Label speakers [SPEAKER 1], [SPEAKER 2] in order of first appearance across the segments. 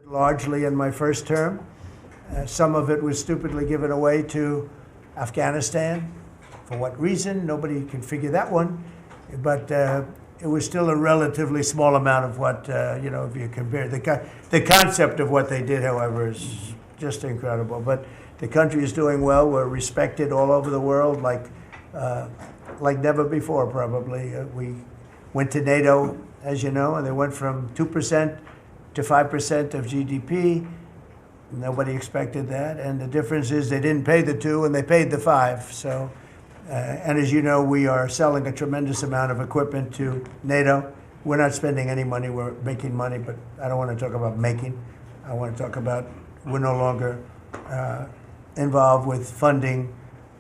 [SPEAKER 1] Largely in my first term. Some of it was stupidly given away to Afghanistan. For what reason? Nobody can figure that one. But it was still a relatively small amount of what, if you compare. The concept of what they did, however, is just incredible. But the country is doing well. We're respected all over the world like never before, probably. We went to NATO, as you know, and they went from 2% to 5% of GDP. Nobody expected that. And the difference is they didn't pay the 2 and they paid the 5. So, and as you know, we are selling a tremendous amount of equipment to NATO. We're not spending any money, we're making money, but I don't want to talk about making. I want to talk about we're no longer involved with funding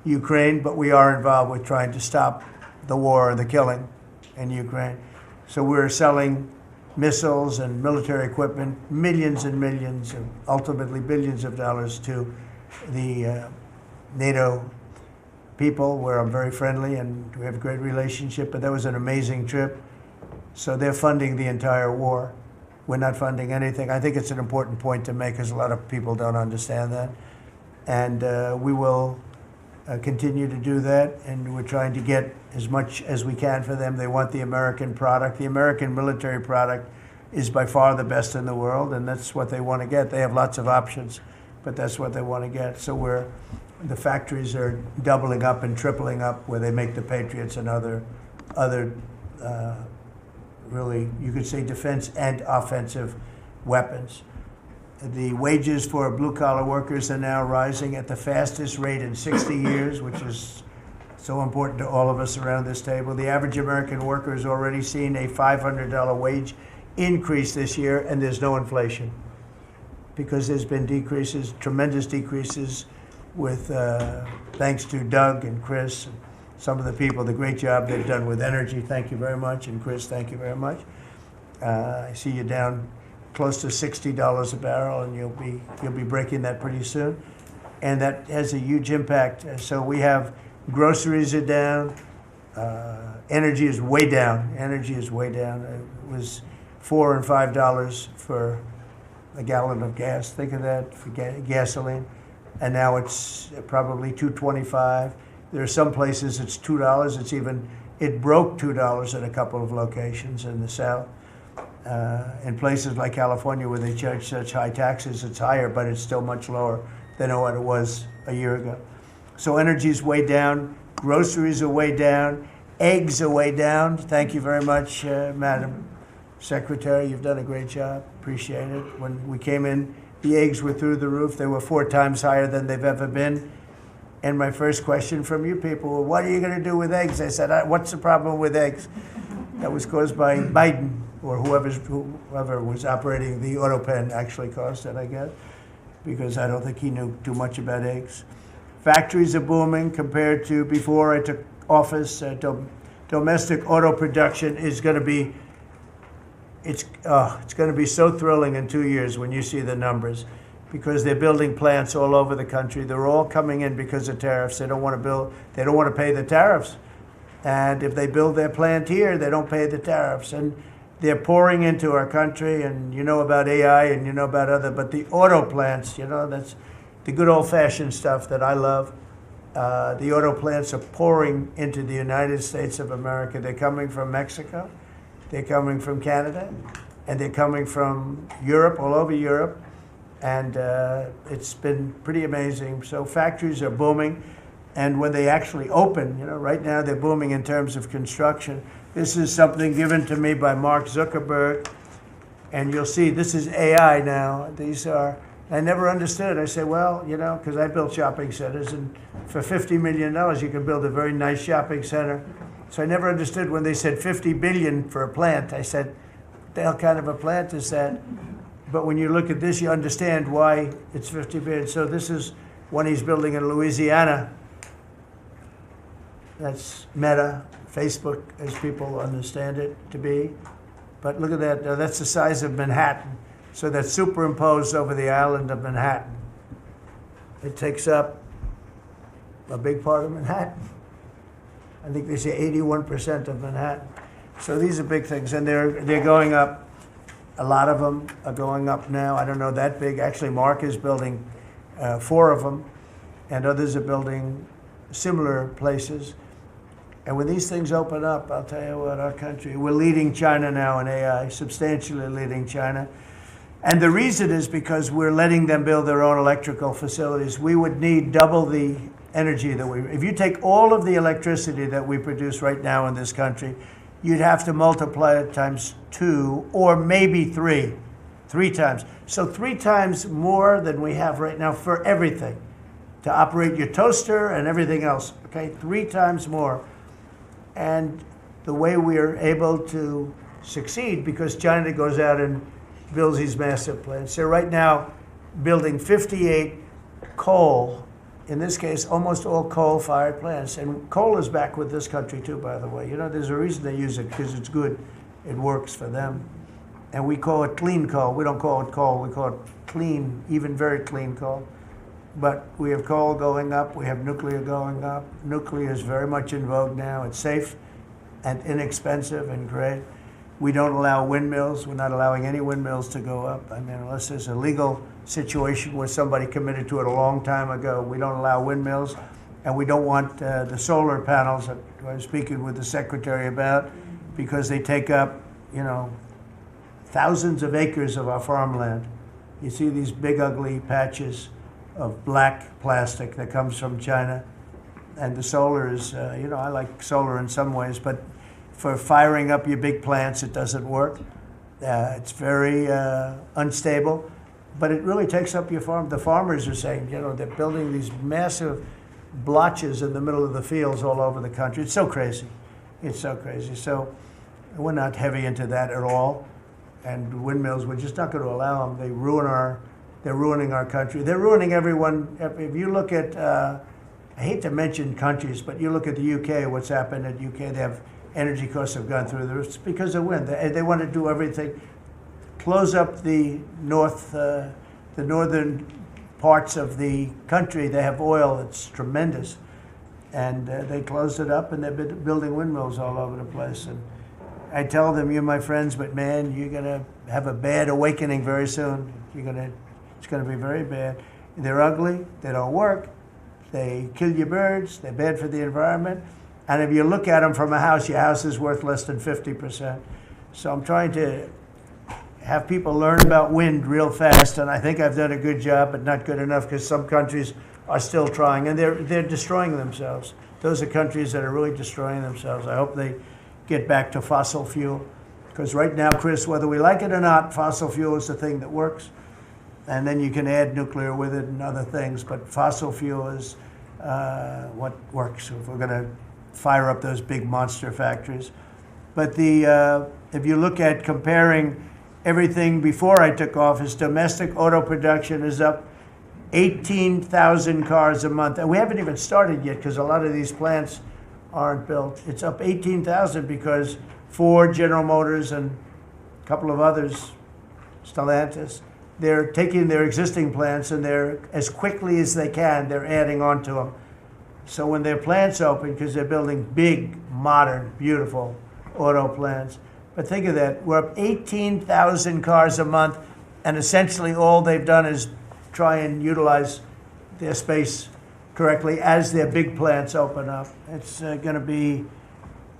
[SPEAKER 1] Ukraine, but we are involved with trying to stop the war and the killing in Ukraine. So we're selling missiles and military equipment, millions and millions, and ultimately billions of dollars to the NATO people, where I'm very friendly and we have a great relationship. But that was an amazing trip. So they're funding the entire war. We're not funding anything. I think it's an important point to make because a lot of people don't understand that. And we will continue to do that, and we're trying to get as much as we can for them. They want the American product. The American military product is by far the best in the world, and that's what they want to get. They have lots of options, but that's what they want to get. So the factories are doubling up and tripling up where they make the Patriots and other really, you could say, defense and offensive weapons. The wages for blue-collar workers are now rising at the fastest rate in 60 years, which is so important to all of us around this table. The average American worker has already seen a $500 wage increase this year, and there's no inflation because there's been decreases, tremendous decreases, with thanks to Doug and Chris and some of the people, the great job they've done with energy. Thank you very much. And Chris, thank you very much. I see you down close to $60 a barrel, and you'll be breaking that pretty soon, and that has a huge impact. So we have groceries are down, energy is way down. Energy is way down. It was $4 and $5 for a gallon of gas. Think of that for gasoline, and now it's probably $2.25. There are some places it's $2. It broke $2 at a couple of locations in the South. In places like California where they charge such high taxes, it's higher, but it's still much lower than what it was a year ago. So energy's way down, groceries are way down, eggs are way down. Thank you very much, Madam Secretary. You've done a great job. Appreciate it. When we came in, the eggs were through the roof. They were 4 times higher than they've ever been. And my first question from you people, well, what are you going to do with eggs? I said, what's the problem with eggs? That was caused by Biden, or whoever was operating the auto pen actually caused it, I guess, because I don't think he knew too much about eggs. Factories are booming compared to before I took office. Domestic auto production is going to be, it's going to be so thrilling in 2 years when you see the numbers, because they're building plants all over the country. They're all coming in because of tariffs. They don't want to pay the tariffs. And if they build their plant here, they don't pay the tariffs. And they're pouring into our country, and you know about AI and you know about but the auto plants, that's the good old-fashioned stuff that I love. The auto plants are pouring into the United States of America. They're coming from Mexico, they're coming from Canada, and they're coming from Europe, all over Europe. And it's been pretty amazing. So factories are booming. And when they actually open, right now they're booming in terms of construction. This is something given to me by Mark Zuckerberg. And you'll see, this is AI now. I never understood. I said, well, because I built shopping centers, and for $50 million, you can build a very nice shopping center. So I never understood when they said $50 billion for a plant. I said, what the hell kind of a plant is that? But when you look at this, you understand why it's $50 billion. So this is one he's building in Louisiana. That's Meta, Facebook, as people understand it to be. But look at that. That's the size of Manhattan. So that's superimposed over the island of Manhattan. It takes up a big part of Manhattan. I think they say 81% of Manhattan. So these are big things, and they're going up. A lot of them are going up now. I don't know that big. Actually, Mark is building 4 of them, and others are building similar places. And when these things open up, I'll tell you what, our country, we're leading China now in AI, substantially leading China. And the reason is because we're letting them build their own electrical facilities. We would need double the energy that if you take all of the electricity that we produce right now in this country, you'd have to multiply it times 2 or maybe 3 times. So 3 times more than we have right now for everything, to operate your toaster and everything else, okay? 3 times more. And the way we are able to succeed, because China goes out and builds these massive plants. They're right now building 58 coal, in this case, almost all coal-fired plants. And coal is back with this country too, by the way. You know, there's a reason they use it, because it's good. It works for them. And we call it clean coal. We don't call it coal, we call it clean, even very clean coal. But we have coal going up, we have nuclear going up. Nuclear is very much in vogue now. It's safe and inexpensive and great. We don't allow windmills. We're not allowing any windmills to go up. I mean, unless there's a legal situation where somebody committed to it a long time ago, we don't allow windmills. And we don't want the solar panels that I was speaking with the secretary about, because they take up, you know, thousands of acres of our farmland. You see these big ugly patches of black plastic that comes from China. And the solar is, you know, I like solar in some ways, but for firing up your big plants, it doesn't work. It's very unstable, but it really takes up your farm. The farmers are saying, you know, they're building these massive blotches in the middle of the fields all over the country. It's so crazy. It's so crazy. So we're not heavy into that at all. And windmills, we're just not going to allow them. They're ruining our country. They're ruining everyone. If you look at, I hate to mention countries, but you look at the UK, what's happened at UK, they have energy costs have gone through the roof. It's because of wind. They want to do everything, close up the northern parts of the country. They have oil that's tremendous, and they closed it up, and they've been building windmills all over the place. And I tell them, you're my friends, but man, you're gonna have a bad awakening very soon. It's gonna be very bad. They're ugly. They don't work. They kill your birds. They're bad for the environment. And if you look at them from a house, your house is worth less than 50%. So I'm trying to have people learn about wind real fast, and I think I've done a good job, but not good enough, because some countries are still trying, and they're destroying themselves. Those are countries that are really destroying themselves. I hope they get back to fossil fuel, because right now, Chris, whether we like it or not, fossil fuel is the thing that works, and then you can add nuclear with it and other things, but fossil fuel is what works if we're going to fire up those big monster factories. But if you look at comparing everything before I took office, domestic auto production is up 18,000 cars a month. And we haven't even started yet, because a lot of these plants aren't built. It's up 18,000 because Ford, General Motors, and a couple of others, Stellantis, they're taking their existing plants, and they're, as quickly as they can, they're adding on to them. So when their plants open, because they're building big, modern, beautiful auto plants, but think of that, we're up 18,000 cars a month, and essentially all they've done is try and utilize their space correctly as their big plants open up. It's going to be,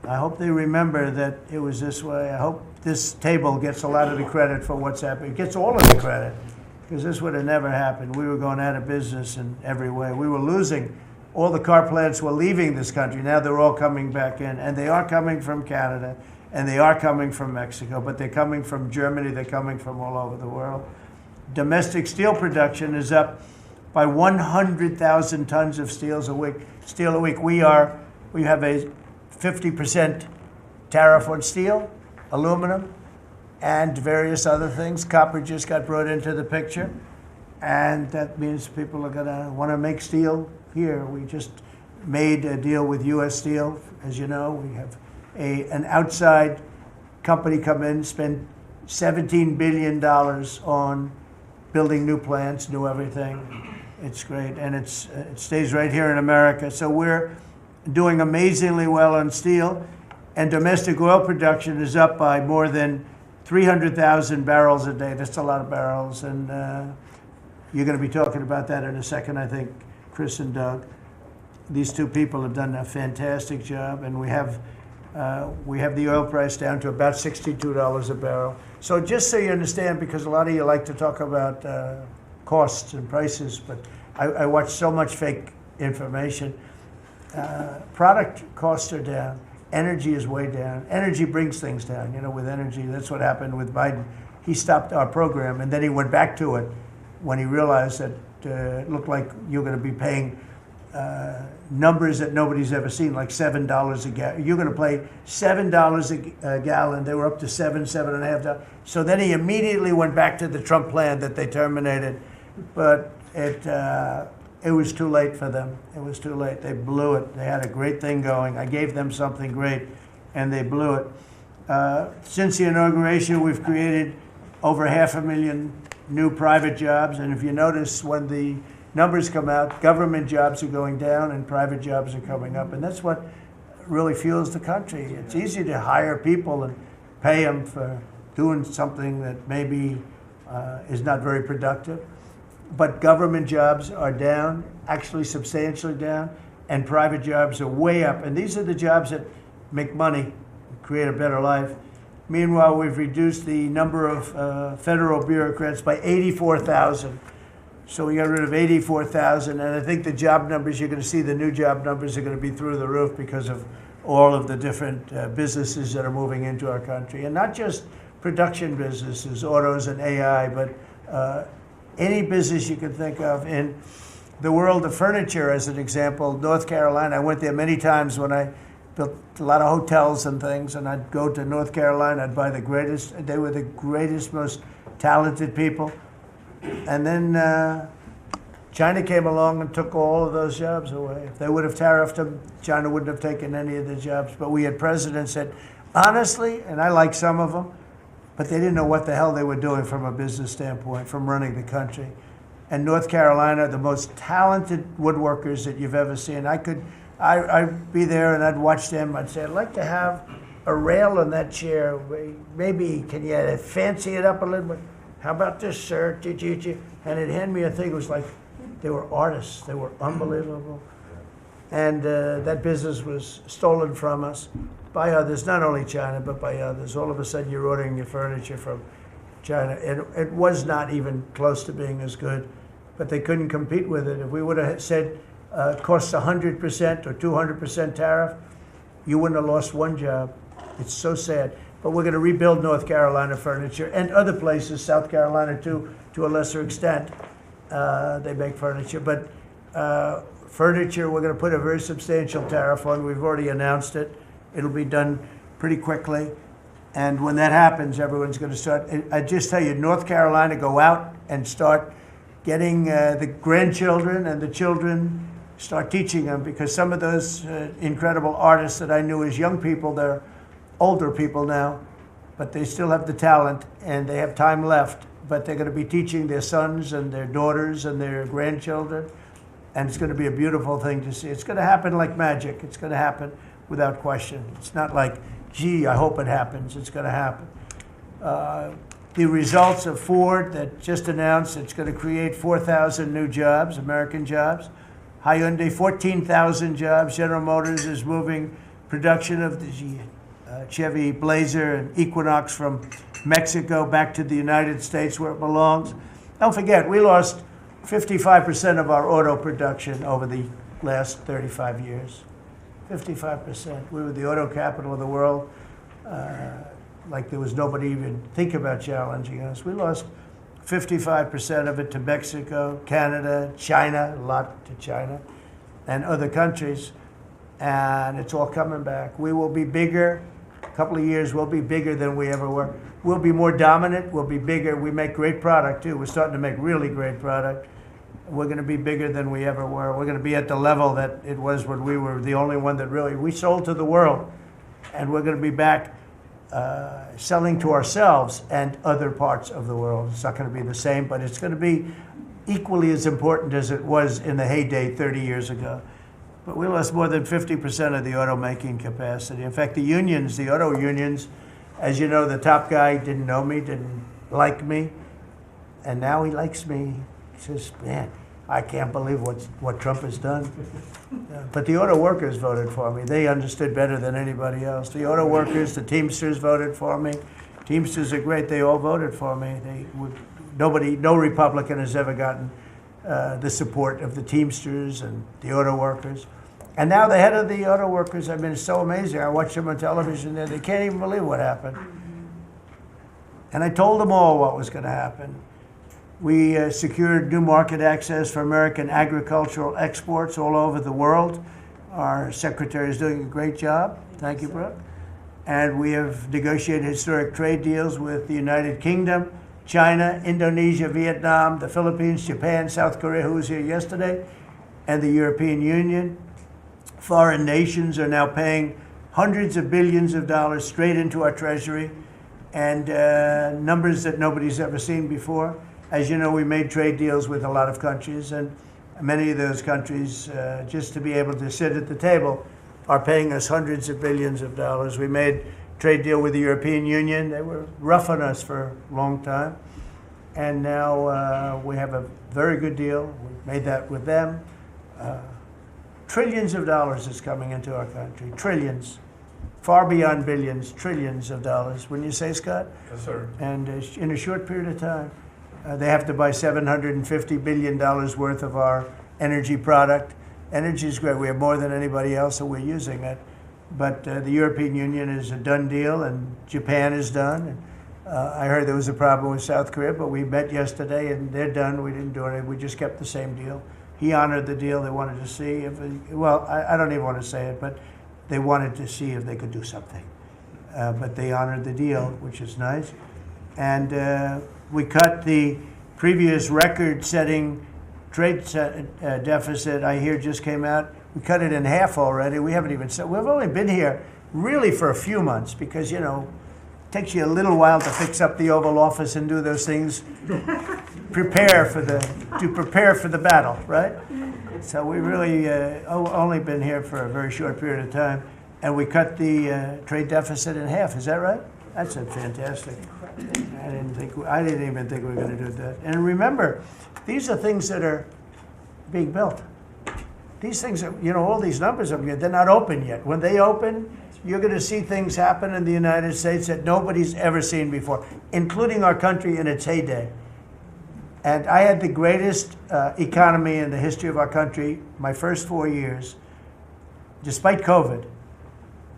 [SPEAKER 1] I hope they remember that it was this way. I hope this table gets a lot of the credit for what's happening. It gets all of the credit, because this would have never happened. We were going out of business in every way. We were losing. All the car plants were leaving this country. Now they're all coming back in, and they are coming from Canada, and they are coming from Mexico, but they're coming from Germany. They're coming from all over the world. Domestic steel production is up by 100,000 tons of steel a week. We have a 50% tariff on steel, aluminum, and various other things. Copper just got brought into the picture, and that means people are going to want to make steel here. We just made a deal with U.S. Steel. As you know, we have an outside company come in, spend $17 billion on building new plants, new everything. It's great, and it stays right here in America. So we're doing amazingly well on steel, and domestic oil production is up by more than 300,000 barrels a day. That's a lot of barrels, and you're going to be talking about that in a second, I think, Chris and Doug. These two people have done a fantastic job, and we have the oil price down to about $62 a barrel. So just so you understand, because a lot of you like to talk about costs and prices, but I watch so much fake information. Product costs are down. Energy is way down. Energy brings things down. You know, with energy, that's what happened with Biden. He stopped our program, and then he went back to it when he realized that it looked like you're going to be paying numbers that nobody's ever seen, like $7 a gallon. You're going to pay $7 a gallon. They were up to $7.50. So then he immediately went back to the Trump plan that they terminated, but it was too late for them. It was too late. They blew it. They had a great thing going. I gave them something great, and they blew it. Since the inauguration, we've created over 500,000 new private jobs, and if you notice, when the numbers come out, government jobs are going down and private jobs are coming up, and that's what really fuels the country. It's easy to hire people and pay them for doing something that maybe is not very productive. But government jobs are down, actually substantially down, and private jobs are way up. And these are the jobs that make money, create a better life. Meanwhile, we've reduced the number of federal bureaucrats by 84,000. So we got rid of 84,000, and I think the job numbers, you're going to see the new job numbers are going to be through the roof because of all of the different businesses that are moving into our country. And not just production businesses, autos and AI, but any business you can think of. In the world of furniture, as an example, North Carolina, I went there many times when I built a lot of hotels and things, and I'd go to North Carolina, I'd buy the greatest, they were the greatest, most talented people. And then China came along and took all of those jobs away. If they would have tariffed them, China wouldn't have taken any of the jobs. But we had presidents that, honestly, and I like some of them, but they didn't know what the hell they were doing from a business standpoint, from running the country. And North Carolina, the most talented woodworkers that you've ever seen. I'd be there and I'd watch them. I'd say, I'd like to have a rail on that chair. Maybe, can you fancy it up a little bit? How about this, sir? And they'd hand me a thing. It was like they were artists. They were unbelievable. And that business was stolen from us by others, not only China, but by others. All of a sudden, you're ordering your furniture from China. It was not even close to being as good, but they couldn't compete with it. If we would have said costs 100% or 200% tariff, you wouldn't have lost one job. It's so sad. But we're going to rebuild North Carolina furniture and other places, South Carolina too, to a lesser extent. They make furniture. But furniture, we're going to put a very substantial tariff on. We've already announced it. It'll be done pretty quickly. And when that happens, everyone's going to start. I just tell you, North Carolina, go out and start getting the grandchildren and the children, start teaching them, because some of those incredible artists that I knew as young people, they're older people now, but they still have the talent and they have time left, but they're going to be teaching their sons and their daughters and their grandchildren, and it's going to be a beautiful thing to see. It's going to happen like magic. It's going to happen without question. It's not like, gee, I hope it happens. It's going to happen. The results of Ford that just announced it's going to create 4,000 new jobs, American jobs. Hyundai, 14,000 jobs. General Motors is moving production of the Chevy Blazer and Equinox from Mexico back to the United States where it belongs. Don't forget, we lost 55% of our auto production over the last 35 years. 55%. We were the auto capital of the world. Like there was nobody even think about challenging us. We lost 55% of it to Mexico, Canada, China, a lot to China, and other countries. And it's all coming back. We will be bigger. A couple of years, we'll be bigger than we ever were. We'll be more dominant. We'll be bigger. We make great product, too. We're starting to make really great product. We're going to be bigger than we ever were. We're going to be at the level that it was when we were the only one that really, we sold to the world. And we're going to be back selling to ourselves and other parts of the world. It's not going to be the same, but it's going to be equally as important as it was in the heyday 30 years ago. But we lost more than 50% of the automaking capacity. In fact, the unions, the auto unions, As you know, the top guy didn't know me, didn't like me, and now he likes me. He says, man, I can't believe what Trump has done. But the auto workers voted for me. They understood better than anybody else. The auto workers, the Teamsters voted for me. Teamsters are great. They all voted for me. No Republican has ever gotten the support of the Teamsters and the auto workers. And now the head of the auto workers, I mean, it's so amazing. I watch them on television there. They can't even believe what happened. And I told them all what was going to happen. We secured new market access for American agricultural exports all over the world. Our secretary is doing a great job. Thank you, Brooke. And we have negotiated historic trade deals with the United Kingdom, China, Indonesia, Vietnam, the Philippines, Japan, South Korea, who was here yesterday, and the European Union. Foreign nations are now paying hundreds of billions of dollars straight into our treasury, and numbers that nobody's ever seen before. As you know, we made trade deals with a lot of countries, and many of those countries, just to be able to sit at the table, are paying us hundreds of billions of dollars. We made a trade deal with the European Union. They were rough on us for a long time, and now we have a very good deal. We made that with them. Trillions of dollars is coming into our country. Trillions. Far beyond billions, trillions of dollars. Wouldn't you say, Scott?
[SPEAKER 2] Yes, sir.
[SPEAKER 1] And in a short period of time. They have to buy $750 billion worth of our energy product. Energy is great. We have more than anybody else, so we're using it. But the European Union is a done deal, and Japan is done. And, I heard there was a problem with South Korea, but we met yesterday, and they're done. We didn't do anything. We just kept the same deal. He honored the deal. They wanted to see if, I don't even want to say it, but they wanted to see if they could do something. But they honored the deal, which is nice. And we cut the previous record-setting trade deficit, I hear just came out. We cut it in half already. We haven't even said, we've only been here really for a few months because, you know, it takes you a little while to fix up the Oval Office and do those things. prepare for the battle, right? So we really only been here for a very short period of time, and we cut the trade deficit in half. Is that right? That's fantastic. I didn't even think we were going to do that. And remember, these are things that are being built. These things are, you know, all these numbers up here, they're not open yet. When they open, you're going to see things happen in the United States that nobody's ever seen before, including our country in its heyday. And I had the greatest economy in the history of our country my first 4 years, despite COVID,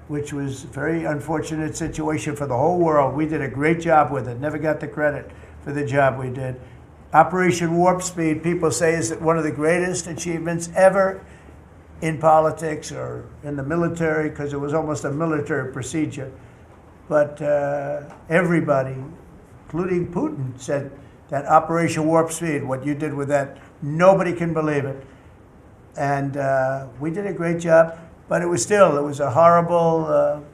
[SPEAKER 1] which was a very unfortunate situation for the whole world. We did a great job with it, never got the credit for the job we did. Operation Warp Speed, people say, is one of the greatest achievements ever in politics or in the military, because it was almost a military procedure. But everybody, including Putin, said that Operation Warp Speed, what you did with that, nobody can believe it. And we did a great job, but it was a horrible,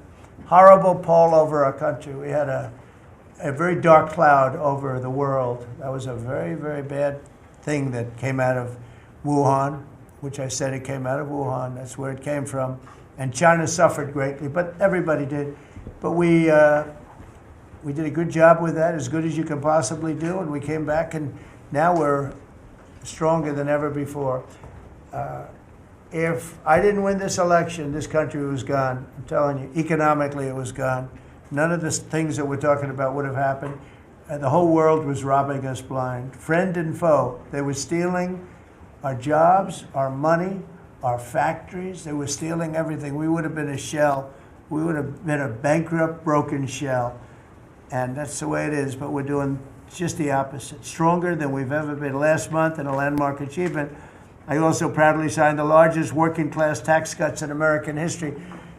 [SPEAKER 1] horrible pall over our country. We had a very dark cloud over the world. That was a very, very bad thing that came out of Wuhan, which I said it came out of Wuhan. That's where it came from. And China suffered greatly, but everybody did. But we did a good job with that, as good as you can possibly do, and we came back, and now we're stronger than ever before. If I didn't win this election, this country was gone. I'm telling you, economically it was gone. None of the things that we're talking about would have happened. The whole world was robbing us blind. Friend and foe. They were stealing our jobs, our money, our factories. They were stealing everything. We would have been a shell. We would have been a bankrupt, broken shell. And that's the way it is. But we're doing just the opposite. Stronger than we've ever been. Last month, in a landmark achievement, I also proudly signed the largest working class tax cuts in American history.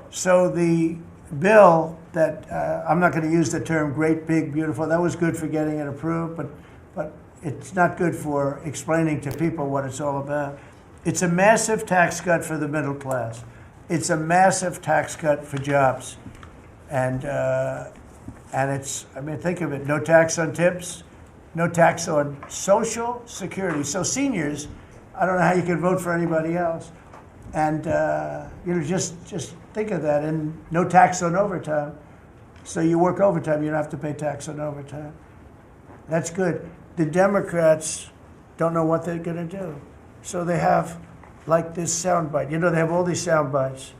[SPEAKER 1] So the bill that, I'm not going to use the term great, big, beautiful, that was good for getting it approved, but it's not good for explaining to people what it's all about. It's a massive tax cut for the middle class. It's a massive tax cut for jobs. And it's, I mean, think of it, no tax on tips, no tax on Social Security. So seniors, I don't know how you can vote for anybody else. And, you know, just think of that. And no tax on overtime. So you work overtime, you don't have to pay tax on overtime. That's good. The Democrats don't know what they're going to do. So they have like this soundbite. You know, they have all these sound bites.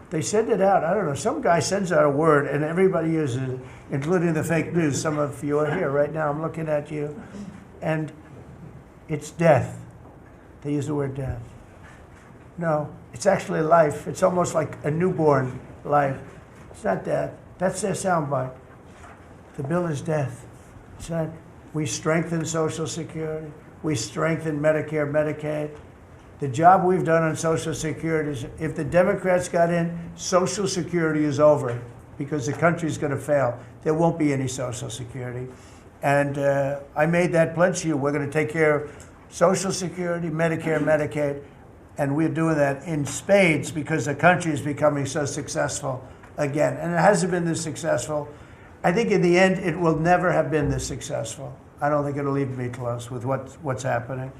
[SPEAKER 1] They send it out. I don't know. Some guy sends out a word and everybody uses it, including the fake news. Some of you are here right now. I'm looking at you. And it's death. They use the word death. No, it's actually life. It's almost like a newborn life. It's not death. That's their soundbite. The bill is death. It's not. We strengthen Social Security. We strengthen Medicare, Medicaid. The job we've done on Social Security is, if the Democrats got in, Social Security is over because the country's going to fail. There won't be any Social Security. And I made that pledge to you. We're going to take care of Social Security, Medicare, Medicaid, and we're doing that in spades because the country is becoming so successful again. And it hasn't been this successful. I think in the end, it will never have been this successful. I don't think it'll even be close with what's happening.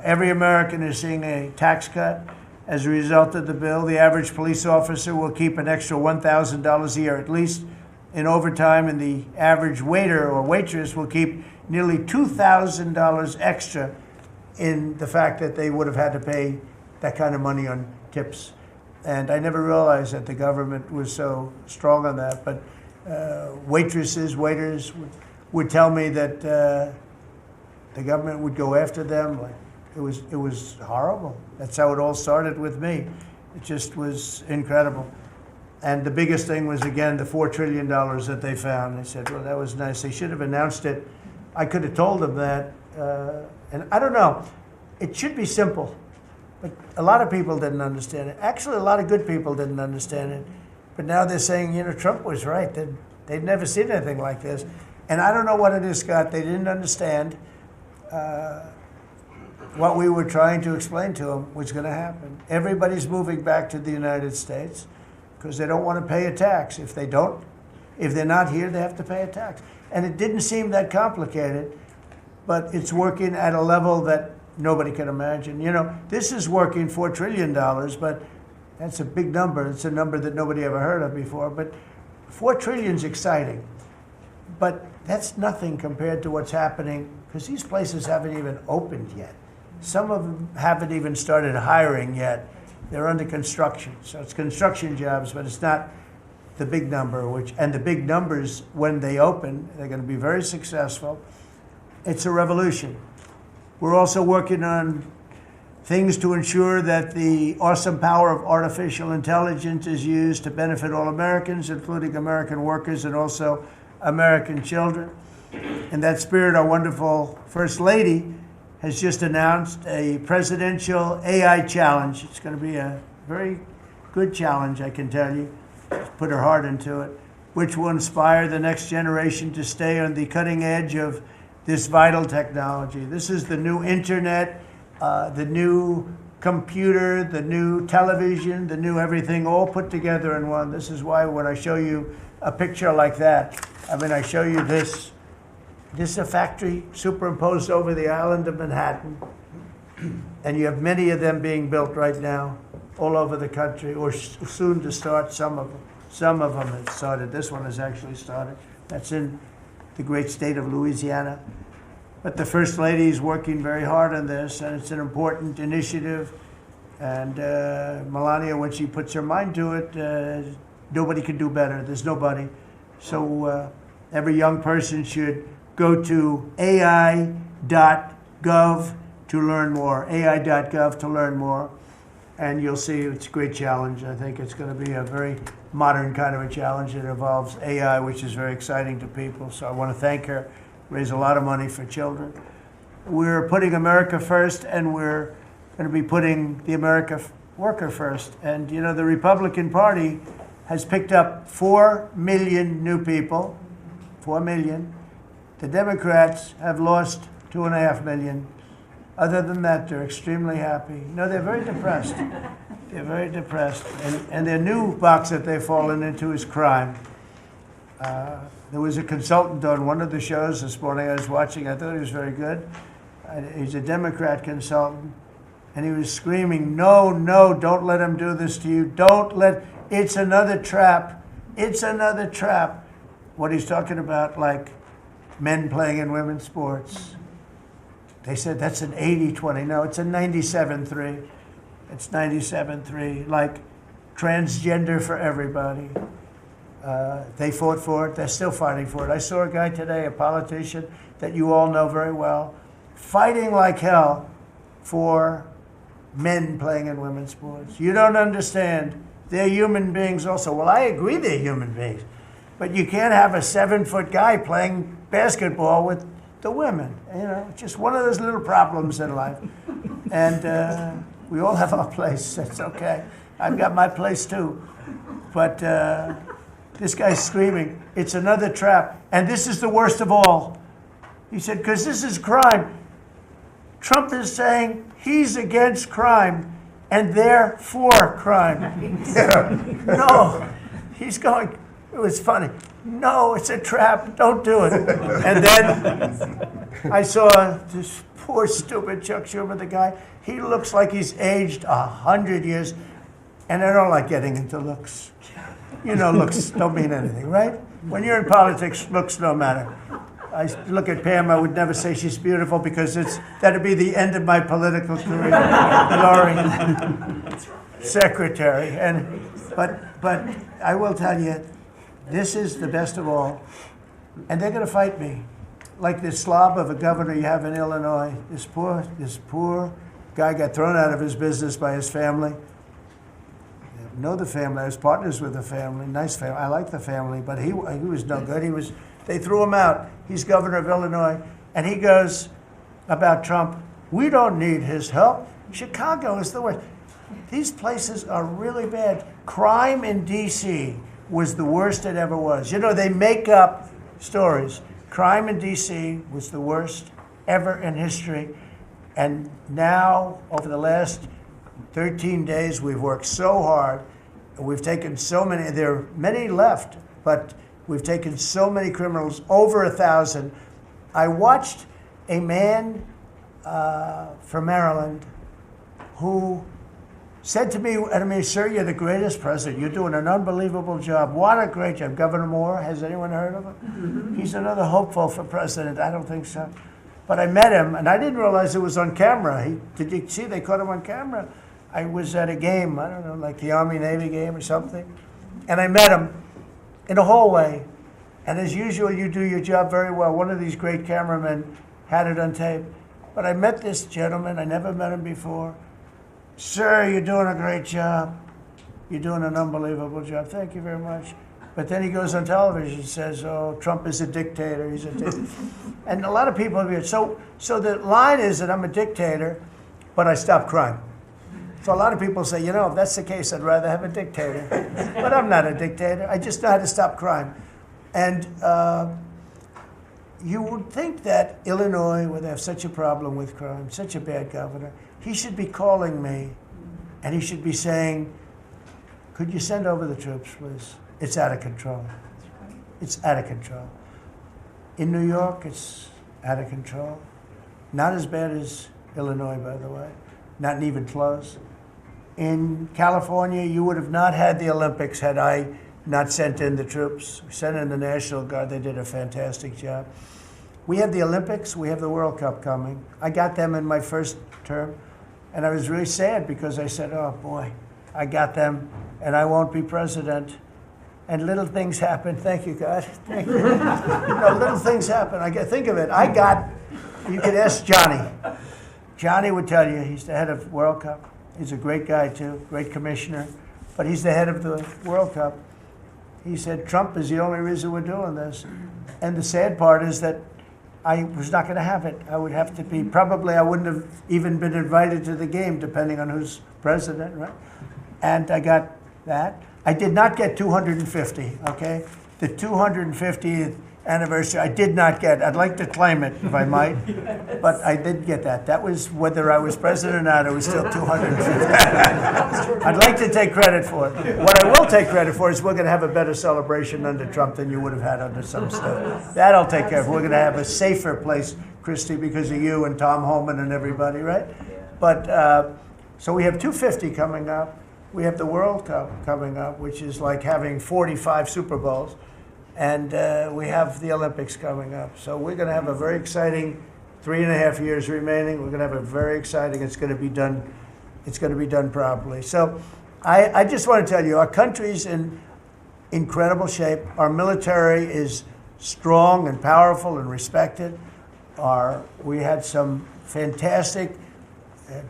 [SPEAKER 1] Every American is seeing a tax cut as a result of the bill. The average police officer will keep an extra $1,000 a year at least in overtime, and the average waiter or waitress will keep nearly $2,000 extra in the fact that they would have had to pay that kind of money on tips. And I never realized that the government was so strong on that. But waitresses, waiters would tell me that the government would go after them. Like it was horrible. That's how it all started with me. It just was incredible. And the biggest thing was, again, the $4 trillion that they found. They said, well, that was nice. They should have announced it. I could have told them that. And I don't know. It should be simple. But a lot of people didn't understand it. Actually, a lot of good people didn't understand it. But now they're saying, you know, Trump was right. They'd never seen anything like this. And I don't know what it is, Scott. They didn't understand what we were trying to explain to them was going to happen. Everybody's moving back to the United States because they don't want to pay a tax. If they're not here, they have to pay a tax. And it didn't seem that complicated, but it's working at a level that nobody can imagine. You know, this is working $4 trillion, but that's a big number. It's a number that nobody ever heard of before. But 4 trillion is exciting. But that's nothing compared to what's happening, because these places haven't even opened yet. Some of them haven't even started hiring yet. They're under construction. So it's construction jobs, but it's not the big number, and the big numbers, when they open, they're going to be very successful. It's a revolution. We're also working on things to ensure that the awesome power of artificial intelligence is used to benefit all Americans, including American workers and also American children. In that spirit, our wonderful First Lady has just announced a presidential AI challenge. It's going to be a very good challenge, I can tell you. She's put her heart into it, which will inspire the next generation to stay on the cutting edge of this vital technology. This is the new internet, the new computer, the new television, the new everything, all put together in one. This is why when I show you a picture like that, I mean, I show you this. This is a factory superimposed over the island of Manhattan, and you have many of them being built right now all over the country, or soon to start. Some of them have started. This one has actually started. That's in the great state of Louisiana. But the First Lady is working very hard on this, and it's an important initiative. And Melania, when she puts her mind to it, nobody can do better. There's nobody. So every young person should go to AI.gov to learn more, AI.gov to learn more. And you'll see it's a great challenge. I think it's going to be a very modern kind of a challenge that involves AI, which is very exciting to people. So I want to thank her, raise a lot of money for children. We're putting America first, and we're going to be putting the American worker first. And, you know, the Republican Party has picked up 4 million new people, 4 million. The Democrats have lost 2.5 million. Other than that, they're extremely happy. No, they're very depressed. They're very depressed. And their new box that they've fallen into is crime. There was a consultant on one of the shows this morning I was watching. I thought he was very good. He's a Democrat consultant. And he was screaming, no, no, don't let him do this to you. Don't let, it's another trap. It's another trap. what he's talking about, like men playing in women's sports. They said that's an 80-20. No, it's a 97-3. It's 97-3. Like transgender for everybody. They fought for it. They're still fighting for it. I saw a guy today, a politician that you all know very well, fighting like hell for men playing in women's sports. You don't understand. They're human beings also. Well, I agree they're human beings. But you can't have a 7-foot guy playing basketball with the women. You know, just one of those little problems in life. And we all have our place. That's okay. I've got my place too. But this guy's screaming, it's another trap. And this is the worst of all. He said, because this is crime. Trump is saying he's against crime and they're for crime. No, he's going, it was funny. No, it's a trap. Don't do it. And then I saw this poor, stupid Chuck Schumer, the guy. He looks like he's aged 100 years. And I don't like getting into looks. You know, looks don't mean anything, right? When you're in politics, looks don't matter. I look at Pam, I would never say she's beautiful because that'd be the end of my political career. Laurie, secretary. But I will tell you, this is the best of all. And they're going to fight me. Like this slob of a governor you have in Illinois. This poor guy got thrown out of his business by his family. I know the family. I was partners with the family. Nice family. I like the family, but he was no good. They threw him out. He's governor of Illinois. And he goes about Trump, we don't need his help. Chicago is the worst. These places are really bad. Crime in D.C. was the worst it ever was. You know, they make up stories. Crime in D.C. was the worst ever in history. And now, over the last 13 days, we've worked so hard. We've taken so many, there are many left, but we've taken so many criminals, over 1,000. I watched a man from Maryland who said to me, I mean, sir, you're the greatest president. You're doing an unbelievable job. What a great job. Governor Moore, has anyone heard of him? Mm-hmm. He's another hopeful for president. I don't think so. But I met him, and I didn't realize it was on camera. Did you see they caught him on camera? I was at a game, I don't know, like the Army-Navy game or something. And I met him in a hallway. And as usual, you do your job very well. One of these great cameramen had it on tape. But I met this gentleman. I never met him before. Sir, you're doing a great job. You're doing an unbelievable job. Thank you very much. But then he goes on television and says, oh, Trump is a dictator. He's a dictator. And a lot of people have been, so the line is that I'm a dictator, but I stop crime. So a lot of people say, you know, if that's the case, I'd rather have a dictator. But I'm not a dictator. I just know how to stop crime. And you would think that Illinois would have such a problem with crime, such a bad governor. He should be calling me, and he should be saying, could you send over the troops, please? It's out of control. It's out of control. In New York, it's out of control. Not as bad as Illinois, by the way. Not even close. In California, you would have not had the Olympics had I not sent in the troops. We sent in the National Guard. They did a fantastic job. We have the Olympics. We have the World Cup coming. I got them in my first term. And I was really sad because I said, oh, boy, I got them, and I won't be president. And little things happen. Thank you, God. Thank you. Little things happen. Think of it. You could ask Johnny. Johnny would tell you, he's the head of World Cup. He's a great guy, too, great commissioner. But he's the head of the World Cup. He said, Trump is the only reason we're doing this. And the sad part is that I was not going to have it. I would have to be, probably I wouldn't have even been invited to the game, depending on who's president, right? And I got that. I did not get 250, okay? The 250th anniversary, I did not get. I'd like to claim it, if I might, but I did get that. That was whether I was president or not, it was still 250. I'd like to take credit for it. What I will take credit for is we're going to have a better celebration under Trump than you would have had under some stuff. That I'll take care of. We're going to have a safer place, Christy, because of you and Tom Homan and everybody, right? But, so we have 250 coming up. We have the World Cup coming up, which is like having 45 Super Bowls. and we have the Olympics coming up. So we're going to have a very exciting 3.5 years remaining. We're going to have a very exciting. It's going to be done. It's going to be done properly. So I just want to tell you, our country's in incredible shape. Our military is strong and powerful and respected. We had some fantastic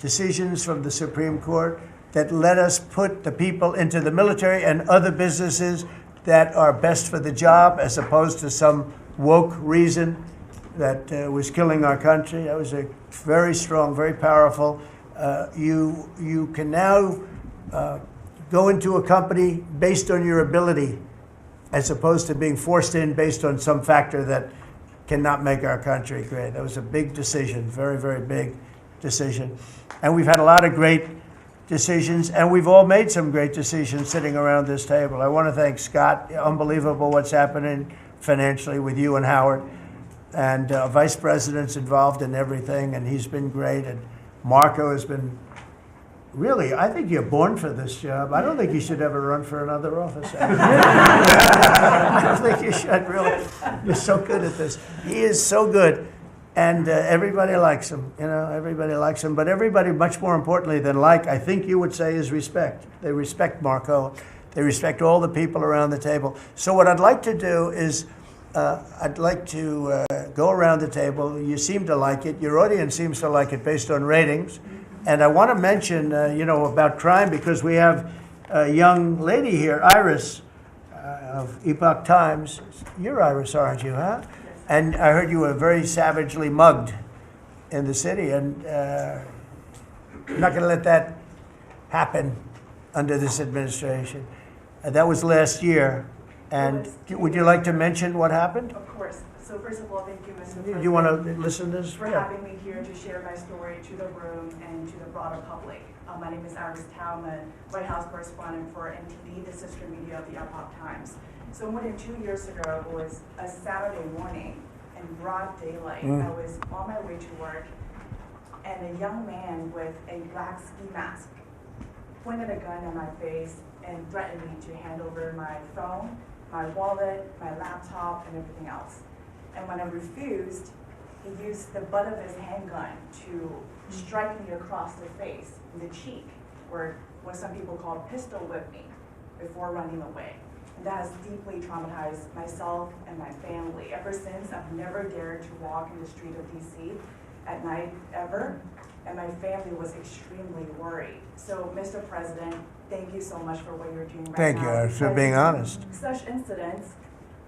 [SPEAKER 1] decisions from the Supreme Court that let us put the people into the military and other businesses that are best for the job, as opposed to some woke reason that was killing our country. That was a very strong, very powerful. You can now go into a company based on your ability, as opposed to being forced in based on some factor that cannot make our country great. That was a big decision, very, very big decision. And we've had a lot of great decisions, and we've all made some great decisions sitting around this table. I want to thank Scott. Unbelievable what's happening financially with you and Howard. And Vice President's involved in everything, and he's been great. And Marco has been, really, I think you're born for this job. I don't think you should ever run for another office. I don't think you should, really. You're so good at this. He is so good. And everybody likes him, everybody likes him. But everybody, much more importantly than like, I think you would say, is respect. They respect Marco. They respect all the people around the table. So what I'd like to do is, I'd like to go around the table. You seem to like it. Your audience seems to like it based on ratings. And I want to mention, about crime, because we have a young lady here, Iris, of Epoch Times. You're Iris, aren't you, huh? And I heard you were very savagely mugged in the city, and I'm not going to let that happen under this administration. That was last year. And would you like to mention what happened?
[SPEAKER 2] Of course. So first of all, thank you, Mr. President.
[SPEAKER 1] Do you want to listen to this?
[SPEAKER 2] For having me here to share my story to the room and to the broader public. My name is Iris Tao. I'm a White House correspondent for NTD, the sister media of the Epoch Times. So more than 2 years ago, it was a Saturday morning in broad daylight. I was on my way to work, and a young man with a black ski mask pointed a gun at my face and threatened me to hand over my phone, my wallet, my laptop, and everything else. And when I refused, he used the butt of his handgun to strike me across the face, in the cheek, or what some people call pistol whip me, before running away. And that has deeply traumatized myself and my family. Ever since, I've never dared to walk in the street of DC at night, ever. And my family was extremely worried. So, Mr. President, thank you so much for what you're doing right now.
[SPEAKER 1] Thank you for being honest.
[SPEAKER 2] Such incidents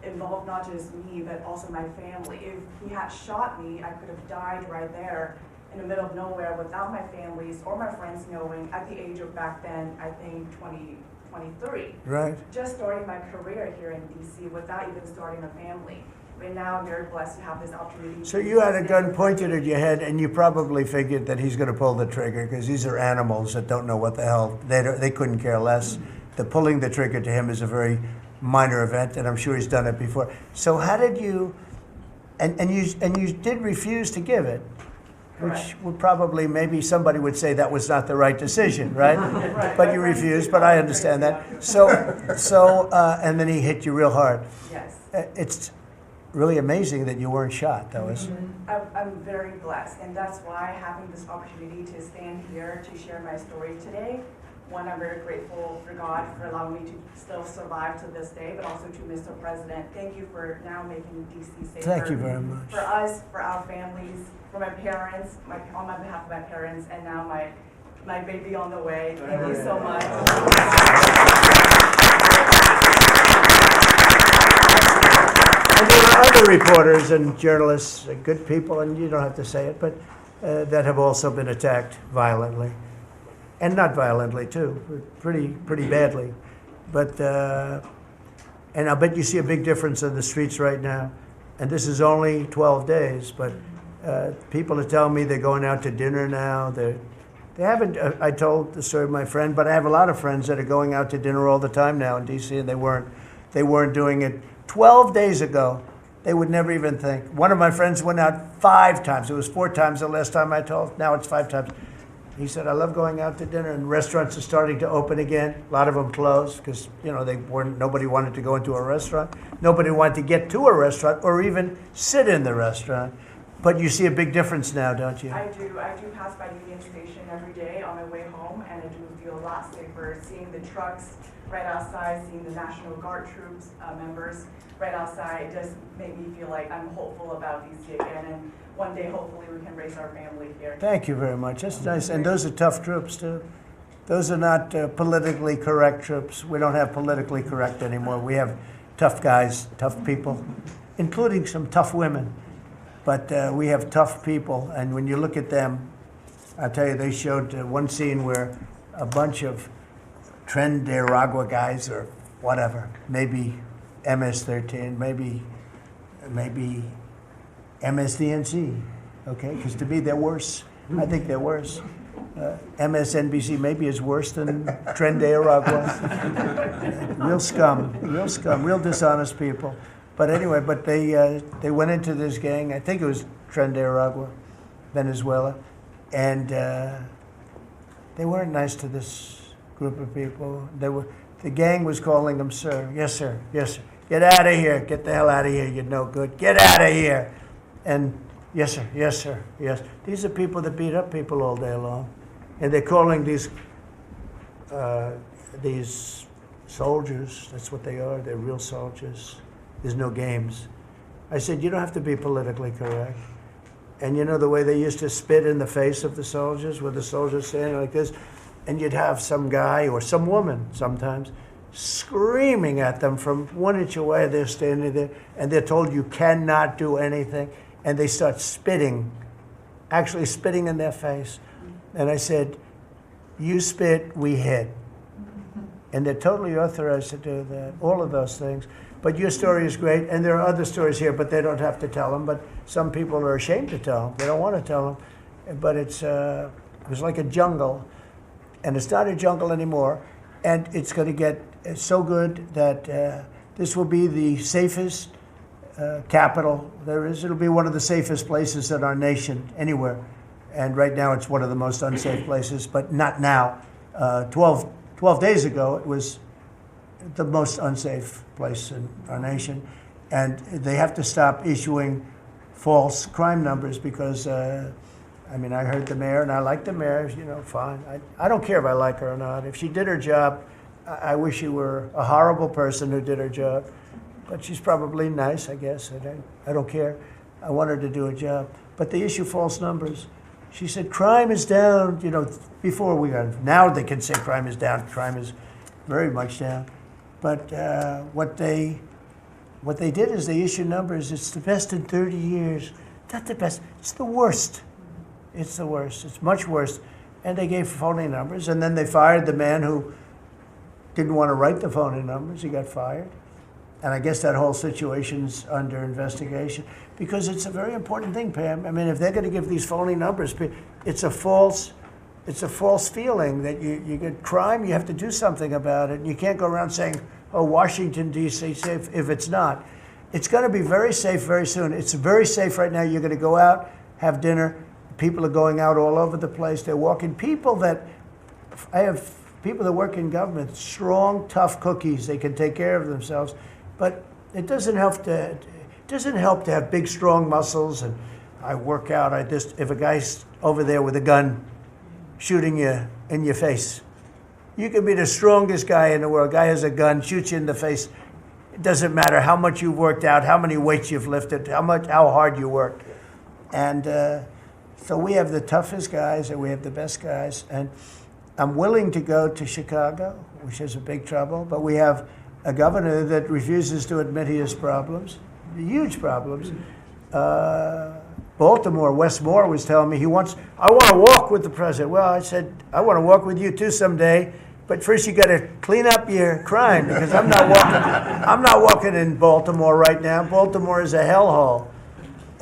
[SPEAKER 2] involve not just me, but also my family. If he had shot me, I could have died right there in the middle of nowhere without my families or my friends knowing, at the age of back then, I think 23.
[SPEAKER 1] Right.
[SPEAKER 2] Just starting my career here in DC without even starting a family. But now I'm very blessed to have this opportunity.
[SPEAKER 1] So you had a gun pointed at your head, and you probably figured that he's going to pull the trigger, because these are animals that don't know what the hell, they couldn't care less. The pulling the trigger to him is a very minor event, and I'm sure he's done it before. So how did you, and you did refuse to give it, which would probably, maybe somebody would say that was not the right decision, right?
[SPEAKER 2] Right.
[SPEAKER 1] But you refused, but I understand that. So, and then he hit you real hard.
[SPEAKER 2] Yes.
[SPEAKER 1] It's really amazing that you weren't shot. That was.
[SPEAKER 2] I'm very blessed, and that's why having this opportunity to stand here to share my story today. One, I'm very grateful for God for allowing me to still survive to this day, but also to Mr. President. Thank you for now making DC safer.
[SPEAKER 1] Thank you very much.
[SPEAKER 2] For us, for our families, for my parents, on my behalf of my parents, and now my baby on the way. Thank you so much.
[SPEAKER 1] And there are other reporters and journalists, good people, and you don't have to say it, but that have also been attacked violently. And not violently, too, pretty badly. But, and I bet you see a big difference in the streets right now. And this is only 12 days, but people are telling me they're going out to dinner now. They haven't, I told the story of my friend, but I have a lot of friends that are going out to dinner all the time now in D.C., and they weren't doing it 12 days ago. They would never even think. One of my friends went out 5 times. It was 4 times the last time I told. Now it's 5 times. He said, I love going out to dinner, and restaurants are starting to open again. A lot of them closed because, nobody wanted to go into a restaurant. Nobody wanted to get to a restaurant or even sit in the restaurant. But you see a big difference now, don't you?
[SPEAKER 2] I do pass by Union Station every day on my way home, and I do feel a lot safer seeing the trucks right outside, seeing the National Guard troops members right outside. It does make me feel like I'm hopeful about DC again, and one day hopefully we can raise our family here.
[SPEAKER 1] Thank you very much. That's nice. And those are tough troops, too. Those are not politically correct troops. We don't have politically correct anymore. We have tough guys, tough people, including some tough women. But we have tough people, and when you look at them, I'll tell you, they showed one scene where a bunch of Deregulatory guys or whatever, maybe MS-13, maybe MSDNC, okay? Because to me, they're worse. I think they're worse. MSNBC maybe is worse than Deregulatory. Real scum, real dishonest people. But anyway, they went into this gang. I think it was Deregulatory, Venezuela, and they weren't nice to this group of people. The gang was calling them sir. Yes, sir. Yes, sir. Get out of here. Get the hell out of here. You're no good. Get out of here. And yes, sir. Yes, sir. Yes. These are people that beat up people all day long, and they're calling these soldiers. That's what they are. They're real soldiers. There's no games. I said, you don't have to be politically correct. And you know the way they used to spit in the face of the soldiers, with the soldiers standing like this, and you'd have some guy or some woman sometimes screaming at them from 1 inch away. They're standing there, and they're told you cannot do anything, and they start spitting, actually spitting in their face. And I said, you spit, we hit. And they're totally authorized to do that, all of those things. But your story is great, and there are other stories here, but they don't have to tell them. But some people are ashamed to tell them. They don't want to tell them. But it was like a jungle, and it's not a jungle anymore. And it's going to get so good that this will be the safest capital there is. It'll be one of the safest places in our nation, anywhere. And right now it's one of the most unsafe places, but not now. 12 days ago, it was the most unsafe place in our nation. And they have to stop issuing false crime numbers because, I heard the mayor, and I like the mayor, fine. I don't care if I like her or not. If she did her job, I wish she were a horrible person who did her job. But she's probably nice, I guess. I don't care. I want her to do a job. But they issue false numbers. She said, crime is down, before we got, now they can say crime is down. Crime is very much down. But what they did is they issued numbers. It's the best in 30 years. Not the best. It's the worst. It's the worst. It's much worse. And they gave phony numbers. And then they fired the man who didn't want to write the phony numbers. He got fired. And I guess that whole situation's under investigation because it's a very important thing, Pam. If they're going to give these phony numbers, it's a false feeling that you get crime, you have to do something about it. And you can't go around saying, oh, Washington, D.C. safe, if it's not. It's going to be very safe very soon. It's very safe right now. You're going to go out, have dinner. People are going out all over the place. They're walking. I have people that work in government, strong, tough cookies. They can take care of themselves. But it doesn't help to have big, strong muscles. And I work out. If a guy's over there with a gun shooting you in your face, you can be the strongest guy in the world. A guy has a gun, shoots you in the face. It doesn't matter how much you've worked out, how many weights you've lifted, how hard you worked. And so we have the toughest guys and we have the best guys. And I'm willing to go to Chicago, which is a big trouble, but we have a governor that refuses to admit he has problems, huge problems. Baltimore, Wes Moore was telling me I want to walk with the president. Well, I said, I want to walk with you too someday, but first you got to clean up your crime because I'm not walking in Baltimore right now. Baltimore is a hellhole.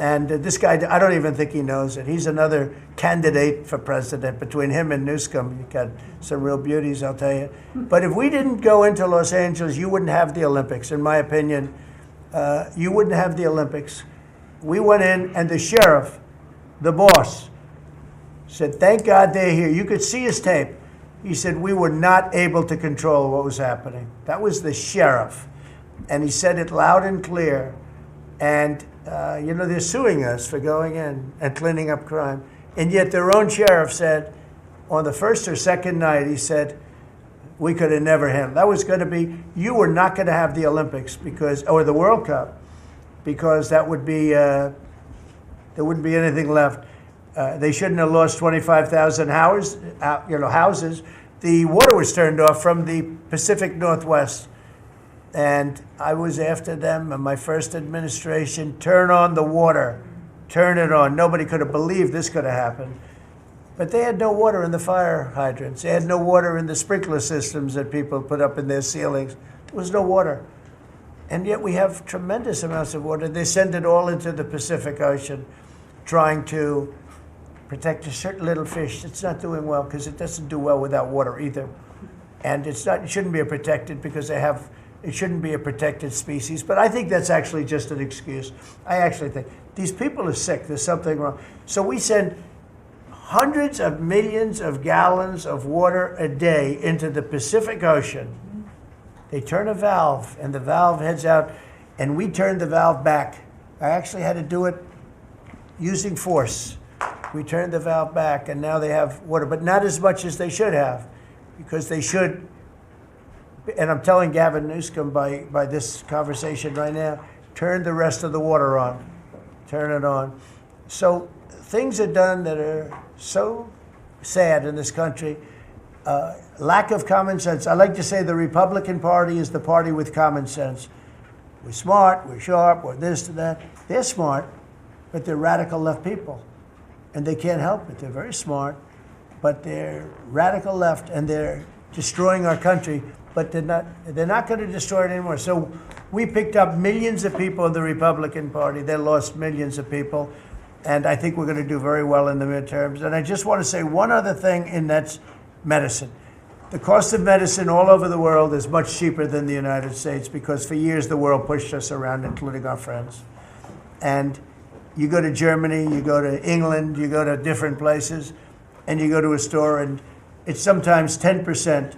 [SPEAKER 1] And this guy, I don't even think he knows it. He's another candidate for president. Between him and Newsom, you got some real beauties, I'll tell you. But if we didn't go into Los Angeles, you wouldn't have the Olympics, in my opinion. You wouldn't have the Olympics. We went in, and the sheriff, the boss, Said, thank God they're here. You could see his tape. He said, we were not able to control what was happening. That was the sheriff. And he said it loud and clear. And, they're suing us for going in and cleaning up crime. And yet their own sheriff said, on the first or second night, he said, we could have never handled. That was going to be, you were not going to have the Olympics or the World Cup, because that would be, there wouldn't be anything left. They shouldn't have lost 25,000 houses. The water was turned off from the Pacific Northwest. And I was after them in my first administration, turn on the water, turn it on. Nobody could have believed this could have happened. But they had no water in the fire hydrants. They had no water in the sprinkler systems that people put up in their ceilings. There was no water. And yet we have tremendous amounts of water. They send it all into the Pacific Ocean, trying to protect a certain little fish that's not doing well, because it doesn't do well without water either. And it shouldn't be protected because it shouldn't be a protected species. But I think that's actually just an excuse. I actually think these people are sick. There's something wrong. So we send hundreds of millions of gallons of water a day into the Pacific Ocean. They turn a valve, and the valve heads out, and we turn the valve back. I actually had to do it using force. We turned the valve back, and now they have water, but not as much as they should have, because they should, and I'm telling Gavin Newsom by this conversation right now, turn the rest of the water on. Turn it on. So things are done that are so sad in this country. Lack of common sense. I like to say the Republican Party is the party with common sense. We're smart, we're sharp, we're this and that. They're smart, but they're radical left people. And they can't help it. They're very smart, but they're radical left, and they're destroying our country, but they're not going to destroy it anymore. So we picked up millions of people in the Republican Party. They lost millions of people. And I think we're going to do very well in the midterms. And I just want to say one other thing, and that's medicine. The cost of medicine all over the world is much cheaper than the United States, because for years the world pushed us around, including our friends. And you go to Germany, you go to England, you go to different places, and you go to a store, and it's sometimes 10%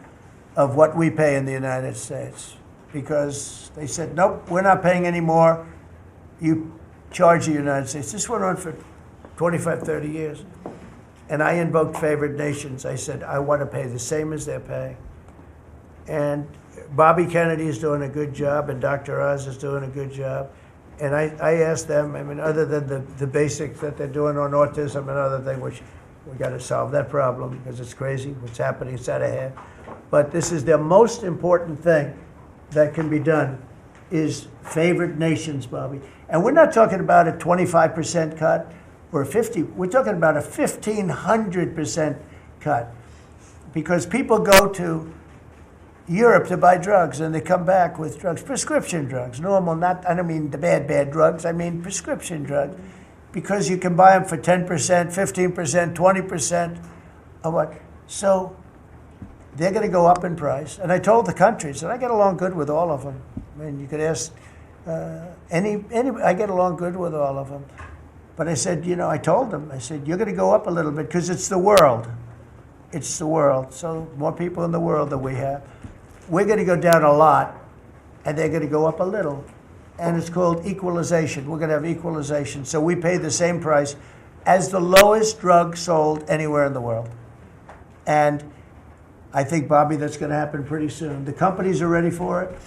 [SPEAKER 1] of what we pay in the United States, because they said, nope, we're not paying any more. You charge the United States. This went on for 25, 30 years. And I invoked favored nations. I said, I want to pay the same as they're paying. And Bobby Kennedy is doing a good job, and Dr. Oz is doing a good job. And I asked them, I mean, other than the basics that they're doing on autism and other things, which we got to solve that problem because it's crazy what's happening, it's out of hand. But this is the most important thing that can be done, is favored nations, Bobby. And we're not talking about a 25% cut or a 50. We're talking about a 1,500% cut, because people go to Europe to buy drugs, and they come back with drugs, prescription drugs, normal, not, I don't mean the bad drugs, I mean prescription drugs, because you can buy them for 10%, 15%, 20% of what. So they're going to go up in price. And I told the countries, and I get along good with all of them. I mean, you could ask I get along good with all of them. But I said, I told them, I said, you're going to go up a little bit, because it's the world. It's the world. So more people in the world than we have. We're going to go down a lot, and they're going to go up a little. And it's called equalization. We're going to have equalization. So we pay the same price as the lowest drug sold anywhere in the world. And I think, Bobby, that's going to happen pretty soon. The companies are ready for it.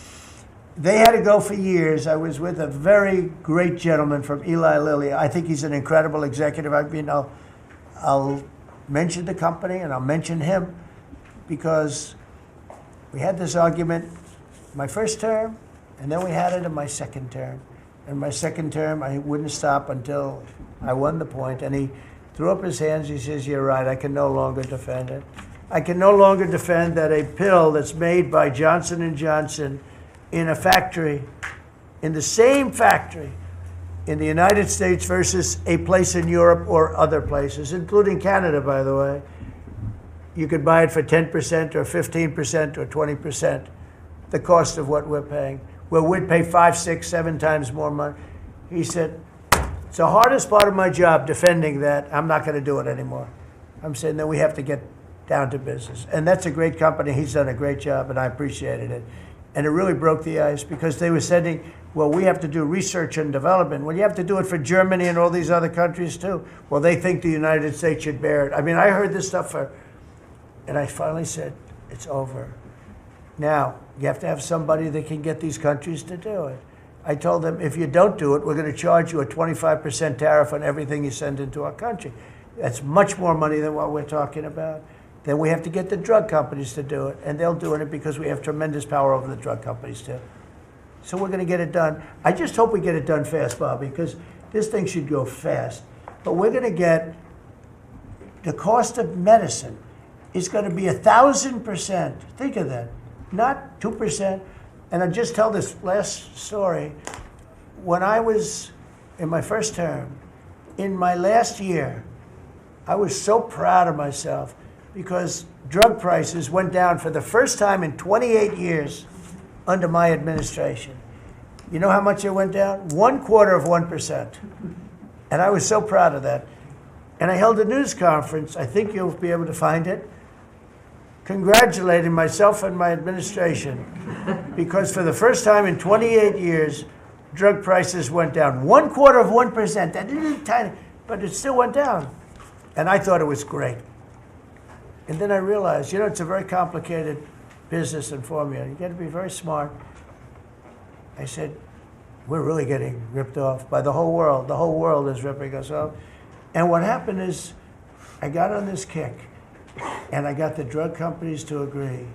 [SPEAKER 1] They had to go for years. I was with a very great gentleman from Eli Lilly. I think he's an incredible executive. I mean, I'll mention the company, and I'll mention him, because we had this argument my first term, and then we had it in my second term. In my second term, I wouldn't stop until I won the point. And he threw up his hands. He says, you're right, I can no longer defend it. I can no longer defend that a pill that's made by Johnson & Johnson in a factory, in the same factory in the United States versus a place in Europe or other places, including Canada, by the way, you could buy it for 10% or 15% or 20%, the cost of what we're paying. Where we'd pay 5, 6, 7 times more money. He said, it's the hardest part of my job, defending that. I'm not going to do it anymore. I'm saying that we have to get down to business. And that's a great company. He's done a great job, and I appreciated it. And it really broke the ice because they were sending, well, we have to do research and development. Well, you have to do it for Germany and all these other countries too. Well, they think the United States should bear it. I mean, I heard this stuff and I finally said, it's over. Now, you have to have somebody that can get these countries to do it. I told them, if you don't do it, we're going to charge you a 25% tariff on everything you send into our country. That's much more money than what we're talking about. Then we have to get the drug companies to do it, and they'll do it because we have tremendous power over the drug companies too. So we're going to get it done. I just hope we get it done fast, Bobby, because this thing should go fast. But we're going to get, the cost of medicine is going to be 1,000%. Think of that. Not 2%. And I'll just tell this last story. When I was in my first term, in my last year, I was so proud of myself because drug prices went down for the first time in 28 years under my administration. You know how much it went down? 1/4%. And I was so proud of that. And I held a news conference, I think you'll be able to find it, congratulating myself and my administration because for the first time in 28 years, drug prices went down 1/4%. That little tiny, but it still went down. And I thought it was great. And then I realized, it's a very complicated business and formula. You got to be very smart. I said, we're really getting ripped off by the whole world. The whole world is ripping us off. And what happened is I got on this kick and I got the drug companies to agree.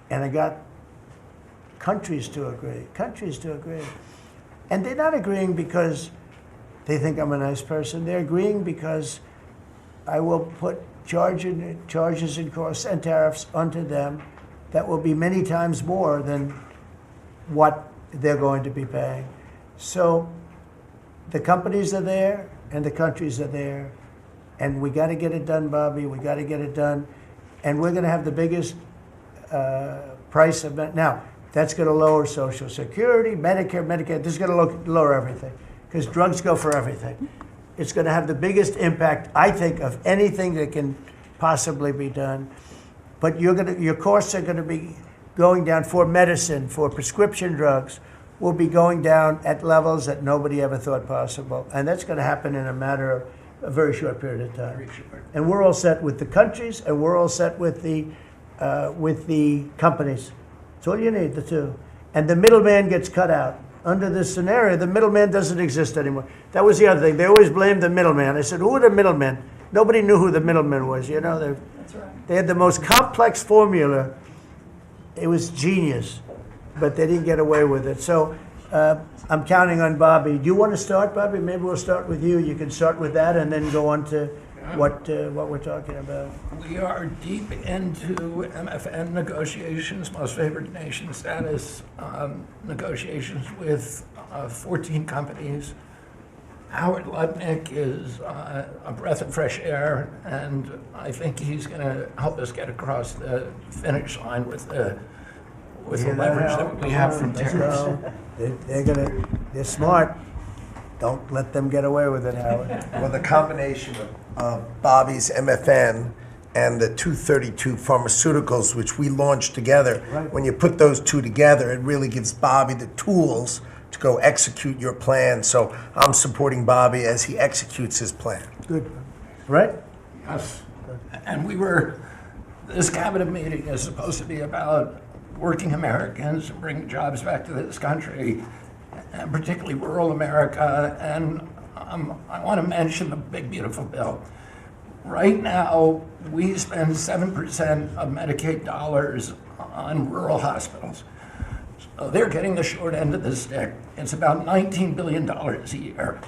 [SPEAKER 1] And I got countries to agree. And they're not agreeing because they think I'm a nice person. They're agreeing because I will put charges and costs and tariffs onto them that will be many times more than what they're going to be paying. So the companies are there and the countries are there. And we got to get it done, Bobby. We got to get it done. And we're going to have the biggest price of it. Now, that's going to lower Social Security, Medicare, Medicaid. This is going to lower everything because drugs go for everything. It's going to have the biggest impact, I think, of anything that can possibly be done. But your costs are going to be going down for medicine, for prescription drugs, will be going down at levels that nobody ever thought possible. And that's going to happen in a matter of a very short period of time. And we're all set with the countries, and we're all set with the companies. That's all you need, the two. And the middleman gets cut out. Under this scenario, the middleman doesn't exist anymore. That was the other thing. They always blamed the middleman. I said, who are the middlemen? Nobody knew who the middleman was.
[SPEAKER 2] That's right.
[SPEAKER 1] They had the most complex formula. It was genius, but they didn't get away with it. So I'm counting on Bobby. Do you want to start, Bobby? Maybe we'll start with you. You can start with that and then go on to what we're talking about.
[SPEAKER 3] We are deep into MFN negotiations, most favored nation status negotiations with 14 companies. Howard Lutnick is a breath of fresh air, and I think he's going to help us get across the finish line with the leverage that we have from tariffs.
[SPEAKER 1] They're smart. Don't let them get away with it, Howard.
[SPEAKER 4] Well, the combination of Bobby's MFN and the 232 pharmaceuticals, which we launched together,
[SPEAKER 1] Right.
[SPEAKER 4] When you put those two together, it really gives Bobby the tools to go execute your plan. So I'm supporting Bobby as he executes his plan.
[SPEAKER 1] Good. Right?
[SPEAKER 3] Yes. And this cabinet meeting is supposed to be about working Americans and bringing jobs back to this country, and particularly rural America. And I want to mention the big, beautiful bill. Right now, we spend 7% of Medicaid dollars on rural hospitals. So they're getting the short end of the stick. It's about $19 billion a year.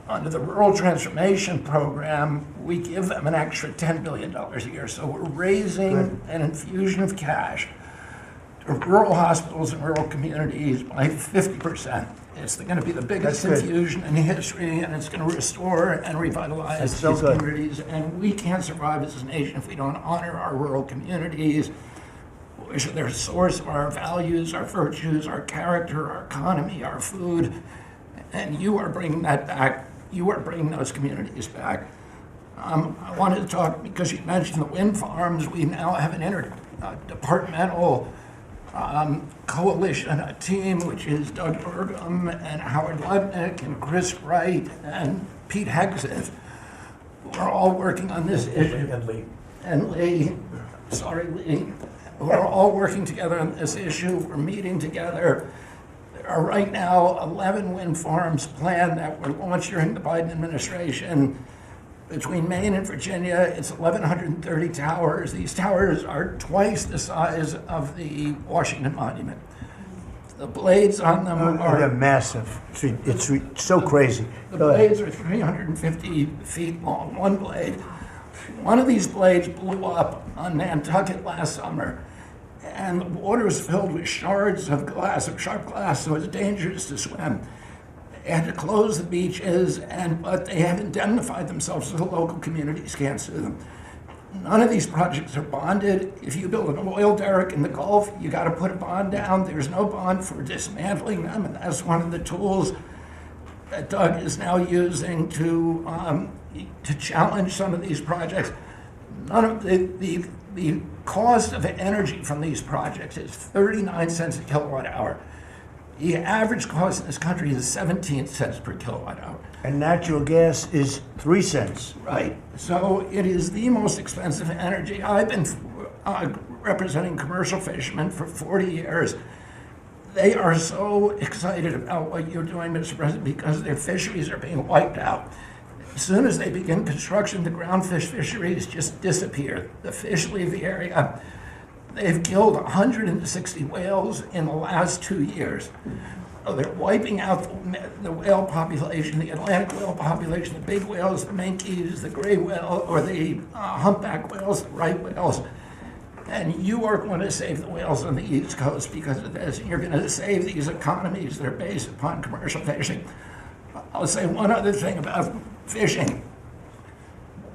[SPEAKER 3] Under the Rural Transformation Program, we give them an extra $10 billion a year. So we're raising an infusion of cash to rural hospitals and rural communities by 50%. It's going to be the biggest infusion in history, and it's going to restore and revitalize these communities. And we can't survive as a nation if we don't honor our rural communities, which are the source of our values, our virtues, our character, our economy, our food. And you are bringing that back. You are bringing those communities back. I wanted to talk, because you mentioned the wind farms, we now have an interdepartmental coalition, a team, which is Doug Burgum and Howard Lubnick and Chris Wright and Pete Hegseth. We're all working on this issue. And Lee, sorry, Lee. We're all working together on this issue. We're meeting together. There are right now 11 wind farms planned that were launched during the Biden administration. Between Maine and Virginia, it's 1,130 towers. These towers are twice the size of the Washington Monument. The blades on them
[SPEAKER 1] They're
[SPEAKER 3] are...
[SPEAKER 1] massive. It's so crazy.
[SPEAKER 3] The
[SPEAKER 1] Go ahead.
[SPEAKER 3] blades are 350 feet long, one blade. One of these blades blew up on Nantucket last summer, and the water was filled with shards of glass, of sharp glass, so it's dangerous to swim. They had to close the beaches, but they have indemnified themselves so the local communities can't sue them. None of these projects are bonded. If you build an oil derrick in the Gulf, you got to put a bond down. There's no bond for dismantling them, and that's one of the tools that Doug is now using to challenge some of these projects. None of the cost of energy from these projects is 39 cents a kilowatt hour. The average cost in this country is 17 cents per kilowatt hour.
[SPEAKER 1] And natural gas is 3 cents.
[SPEAKER 3] Right. So it is the most expensive energy. I've been representing commercial fishermen for 40 years. They are so excited about what you're doing, Mr. President, because their fisheries are being wiped out. As soon as they begin construction, the groundfish fisheries just disappear. The fish leave the area. They've killed 160 whales in the last 2 years. So they're wiping out the whale population, the Atlantic whale population, the big whales, the minkies, the gray whale, or the humpback whales, the right whales. And you are going to save the whales on the East Coast because of this. And you're going to save these economies that are based upon commercial fishing. I'll say one other thing about fishing.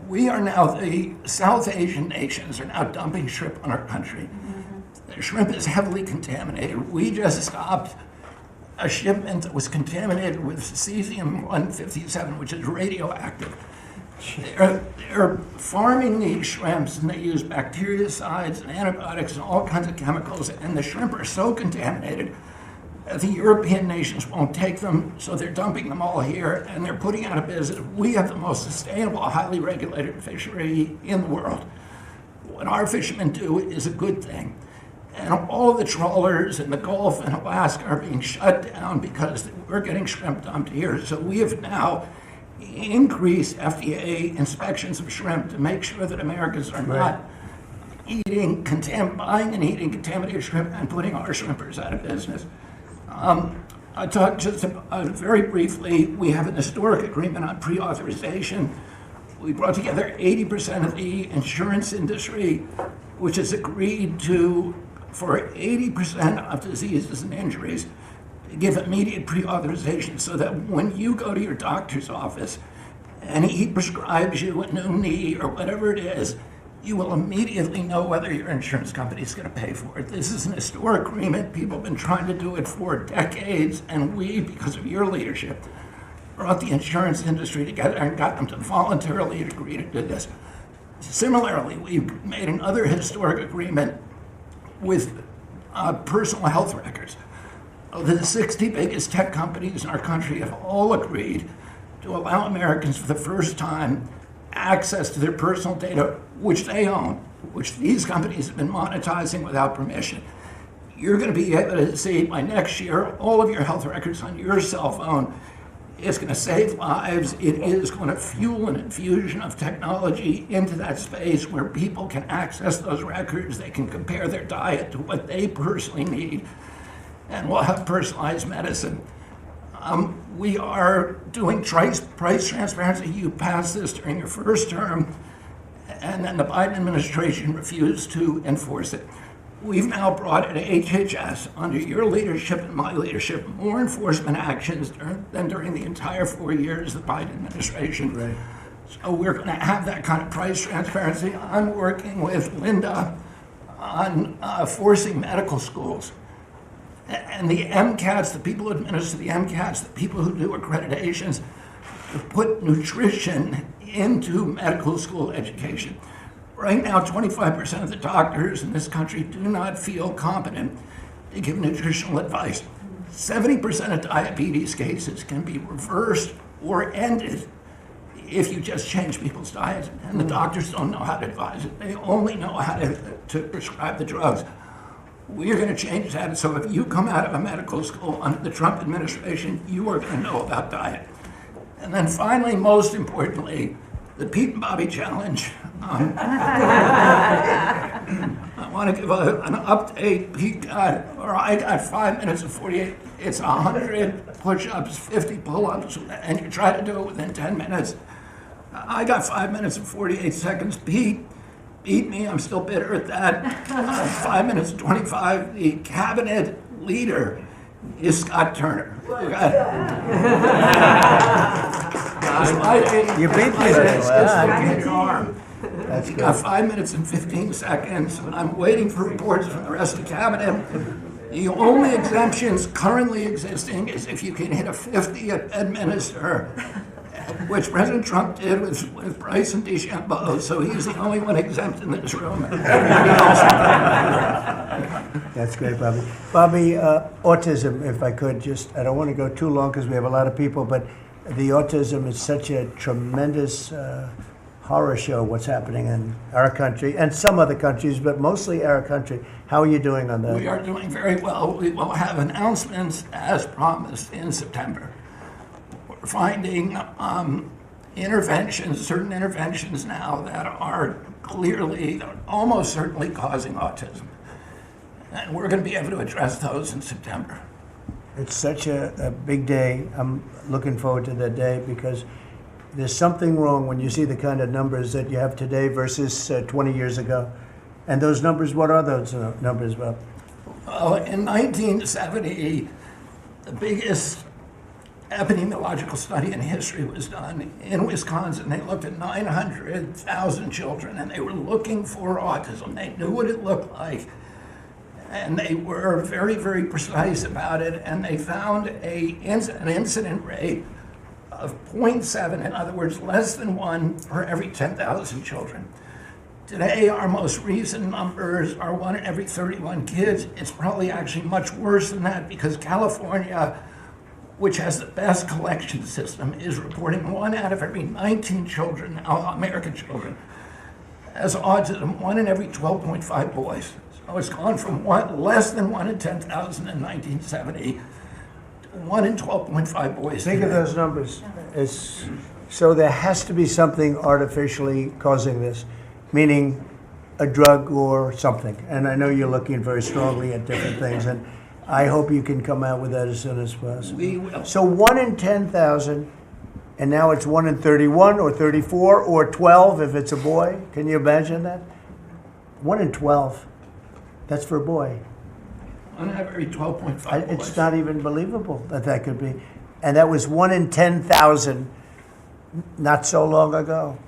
[SPEAKER 3] We are now, the South Asian nations are now dumping shrimp on our country. The shrimp is heavily contaminated. We just stopped a shipment that was contaminated with cesium-157, which is radioactive. They're farming these shrimps, and they use bactericides and antibiotics and all kinds of chemicals, and the shrimp are so contaminated that the European nations won't take them, so they're dumping them all here, and they're putting out of business. We have the most sustainable, highly regulated fishery in the world. What our fishermen do is a good thing. And all of the trawlers in the Gulf and Alaska are being shut down because we're getting shrimp dumped here. So we have now increased FDA inspections of shrimp to make sure that Americans are not buying and eating contaminated shrimp and putting our shrimpers out of business. I talked just very briefly, we have an historic agreement on pre-authorization. We brought together 80% of the insurance industry, which has agreed to, for 80% of diseases and injuries, to give immediate pre-authorization so that when you go to your doctor's office and he prescribes you a new knee or whatever it is, you will immediately know whether your insurance company is going to pay for it. This is an historic agreement. People have been trying to do it for decades, and we, because of your leadership, brought the insurance industry together and got them to voluntarily agree to do this. Similarly, we've made another historic agreement with personal health records. The 60 biggest tech companies in our country have all agreed to allow Americans for the first time access to their personal data, which they own, which these companies have been monetizing without permission. You're going to be able to see by next year all of your health records on your cell phone. It's going to save lives. It is going to fuel an infusion of technology into that space where people can access those records. They can compare their diet to what they personally need, and we'll have personalized medicine. We are doing price transparency. You passed this during your first term, and then the Biden administration refused to enforce it. We've now brought at HHS, under your leadership and my leadership, more enforcement actions than during the entire 4 years of the Biden administration. Right. So we're going to have that kind of price transparency. I'm working with Linda on forcing medical schools. And the MCATs, the people who administer the MCATs, the people who do accreditations, to put nutrition into medical school education. Right now, 25% of the doctors in this country do not feel competent to give nutritional advice. 70% of diabetes cases can be reversed or ended if you just change people's diets, and the doctors don't know how to advise it. They only know how to prescribe the drugs. We're going to change that, so if you come out of a medical school under the Trump administration, you are going to know about diet. And then finally, most importantly, the Pete and Bobby Challenge. I want to give an update. I got 5 minutes and 48. It's 100 push-ups, 50 pull-ups, and you try to do it within 10 minutes. I got 5 minutes and 48 seconds. Pete beat me. I'm still bitter at that. 5 minutes and 25. The cabinet leader is Scott Turner.
[SPEAKER 1] You beat me.
[SPEAKER 3] That's good. 5 minutes and 15 seconds. I'm waiting for reports from the rest of the cabinet. The only exemptions currently existing is if you can hit a 50 at Bedminster, which President Trump did with Bryce and DeChambeau, so he's the only one exempt in this room.
[SPEAKER 1] That's great, Bobby. Bobby, autism, if I could just, I don't want to go too long because we have a lot of people, but the autism is such a tremendous horror show, what's happening in our country and some other countries, but mostly our country. How are you doing on that?
[SPEAKER 3] We are doing very well. We will have announcements as promised in September. We're finding certain interventions now that are clearly, almost certainly causing autism. And we're going to be able to address those in September.
[SPEAKER 1] It's such a big day. I'm looking forward to that day because there's something wrong when you see the kind of numbers that you have today versus 20 years ago. And those numbers, what are those numbers, Bob?
[SPEAKER 3] Well, in 1970, the biggest epidemiological study in history was done in Wisconsin. They looked at 900,000 children, and they were looking for autism. They knew what it looked like, and they were very, very precise about it, and they found an incident rate of 0.7, in other words, less than 1 per every 10,000 children. Today, our most recent numbers are 1 in every 31 kids. It's probably actually much worse than that because California, which has the best collection system, is reporting 1 out of every 19 children, American children, has autism, 1 in every 12.5 boys. So it's gone from less than 1 in 10,000 in 1970 to 1 in 12.5 boys.
[SPEAKER 1] Think of those numbers. So there has to be something artificially causing this, meaning a drug or something. And I know you're looking very strongly at different things, and I hope you can come out with that as soon as possible.
[SPEAKER 3] We will.
[SPEAKER 1] So 1 in 10,000, and now it's 1 in 31 or 34 or 12 if it's a boy. Can you imagine that? 1 in 12. That's for a boy.
[SPEAKER 3] 1 out of every 12.5 boys.
[SPEAKER 1] It's not even believable that could be. And that was 1 in 10,000 not so long ago.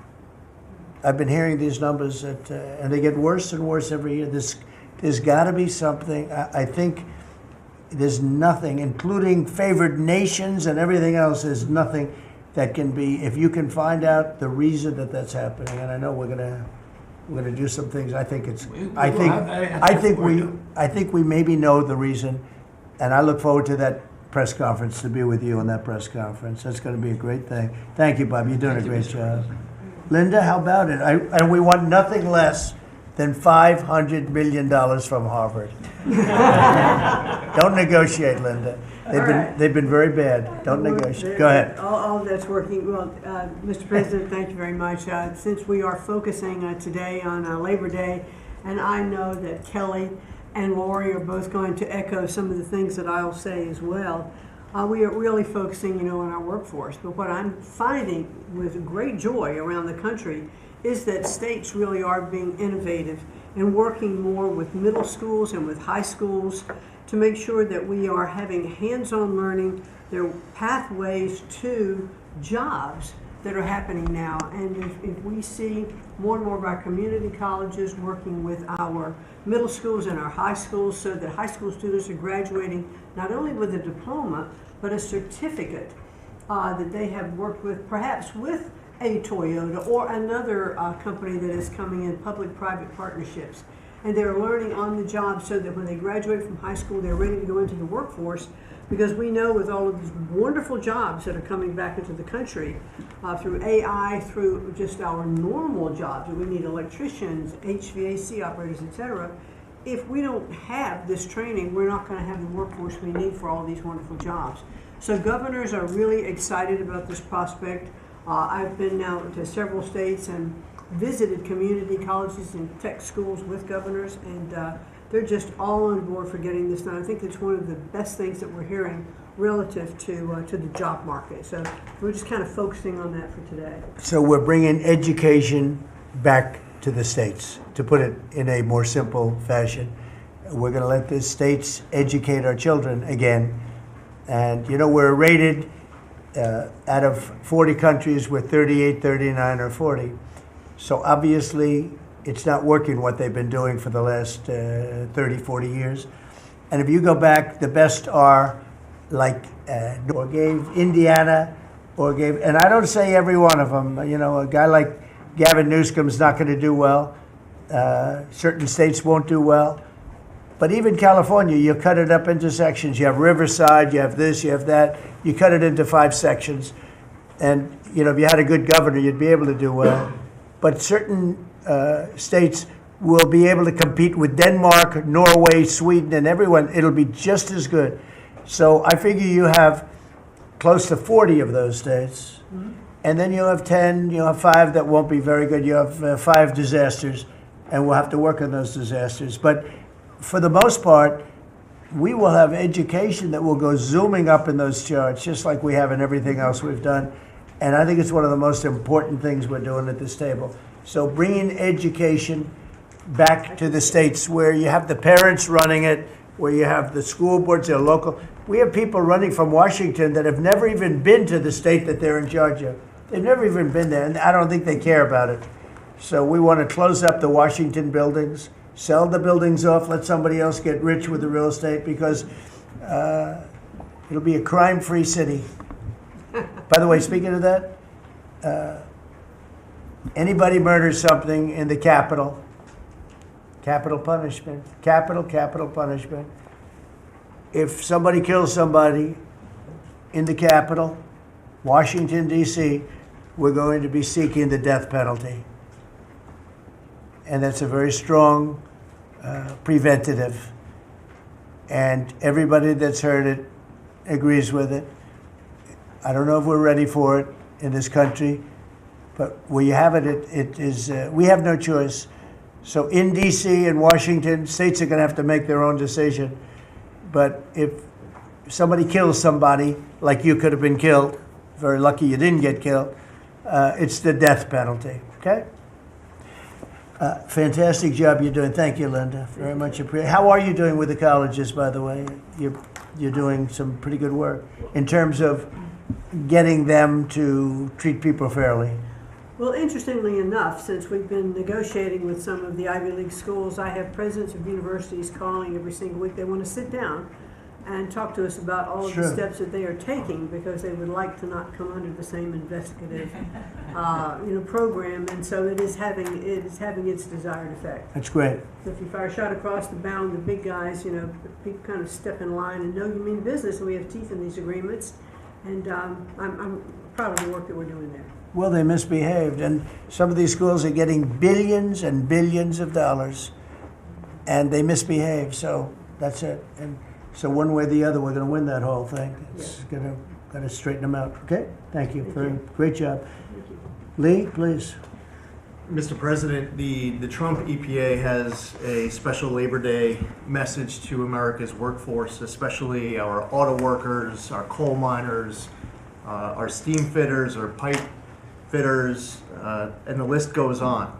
[SPEAKER 1] I've been hearing these numbers, and they get worse and worse every year. There's got to be something. I think there's nothing, including favored nations and everything else, there's nothing that can be, if you can find out the reason that that's happening, and I know we're gonna do some things. I think we maybe know the reason, and I look forward to that press conference, to be with you on that press conference. That's going to be a great thing. Thank you, Bob. You're doing a great job. Linda, how about it? And we want nothing less than $500 million from Harvard. Don't negotiate, Linda. They've been very bad. Don't negotiate. Go ahead.
[SPEAKER 5] All that's working well. Mr. President, thank you very much. Since we are focusing today on Labor Day, and I know that Kelly and Lori are both going to echo some of the things that I'll say as well. We are really focusing, on our workforce. But what I'm finding with great joy around the country is that states really are being innovative and working more with middle schools and with high schools to make sure that we are having hands-on learning. There are pathways to jobs that are happening now. And if we see more and more of our community colleges working with our middle schools and our high schools so that high school students are graduating not only with a diploma, but a certificate that they have worked with, perhaps with a Toyota or another company that is coming in, public-private partnerships. And they're learning on the job so that when they graduate from high school, they're ready to go into the workforce. Because we know with all of these wonderful jobs that are coming back into the country, through AI, through just our normal jobs, we need electricians, HVAC operators, etc. If we don't have this training, we're not going to have the workforce we need for all these wonderful jobs. So governors are really excited about this prospect. I've been now to several states and visited community colleges and tech schools with governors, and they're just all on board for getting this done. I think it's one of the best things that we're hearing relative to the job market. So we're just kind of focusing on that for today.
[SPEAKER 1] So we're bringing education back to the states, to put it in a more simple fashion. We're going to let the states educate our children again. And, you know, we're rated out of 40 countries, we're 38, 39, or 40. So obviously, it's not working what they've been doing for the last 30, 40 years. And if you go back, the best are like, or gave Indiana, or gave, and I don't say every one of them, you know, a guy like Gavin Newsom's not going to do well. Certain states won't do well. But even California, you cut it up into sections. You have Riverside, you have this, you have that. You cut it into 5 sections. And, you know, if you had a good governor, you'd be able to do well. But certain states will be able to compete with Denmark, Norway, Sweden, and everyone. It'll be just as good. So I figure you have close to 40 of those states. Mm-hmm. And then you'll have 10, you'll have 5 that won't be very good. You have 5 disasters, and we'll have to work on those disasters. But for the most part, we will have education that will go zooming up in those charts, just like we have in everything else we've done. And I think it's one of the most important things we're doing at this table. So bringing education back to the states where you have the parents running it, where you have the school boards, they're local. We have people running from Washington that have never even been to the state that they're in charge of. They've never even been there, and I don't think they care about it. So we want to close up the Washington buildings, sell the buildings off, let somebody else get rich with the real estate, because it'll be a crime-free city. By the way, speaking of that, anybody murders something in the Capitol, capital punishment, capital punishment. If somebody kills somebody in the Capitol, Washington, D.C., we're going to be seeking the death penalty. And that's a very strong preventative. And everybody that's heard it agrees with it. I don't know if we're ready for it in this country, but where you have it, it is, we have no choice. So in D.C. and Washington, states are going to have to make their own decision. But if somebody kills somebody, like you could have been killed, very lucky you didn't get killed, it's the death penalty, okay? Fantastic job you're doing. Thank you, Linda. Very much appreciated. How are you doing with the colleges, by the way? You're doing some pretty good work in terms of getting them to treat people fairly.
[SPEAKER 5] Well, interestingly enough, since we've been negotiating with some of the Ivy League schools, I have presidents of universities calling every single week. They want to sit down and talk to us about all of the steps that they are taking, because they would like to not come under the same investigative program, and so it is having its desired effect.
[SPEAKER 1] That's great.
[SPEAKER 5] So if you fire a shot across the bow, and the big guys, people kind of step in line and know you mean business, and we have teeth in these agreements, and I'm proud of the work that we're doing there.
[SPEAKER 1] Well, they misbehaved, and some of these schools are getting billions and billions of dollars, and they misbehave, so that's it. And so one way or the other, we're going to win that whole thing. It's going to straighten them out. Okay? Thank you. Great job. Lee, please.
[SPEAKER 6] Mr. President, the Trump EPA has a special Labor Day message to America's workforce, especially our auto workers, our coal miners, our steam fitters, our pipe fitters, and the list goes on.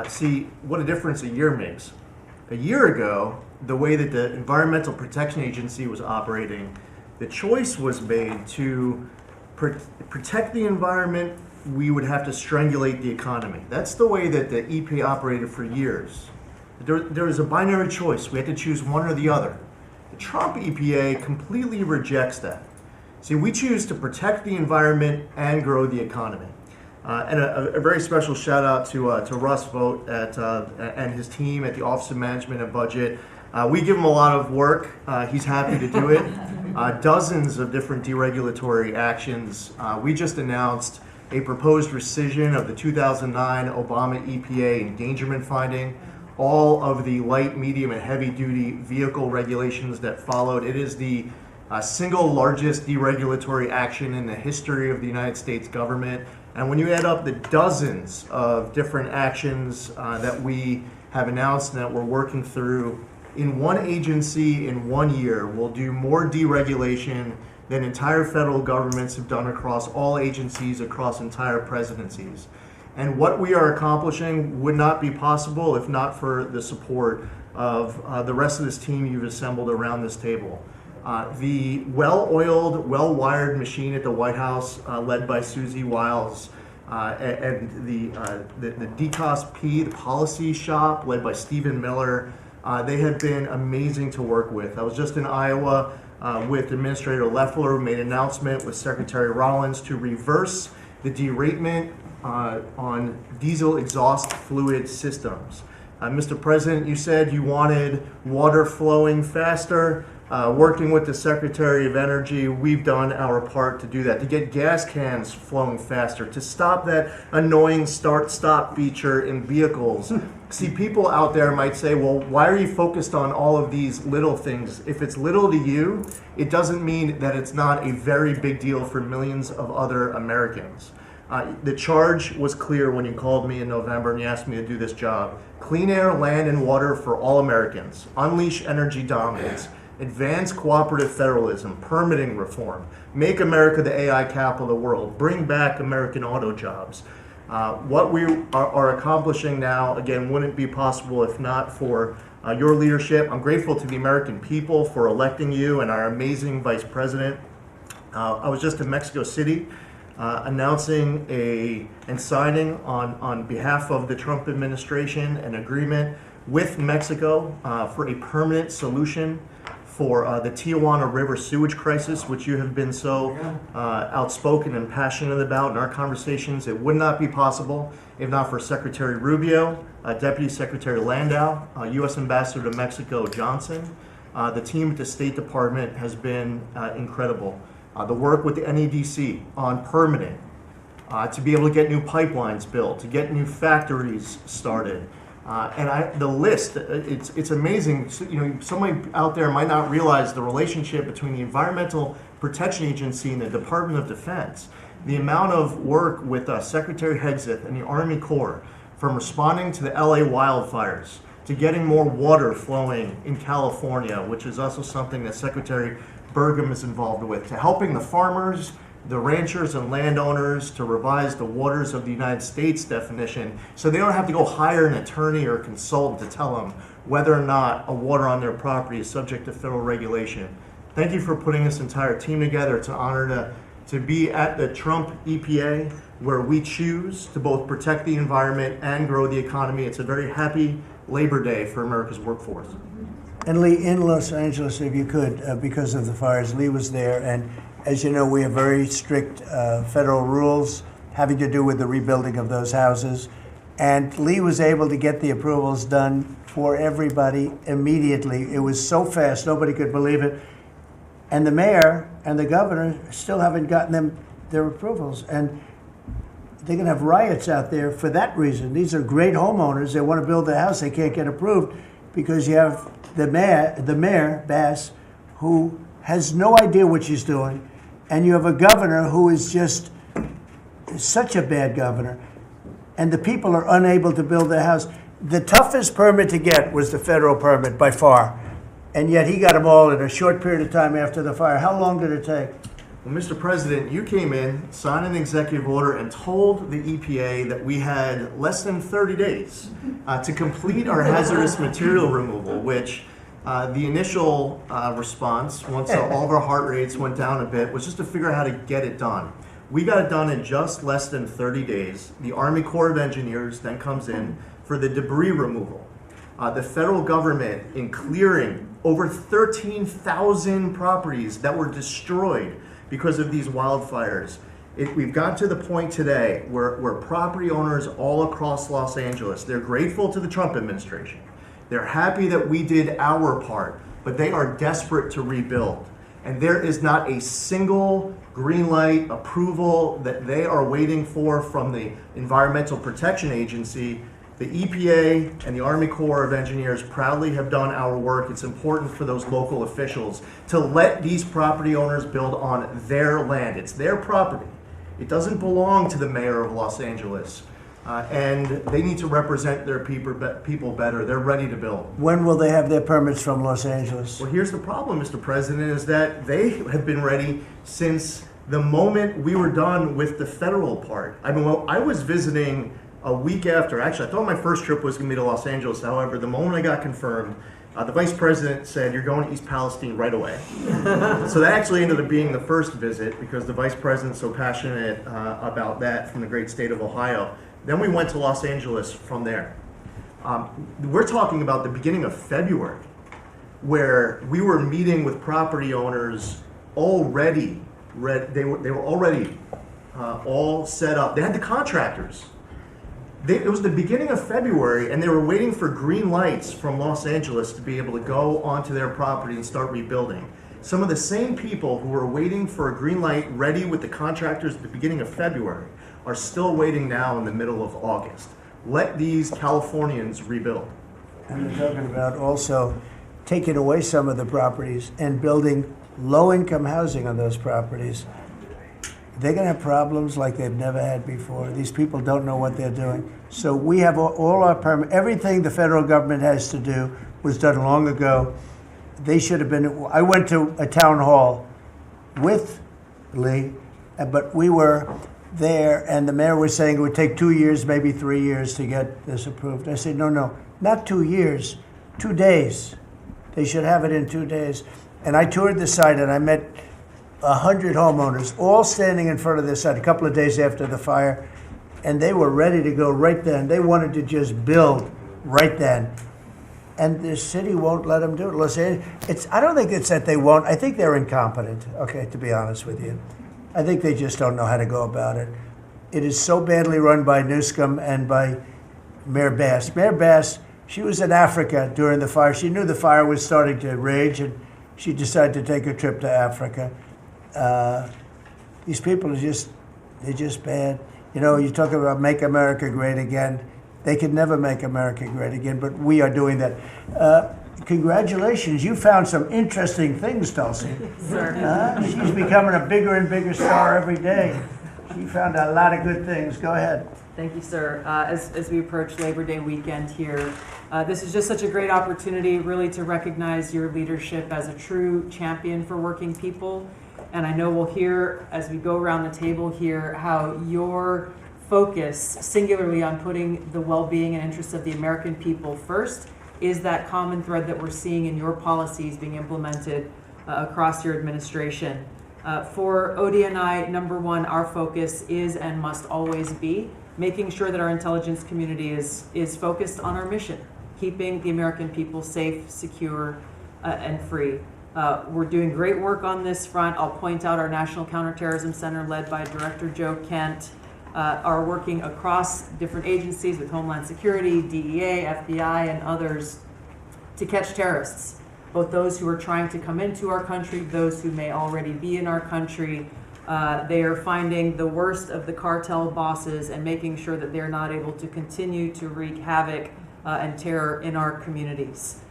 [SPEAKER 6] See what a difference a year makes. A year ago, the way that the Environmental Protection Agency was operating, the choice was made to protect the environment. We would have to strangulate the economy. That's the way that the EPA operated for years. There was a binary choice. We had to choose one or the other. The Trump EPA completely rejects that. See, we choose to protect the environment and grow the economy. And a very special shout out to Russ Vogt and his team at the Office of Management and Budget. We give him a lot of work. He's happy to do it. Dozens of different deregulatory actions. We just announced a proposed rescission of the 2009 Obama EPA endangerment finding, all of the light, medium, and heavy-duty vehicle regulations that followed. It is the single largest deregulatory action in the history of the United States government. And when you add up the dozens of different actions that we have announced and that we're working through, in one agency in 1 year, we'll do more deregulation than entire federal governments have done across all agencies, across entire presidencies. And what we are accomplishing would not be possible if not for the support of the rest of this team you've assembled around this table. The well-oiled, well-wired machine at the White House, led by Susie Wiles, and the DCOSP, the policy shop, led by Stephen Miller, they have been amazing to work with. I was just in Iowa with Administrator Loeffler, who made an announcement with Secretary Rollins to reverse the deratement on diesel exhaust fluid systems. Mr. President, you said you wanted water flowing faster. Working with the Secretary of Energy, we've done our part to do that, to get gas cans flowing faster, to stop that annoying start-stop feature in vehicles. See, people out there might say, well, why are you focused on all of these little things? If it's little to you, it doesn't mean that it's not a very big deal for millions of other Americans. The charge was clear when you called me in November and you asked me to do this job. Clean air, land, and water for all Americans. Unleash energy dominance. Advance cooperative federalism, permitting reform, make America the AI capital of the world, bring back American auto jobs. What we are accomplishing now, again, wouldn't be possible if not for your leadership. I'm grateful to the American people for electing you and our amazing Vice President. I was just in Mexico City announcing and signing on behalf of the Trump administration an agreement with Mexico for a permanent solution for the Tijuana River sewage crisis, which you have been so outspoken and passionate about in our conversations. It would not be possible if not for Secretary Rubio, Deputy Secretary Landau, U.S. Ambassador to Mexico Johnson. The team at the State Department has been incredible. The work with the NEDC on permitting, to be able to get new pipelines built, to get new factories started. The list, it's amazing. You know, somebody out there might not realize the relationship between the Environmental Protection Agency and the Department of Defense. The amount of work with Secretary Hegseth and the Army Corps, from responding to the LA wildfires, to getting more water flowing in California, which is also something that Secretary Burgum is involved with, to helping the farmers, the ranchers and landowners to revise the waters of the United States definition so they don't have to go hire an attorney or a consultant to tell them whether or not a water on their property is subject to federal regulation. Thank you for putting this entire team together. It's an honor to be at the Trump EPA, where we choose to both protect the environment and grow the economy. It's a very happy Labor Day for America's workforce.
[SPEAKER 1] And Lee, in Los Angeles, if you could, because of the fires, Lee was there, and as you know, we have very strict federal rules having to do with the rebuilding of those houses. And Lee was able to get the approvals done for everybody immediately. It was so fast, nobody could believe it. And the mayor and the governor still haven't gotten their approvals. And they're going to have riots out there for that reason. These are great homeowners. They want to build a house. They can't get approved because you have the mayor, Bass, who has no idea what she's doing. And you have a governor who is just such a bad governor. And the people are unable to build their house. The toughest permit to get was the federal permit by far. And yet he got them all in a short period of time after the fire. How long did it take?
[SPEAKER 6] Well, Mr. President, you came in, signed an executive order, and told the EPA that we had less than 30 days to complete our hazardous material removal, which the initial response, once all of our heart rates went down a bit, was just to figure out how to get it done. We got it done in just less than 30 days. The Army Corps of Engineers then comes in for the debris removal. The federal government, in clearing over 13,000 properties that were destroyed, because of these wildfires. We've got to the point today where property owners all across Los Angeles, they're grateful to the Trump administration. They're happy that we did our part, but they are desperate to rebuild. And there is not a single green light approval that they are waiting for from the Environmental Protection Agency. The EPA and the Army Corps of Engineers proudly have done our work. It's important for those local officials to let these property owners build on their land. It's their property. It doesn't belong to the mayor of Los Angeles. And they need to represent their people better. They're ready to build.
[SPEAKER 1] When will they have their permits from Los Angeles?
[SPEAKER 6] Well, here's the problem, Mr. President, is that they have been ready since the moment we were done with the federal part. I mean, well, I was visiting a week after. Actually, I thought my first trip was going to be to Los Angeles. However, the moment I got confirmed, the vice president said, "You're going to East Palestine right away." So that actually ended up being the first visit because the vice president's so passionate about that from the great state of Ohio. Then we went to Los Angeles from there. We're talking about the beginning of February, where we were meeting with property owners already. They were already all set up. They had the contractors. It was the beginning of February, and they were waiting for green lights from Los Angeles to be able to go onto their property and start rebuilding. Some of the same people who were waiting for a green light ready with the contractors at the beginning of February are still waiting now in the middle of August. Let these Californians rebuild.
[SPEAKER 1] And they're talking about also taking away some of the properties and building low-income housing on those properties. They're going to have problems like they've never had before. These people don't know what they're doing. So we have all our permit. Everything the federal government has to do was done long ago. They should have been. I went to a town hall with Lee, but we were there, and the mayor was saying it would take 2 years, maybe 3 years to get this approved. I said, no, not 2 years, 2 days. They should have it in 2 days. And I toured the site, and I met 100 homeowners, all standing in front of this site a couple of days after the fire, and they were ready to go right then. They wanted to just build right then. And the city won't let them do it. I don't think it's that they won't. I think they're incompetent, okay, to be honest with you. I think they just don't know how to go about it. It is so badly run by Newscomb and by Mayor Bass. Mayor Bass, she was in Africa during the fire. She knew the fire was starting to rage, and she decided to take a trip to Africa. These people they're just bad. You know, you talk about make America great again. They could never make America great again, but we are doing that. Congratulations, you found some interesting things, Tulsi.
[SPEAKER 7] Sir.
[SPEAKER 1] She's becoming a bigger and bigger star every day. She found a lot of good things. Go ahead.
[SPEAKER 7] Thank you, sir. As we approach Labor Day weekend here, this is just such a great opportunity really to recognize your leadership as a true champion for working people. And I know we'll hear, as we go around the table here, how your focus singularly on putting the well-being and interests of the American people first is that common thread that we're seeing in your policies being implemented across your administration. For ODNI, number one, our focus is and must always be making sure that our intelligence community is focused on our mission, keeping the American people safe, secure, and free. We're doing great work on this front. I'll point out our National Counterterrorism Center, led by Director Joe Kent, are working across different agencies with Homeland Security, DEA, FBI, and others to catch terrorists, both those who are trying to come into our country, those who may already be in our country. They are finding the worst of the cartel bosses and making sure that they're not able to continue to wreak havoc and terror in our communities.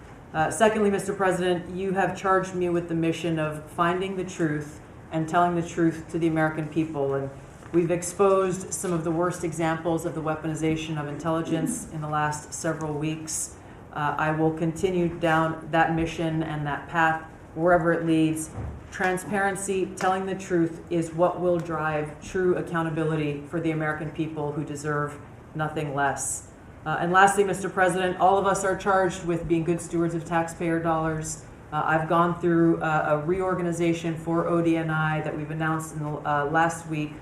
[SPEAKER 7] Secondly, Mr. President, you have charged me with the mission of finding the truth and telling the truth to the American people. And we've exposed some of the worst examples of the weaponization of intelligence in the last several weeks. I will continue down that mission and that path wherever it leads. Transparency, telling the truth, is what will drive true accountability for the American people who deserve nothing less. And lastly, Mr. President, all of us are charged with being good stewards of taxpayer dollars. I've gone through a reorganization for ODNI that we've announced in the last week.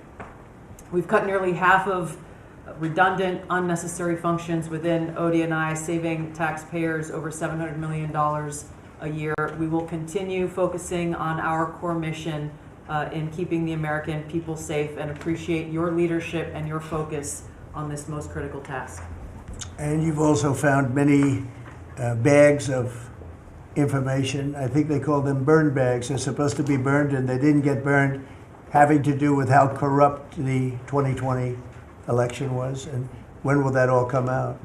[SPEAKER 7] We've cut nearly half of redundant, unnecessary functions within ODNI, saving taxpayers over $700 million a year. We will continue focusing on our core mission in keeping the American people safe, and appreciate your leadership and your focus on this most critical task.
[SPEAKER 1] And you've also found many bags of information. I think they call them burn bags. They're supposed to be burned and they didn't get burned, having to do with how corrupt the 2020 election was. And when will that all come out?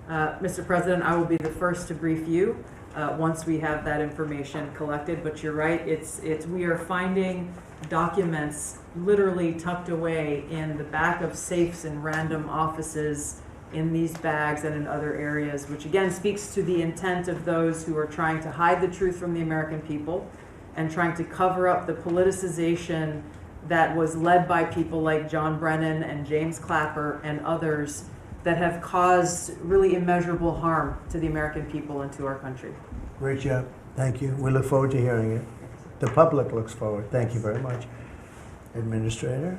[SPEAKER 7] Mr. President, I will be the first to brief you once we have that information collected. But you're right, we are finding documents literally tucked away in the back of safes in random offices, in these bags and in other areas, which again speaks to the intent of those who are trying to hide the truth from the American people and trying to cover up the politicization that was led by people like John Brennan and James Clapper and others that have caused really immeasurable harm to the American people and to our country.
[SPEAKER 1] Great job. Thank you. We look forward to hearing it. The public looks forward. Thank you very much. Administrator?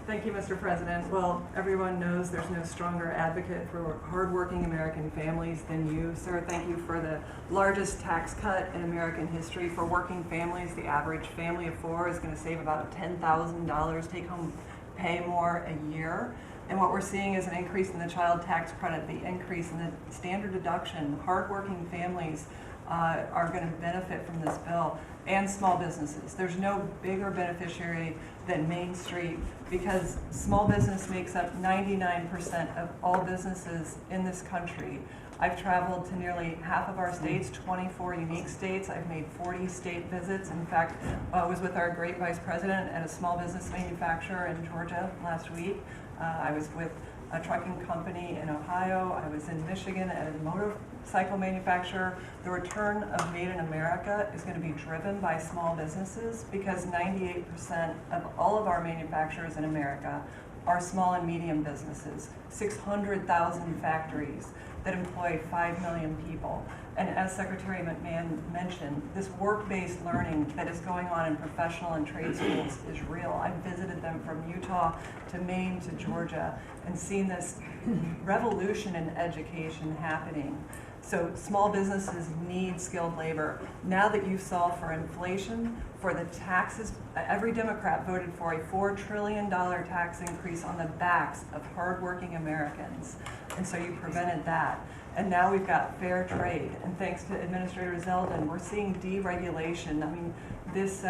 [SPEAKER 8] Thank you, Mr. President. Well, everyone knows there's no stronger advocate for hardworking American families than you, sir. Thank you for the largest tax cut in American history for working families. The average family of four is going to save about $10,000 take-home pay more a year. And what we're seeing is an increase in the child tax credit, the increase in the standard deduction. Hardworking families are going to benefit from this bill, and small businesses. There's no bigger beneficiary than Main Street, because small business makes up 99% of all businesses in this country. I've traveled to nearly half of our states, 24 unique states. I've made 40 state visits. In fact, I was with our great vice president at a small business manufacturer in Georgia last week. I was with a trucking company in Ohio. I was in Michigan at a motorcycle manufacturer. The return of Made in America is going to be driven by small businesses, because 98% of all of our manufacturers in America are small and medium businesses, 600,000 factories that employ 5 million people. And as Secretary McMahon mentioned, this work-based learning that is going on in professional and trade schools is real. I've visited them from Utah to Maine to Georgia and seen this revolution in education happening. So small businesses need skilled labor. Now that you solve for inflation, for the taxes, every Democrat voted for a $4 trillion tax increase on the backs of hardworking Americans. And so you prevented that. And now we've got fair trade. And thanks to Administrator Zeldin, we're seeing deregulation. I mean, this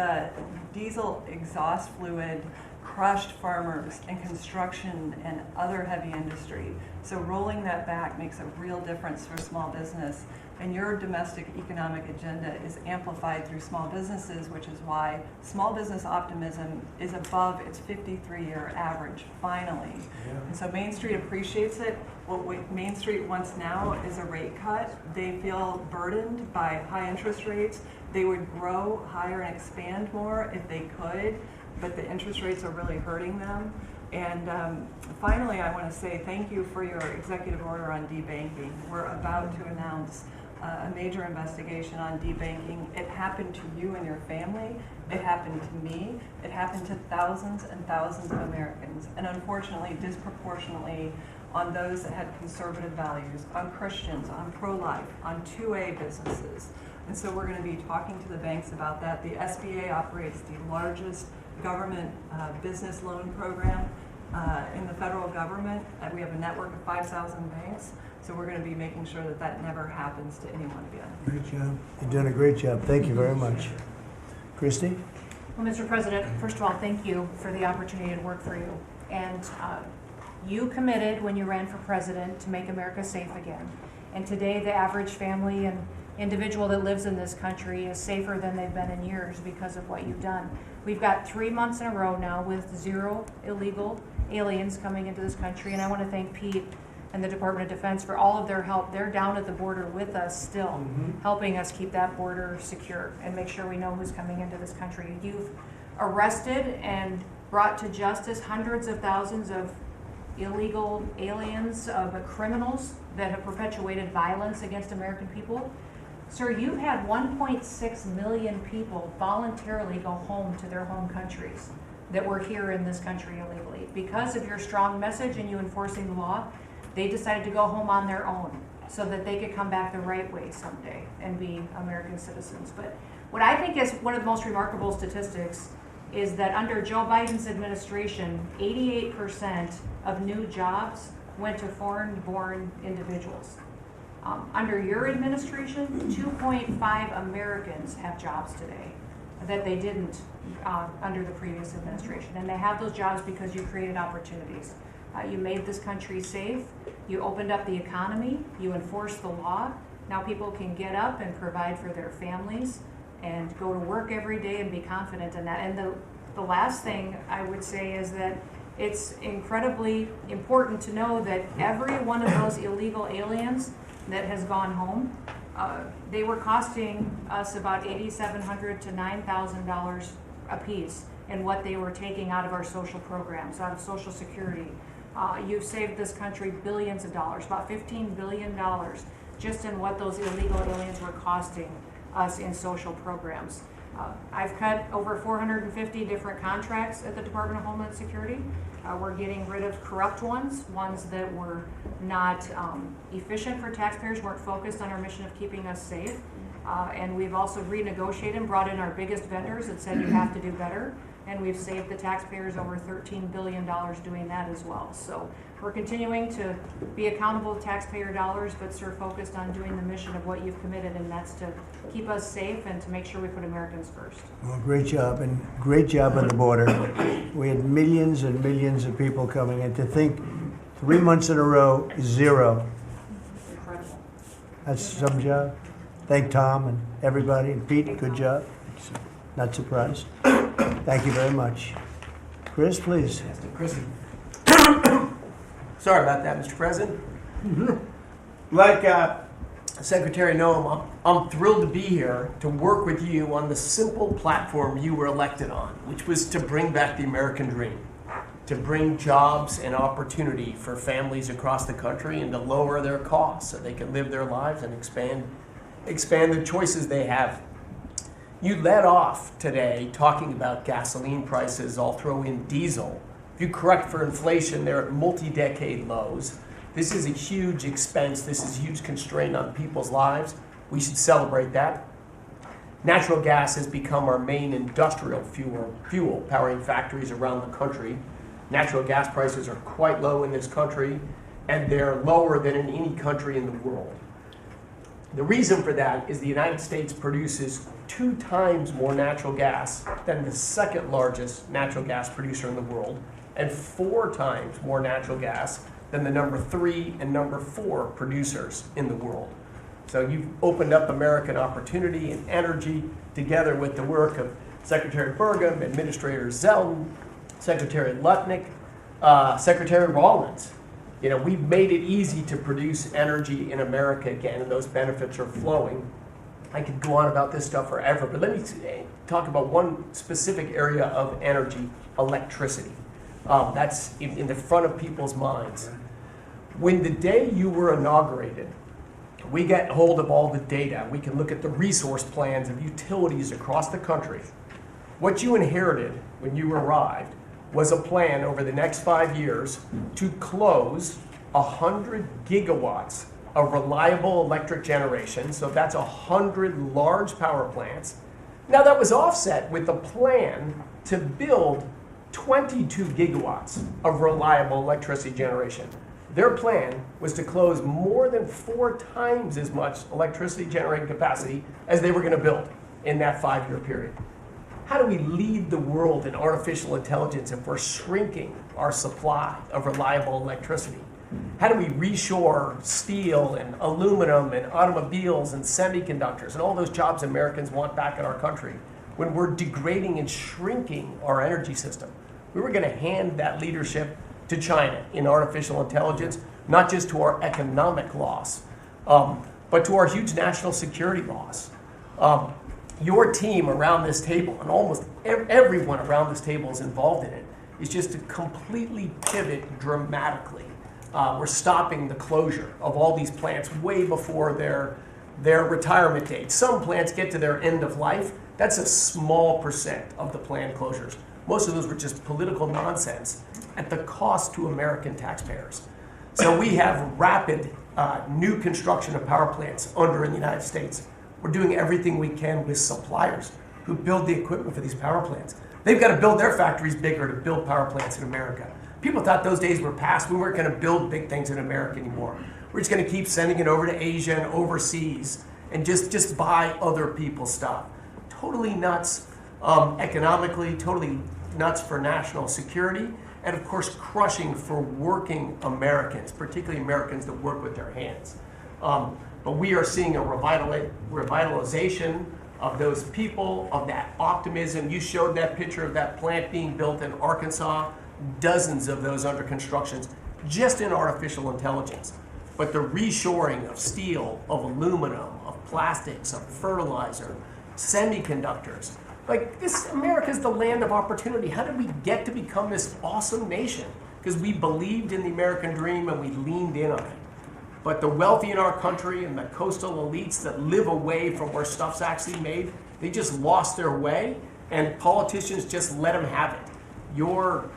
[SPEAKER 8] diesel exhaust fluid crushed farmers and construction and other heavy industry. So rolling that back makes a real difference for small business. And your domestic economic agenda is amplified through small businesses, which is why small business optimism is above its 53-year average, finally. Yeah. And so Main Street appreciates it. What Main Street wants now is a rate cut. They feel burdened by high interest rates. They would grow higher and expand more if they could, but the interest rates are really hurting them. And finally, I want to say thank you for your executive order on debanking. We're about to announce a major investigation on debanking. It happened to you and your family. It happened to me. It happened to thousands and thousands of Americans. And unfortunately, disproportionately on those that had conservative values, on Christians, on pro-life, on 2A businesses. And so we're going to be talking to the banks about that. The SBA operates the largest government business loan program in the federal government. We have a network of 5,000 banks. So we're going to be making sure that that never happens to anyone again.
[SPEAKER 1] Great job. You've done a great job. Thank you very much. Christy?
[SPEAKER 9] Well, Mr. President, first of all, thank you for the opportunity to work for you. And you committed when you ran for president to make America safe again. And today, the average family and individual that lives in this country is safer than they've been in years because of what you've done. We've got 3 months in a row now with 0 illegal aliens coming into this country. And I want to thank Pete and the Department of Defense for all of their help. They're down at the border with us still, helping us keep that border secure and make sure we know who's coming into this country. You've arrested and brought to justice hundreds of thousands of illegal aliens, but criminals that have perpetuated violence against American people. Sir, you've had 1.6 million people voluntarily go home to their home countries that were here in this country illegally. Because of your strong message and you enforcing the law, they decided to go home on their own so that they could come back the right way someday and be American citizens. But what I think is one of the most remarkable statistics is that under Joe Biden's administration, 88% of new jobs went to foreign-born individuals. Under your administration, 2.5 Americans have jobs today that they didn't under the previous administration. And they have those jobs because you created opportunities. You made this country safe, you opened up the economy, you enforced the law. Now people can get up and provide for their families and go to work every day and be confident in that. And the last thing I would say is that it's incredibly important to know that every one of those illegal aliens that has gone home, they were costing us about $8,700 to $9,000 a piece in what they were taking out of our social programs, out of Social Security. You've saved this country billions of dollars, about $15 billion, just in what those illegal aliens were costing us in social programs. I've cut over 450 different contracts at the Department of Homeland Security. We're getting rid of corrupt ones that were not efficient for taxpayers, weren't focused on our mission of keeping us safe. And we've also renegotiated and brought in our biggest vendors that said you have to do better. And we've saved the taxpayers over $13 billion doing that as well. So we're continuing to be accountable to taxpayer dollars, but sort of focused on doing the mission of what you've committed, and that's to keep us safe and to make sure we put Americans first.
[SPEAKER 1] Well, great job, and great job on the border. We had millions and millions of people coming in. To think 3 months in a row, 0.
[SPEAKER 9] Incredible.
[SPEAKER 1] That's some job. Thank Tom and everybody, and Pete, good job. Not surprised. Thank you very much. Chris, please.
[SPEAKER 10] Chris. Sorry about that, Mr. President. Like Secretary Noam, I'm thrilled to be here to work with you on the simple platform you were elected on, which was to bring back the American dream, to bring jobs and opportunity for families across the country and to lower their costs so they can live their lives and expand the choices they have. You led off today talking about gasoline prices. I'll throw in diesel. If you correct for inflation, they're at multi-decade lows. This is a huge expense. This is a huge constraint on people's lives. We should celebrate that. Natural gas has become our main industrial fuel powering factories around the country. Natural gas prices are quite low in this country, and they're lower than in any country in the world. The reason for that is the United States produces 2 times more natural gas than the second largest natural gas producer in the world, and 4 times more natural gas than the number 3 and number 4 producers in the world. So you've opened up American opportunity and energy together with the work of Secretary Burgum, Administrator Zeldin, Secretary Lutnick, Secretary Rawlins. You know, we've made it easy to produce energy in America again, and those benefits are flowing. I could go on about this stuff forever, but let me talk about one specific area of energy, electricity. That's in the front of people's minds. When the day you were inaugurated, we get hold of all the data. We can look at the resource plans of utilities across the country. What you inherited when you arrived was a plan over the next 5 years to close 100 gigawatts of reliable electric generation. So that's 100 large power plants. Now that was offset with a plan to build 22 gigawatts of reliable electricity generation. Their plan was to close more than 4 times as much electricity generating capacity as they were going to build in that 5-year period. How do we lead the world in artificial intelligence if we're shrinking our supply of reliable electricity? How do we reshore steel and aluminum and automobiles and semiconductors and all those jobs Americans want back in our country when we're degrading and shrinking our energy system? We were going to hand that leadership to China in artificial intelligence, not just to our economic loss, but to our huge national security loss. Your team around this table, and almost everyone around this table is involved in it, is just to completely pivot dramatically. We're stopping the closure of all these plants way before their retirement date. Some plants get to their end of life. That's a small percent of the planned closures. Most of those were just political nonsense at the cost to American taxpayers. So we have rapid new construction of power plants under in the United States. We're doing everything we can with suppliers who build the equipment for these power plants. They've got to build their factories bigger to build power plants in America. People thought those days were past. We weren't going to build big things in America anymore. We're just going to keep sending it over to Asia and overseas and just buy other people's stuff. Totally nuts economically, totally nuts for national security, and of course crushing for working Americans, particularly Americans that work with their hands. But we are seeing a revitalization of those people, of that optimism. You showed that picture of that plant being built in Arkansas, dozens of those under construction, just in artificial intelligence. But the reshoring of steel, of aluminum, of plastics, of fertilizer, semiconductors. Like this, America's the land of opportunity. How did we get to become this awesome nation? Because we believed in the American dream and we leaned in on it. But the wealthy in our country and the coastal elites that live away from where stuff's actually made, they just lost their way, and politicians just let them have it. Your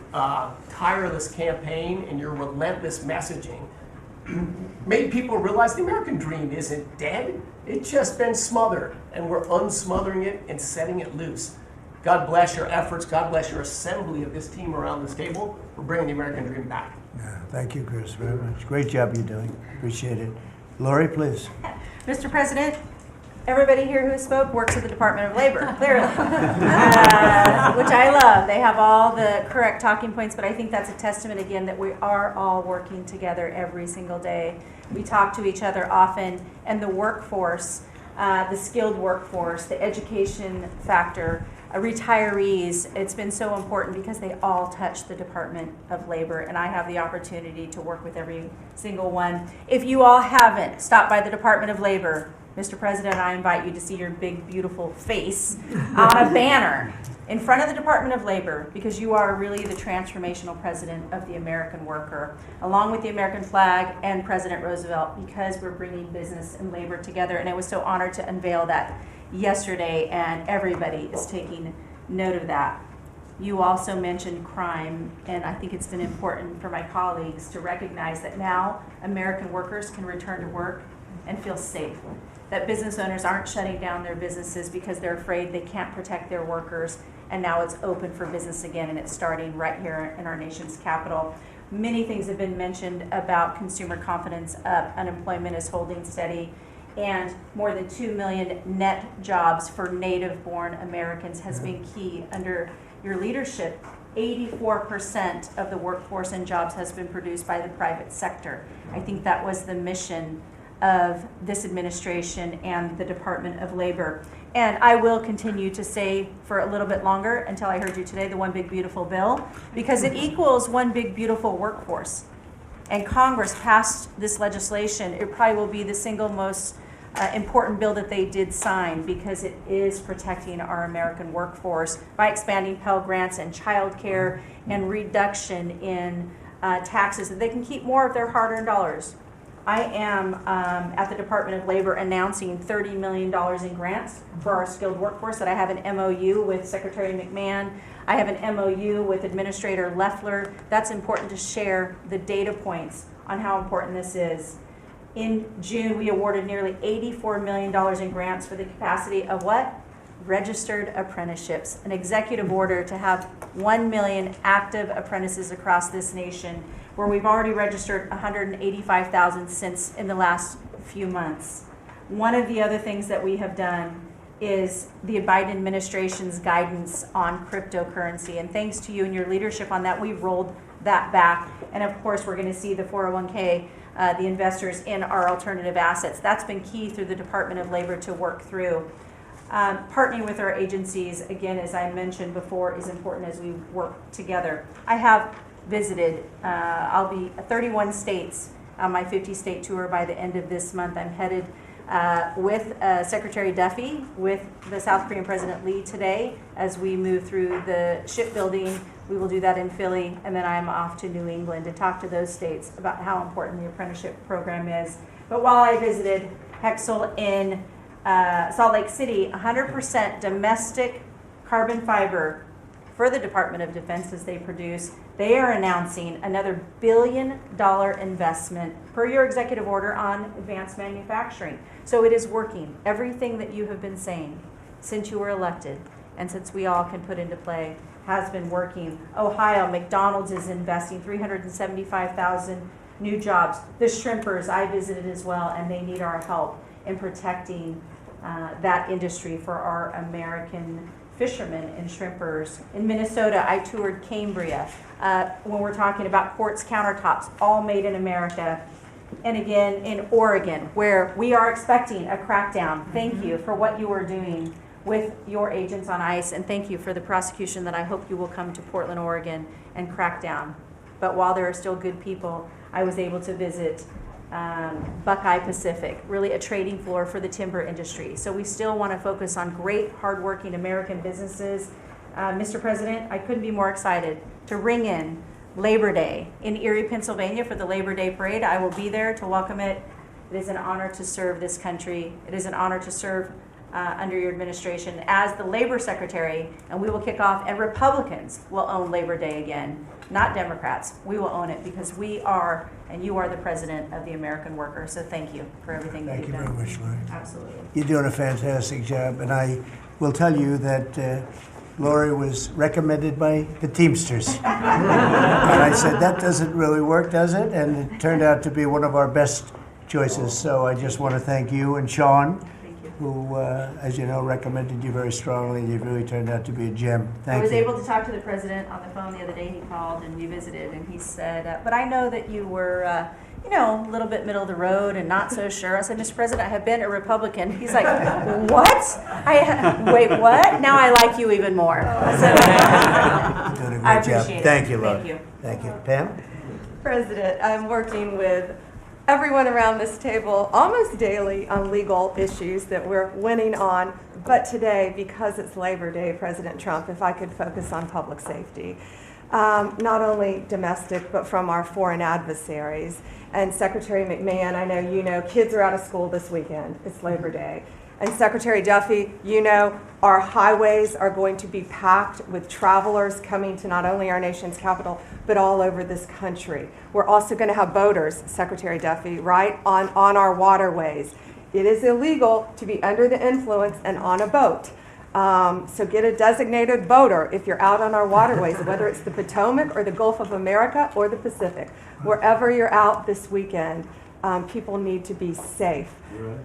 [SPEAKER 10] tireless campaign and your relentless messaging made people realize the American dream isn't dead. It's just been smothered, and we're unsmothering it and setting it loose. God bless your efforts. God bless your assembly of this team around this table for bringing the American dream back.
[SPEAKER 1] Yeah, thank you, Chris, very much. Great job you're doing. Appreciate it. Lori, please.
[SPEAKER 11] Mr. President, everybody here who spoke works at the Department of Labor, clearly, which I love. They have all the correct talking points, but I think that's a testament, again, that we are all working together every single day. We talk to each other often, and the workforce, the skilled workforce, the education factor, retirees, it's been so important because they all touch the Department of Labor, and I have the opportunity to work with every single one. If you all haven't stopped by the Department of Labor, Mr. President, I invite you to see your big, beautiful face on a banner in front of the Department of Labor, because you are really the transformational president of the American worker, along with the American flag and President Roosevelt, because we're bringing business and labor together. And I was so honored to unveil that yesterday, and everybody is taking note of that. You also mentioned crime, and I think it's been important for my colleagues to recognize that now American workers can return to work and feel safe. That business owners aren't shutting down their businesses because they're afraid they can't protect their workers, and now it's open for business again, and it's starting right here in our nation's capital. Many things have been mentioned about consumer confidence up, unemployment is holding steady, and more than 2 million net jobs for native-born Americans has been key under your leadership. 84% of the workforce and jobs has been produced by the private sector. I think that was the mission of this administration and the Department of Labor. And I will continue to say for a little bit longer, until I heard you today, the one big beautiful bill, because it equals one big beautiful workforce. And Congress passed this legislation. It probably will be the single most important bill that they did sign, because it is protecting our American workforce by expanding Pell Grants and child care and reduction in taxes, that they can keep more of their hard-earned dollars. I am at the Department of Labor announcing $30 million in grants for our skilled workforce, that I have an MOU with Secretary McMahon. I have an MOU with Administrator Loeffler. That's important to share the data points on how important this is. In June, we awarded nearly $84 million in grants for the capacity of what? Registered apprenticeships. An executive order to have 1 million active apprentices across this nation, where we've already registered 185,000 since in the last few months. One of the other things that we have done is the Biden administration's guidance on cryptocurrency. And thanks to you and your leadership on that, we've rolled that back. And of course, we're going to see the 401k, the investors in our alternative assets. That's been key through the Department of Labor to work through. Partnering with our agencies, again, as I mentioned before, is important as we work together. I have visited, I'll be 31 states on my 50-state tour by the end of this month. I'm headed with Secretary Duffy, with the South Korean President Lee today, as we move through the shipbuilding. We will do that in Philly, and then I'm off to New England to talk to those states about how important the apprenticeship program is. But while I visited Hexel in Salt Lake City, 100% domestic carbon fiber for the Department of Defense as they produce. They are announcing another $1 billion investment per your executive order on advanced manufacturing. So it is working. Everything that you have been saying since you were elected, and since we all can put into play, has been working. Ohio, McDonald's is investing 375,000 new jobs. The shrimpers, I visited as well, and they need our help in protecting that industry for our American fishermen and shrimpers. In Minnesota, I toured Cambria. When we're talking about quartz countertops, all made in America. And again, in Oregon, where we are expecting a crackdown. Thank you for what you are doing with your agents on ICE, and thank you for the prosecution that I hope you will come to Portland, Oregon, and crack down. But while there are still good people, I was able to visit Buckeye Pacific, really a trading floor for the timber industry. So we still want to focus on great, hardworking American businesses. Mr. President, I couldn't be more excited to ring in Labor Day in Erie, Pennsylvania for the Labor Day Parade. I will be there to welcome it. It is an honor to serve this country. It is an honor to serve under your administration as the Labor Secretary, and we will kick off, and Republicans will own Labor Day again, not Democrats. We will own it because we are, and you are the president of the American worker. So thank you for everything that you've done.
[SPEAKER 1] Thank you very much, Lori.
[SPEAKER 11] Absolutely.
[SPEAKER 1] You're doing a fantastic job, and I will tell you that Lori was recommended by the Teamsters. And I said, that doesn't really work, does it? And it turned out to be one of our best choices. So I just want to thank you and Sean, who, as you know, recommended you very strongly, and you've really turned out to be a gem. Thank you.
[SPEAKER 11] I was able to talk to the president on the phone the other day. He called and we visited, and he said, but I know that you were, a little bit middle of the road and not so sure. I said, Mr. President, I have been a Republican. He's like, what? Wait, what? Now I like you even more. So,
[SPEAKER 1] You're doing a great
[SPEAKER 11] I
[SPEAKER 1] job.
[SPEAKER 11] appreciate it.
[SPEAKER 1] Thank you, Lori.
[SPEAKER 11] Thank you.
[SPEAKER 1] Thank you. Pam?
[SPEAKER 8] President, I'm working with everyone around this table almost daily on legal issues that we're winning on. But today, because it's Labor Day, President Trump, if I could focus on public safety, not only domestic, but from our foreign adversaries. And Secretary McMahon, I know you know, kids are out of school this weekend. It's Labor Day. And Secretary Duffy, you know, our highways are going to be packed with travelers coming to not only our nation's capital, but all over this country. We're also going to have boaters, Secretary Duffy, right, on our waterways. It is illegal to be under the influence and on a boat. So get a designated boater if you're out on our waterways, whether it's the Potomac or the Gulf of America or the Pacific. Wherever you're out this weekend, people need to be safe.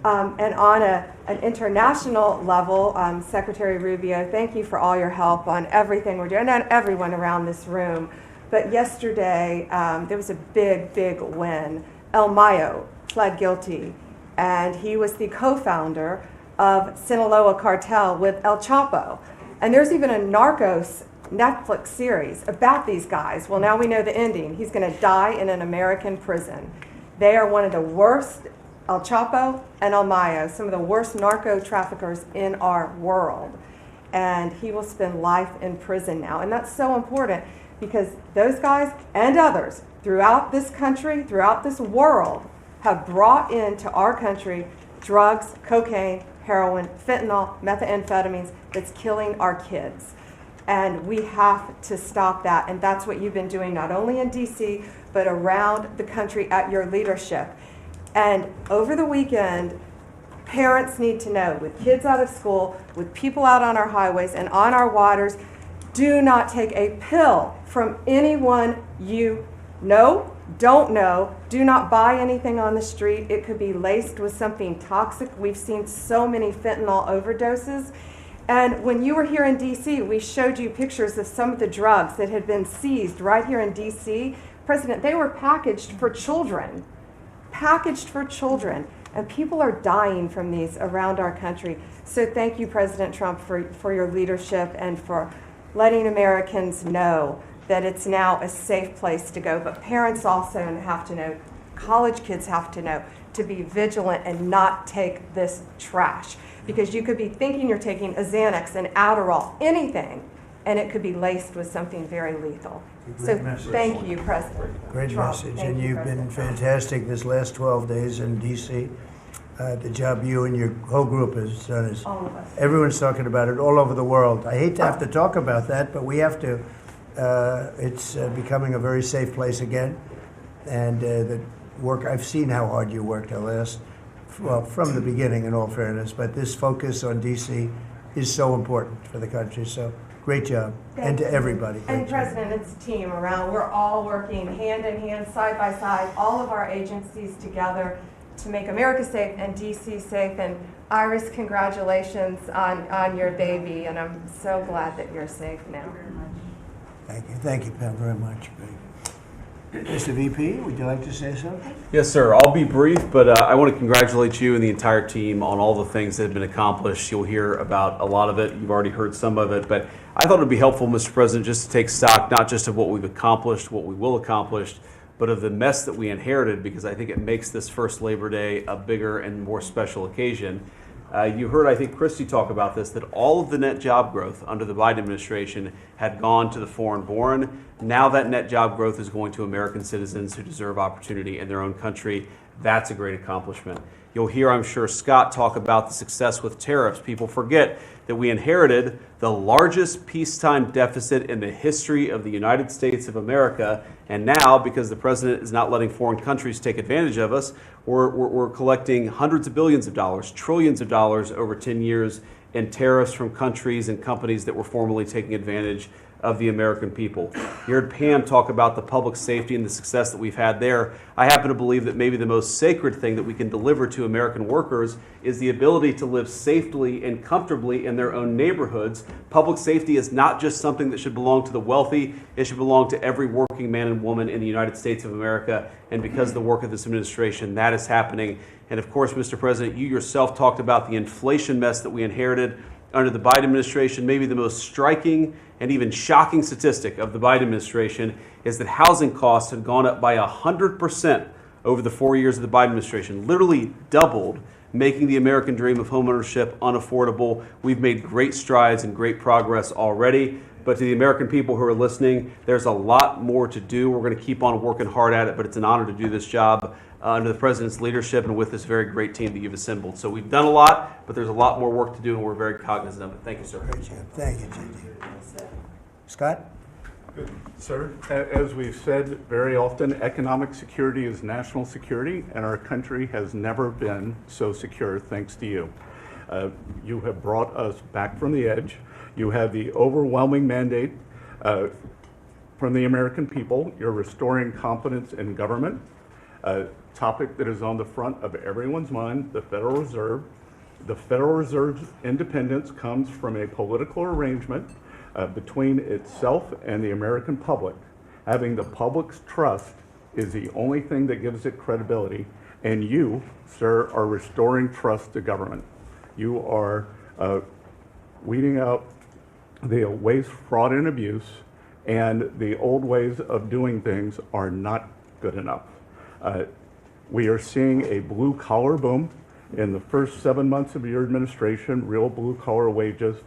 [SPEAKER 8] And on an international level, Secretary Rubio, thank you for all your help on everything we're doing, and everyone around this room. But yesterday, there was a big, big win. El Mayo pled guilty, and he was the co-founder of Sinaloa cartel with El Chapo. And there's even a Narcos Netflix series about these guys. Well, now we know the ending. He's going to die in an American prison. They are one of the worst, El Chapo and El Mayo, some of the worst narco traffickers in our world. And he will spend life in prison now. And that's so important because those guys and others throughout this country, throughout this world, have brought into our country drugs, cocaine, heroin, fentanyl, methamphetamines that's killing our kids. And we have to stop that. And that's what you've been doing not only in DC, but around the country at your leadership. And over the weekend, parents need to know, with kids out of school, with people out on our highways and on our waters, do not take a pill from anyone you know, don't know. Do not buy anything on the street. It could be laced with something toxic. We've seen so many fentanyl overdoses. And when you were here in DC, we showed you pictures of some of the drugs that had been seized right here in DC. President, they were packaged for children. Packaged for children. And people are dying from these around our country. So thank you, President Trump, for your leadership and for letting Americans know that it's now a safe place to go. But parents also have to know, college kids have to know, to be vigilant and not take this trash. Because you could be thinking you're taking a Xanax, an Adderall, anything, and it could be laced with something very lethal. So thank you, President
[SPEAKER 1] Great
[SPEAKER 8] Trump.
[SPEAKER 1] message,
[SPEAKER 8] Thank
[SPEAKER 1] and
[SPEAKER 8] you,
[SPEAKER 1] you've been
[SPEAKER 8] President.
[SPEAKER 1] fantastic this last 12 days in D.C. The job you and your whole group has done is,
[SPEAKER 8] All of us.
[SPEAKER 1] everyone's talking about it all over the world. I hate to have to talk about that, but we have to. It's becoming a very safe place again, and the work, I've seen how hard you worked the last, well, from the beginning in all fairness, but this focus on D.C. is so important for the country, so Great job. And to everybody.
[SPEAKER 12] And
[SPEAKER 1] Great job.
[SPEAKER 12] President, it's a team around. We're all working hand in hand, side by side, all of our agencies together to make America safe and DC safe. And Iris, congratulations on your baby. And I'm so glad that you're safe now.
[SPEAKER 1] Thank you. Thank you, Pam, very much. Great. Mr. VP, would you like to say something?
[SPEAKER 13] Yes, sir. I'll be brief, but I want to congratulate you and the entire team on all the things that have been accomplished. You'll hear about a lot of it. You've already heard some of it, but I thought it would be helpful, Mr. President, just to take stock, not just of what we've accomplished, what we will accomplish, but of the mess that we inherited, because I think it makes this first Labor Day a bigger and more special occasion. You heard, I think, Christy talk about this, that all of the net job growth under the Biden administration had gone to the foreign-born. Now that net job growth is going to American citizens who deserve opportunity in their own country. That's a great accomplishment. You'll hear, I'm sure, Scott talk about the success with tariffs. People forget that we inherited the largest peacetime deficit in the history of the United States of America. And now, because the president is not letting foreign countries take advantage of us, we're collecting hundreds of billions of dollars, trillions of dollars over 10 years in tariffs from countries and companies that were formerly taking advantage of the American people. You heard Pam talk about the public safety and the success that we've had there. I happen to believe that maybe the most sacred thing that we can deliver to American workers is the ability to live safely and comfortably in their own neighborhoods. Public safety is not just something that should belong to the wealthy, it should belong to every working man and woman in the United States of America. And because of the work of this administration, that is happening. And of course, Mr. President, you yourself talked about the inflation mess that we inherited under the Biden administration. Maybe the most striking and even shocking statistic of the Biden administration is that housing costs have gone up by 100% over the 4 years of the Biden administration, literally doubled, making the American dream of homeownership unaffordable. We've made great strides and great progress already. But to the American people who are listening, there's a lot more to do. We're going to keep on working hard at it, but it's an honor to do this job under the president's leadership and with this very great team that you've assembled. So we've done a lot, but there's a lot more work to do, and we're very cognizant of it. Thank you, sir.
[SPEAKER 1] Great job. Thank you, JD. Scott?
[SPEAKER 14] Good. Sir, as we've said very often, economic security is national security, and our country has never been so secure thanks to you. You have brought us back from the edge. You have the overwhelming mandate from the American people. You're restoring confidence in government, a topic that is on the front of everyone's mind, the Federal Reserve. The Federal Reserve's independence comes from a political arrangement between itself and the American public. Having the public's trust is the only thing that gives it credibility. And you, sir, are restoring trust to government. You are weeding out the waste, fraud, and abuse, and the old ways of doing things are not good enough. We are seeing a blue-collar boom. In the first 7 months of your administration, real blue-collar wages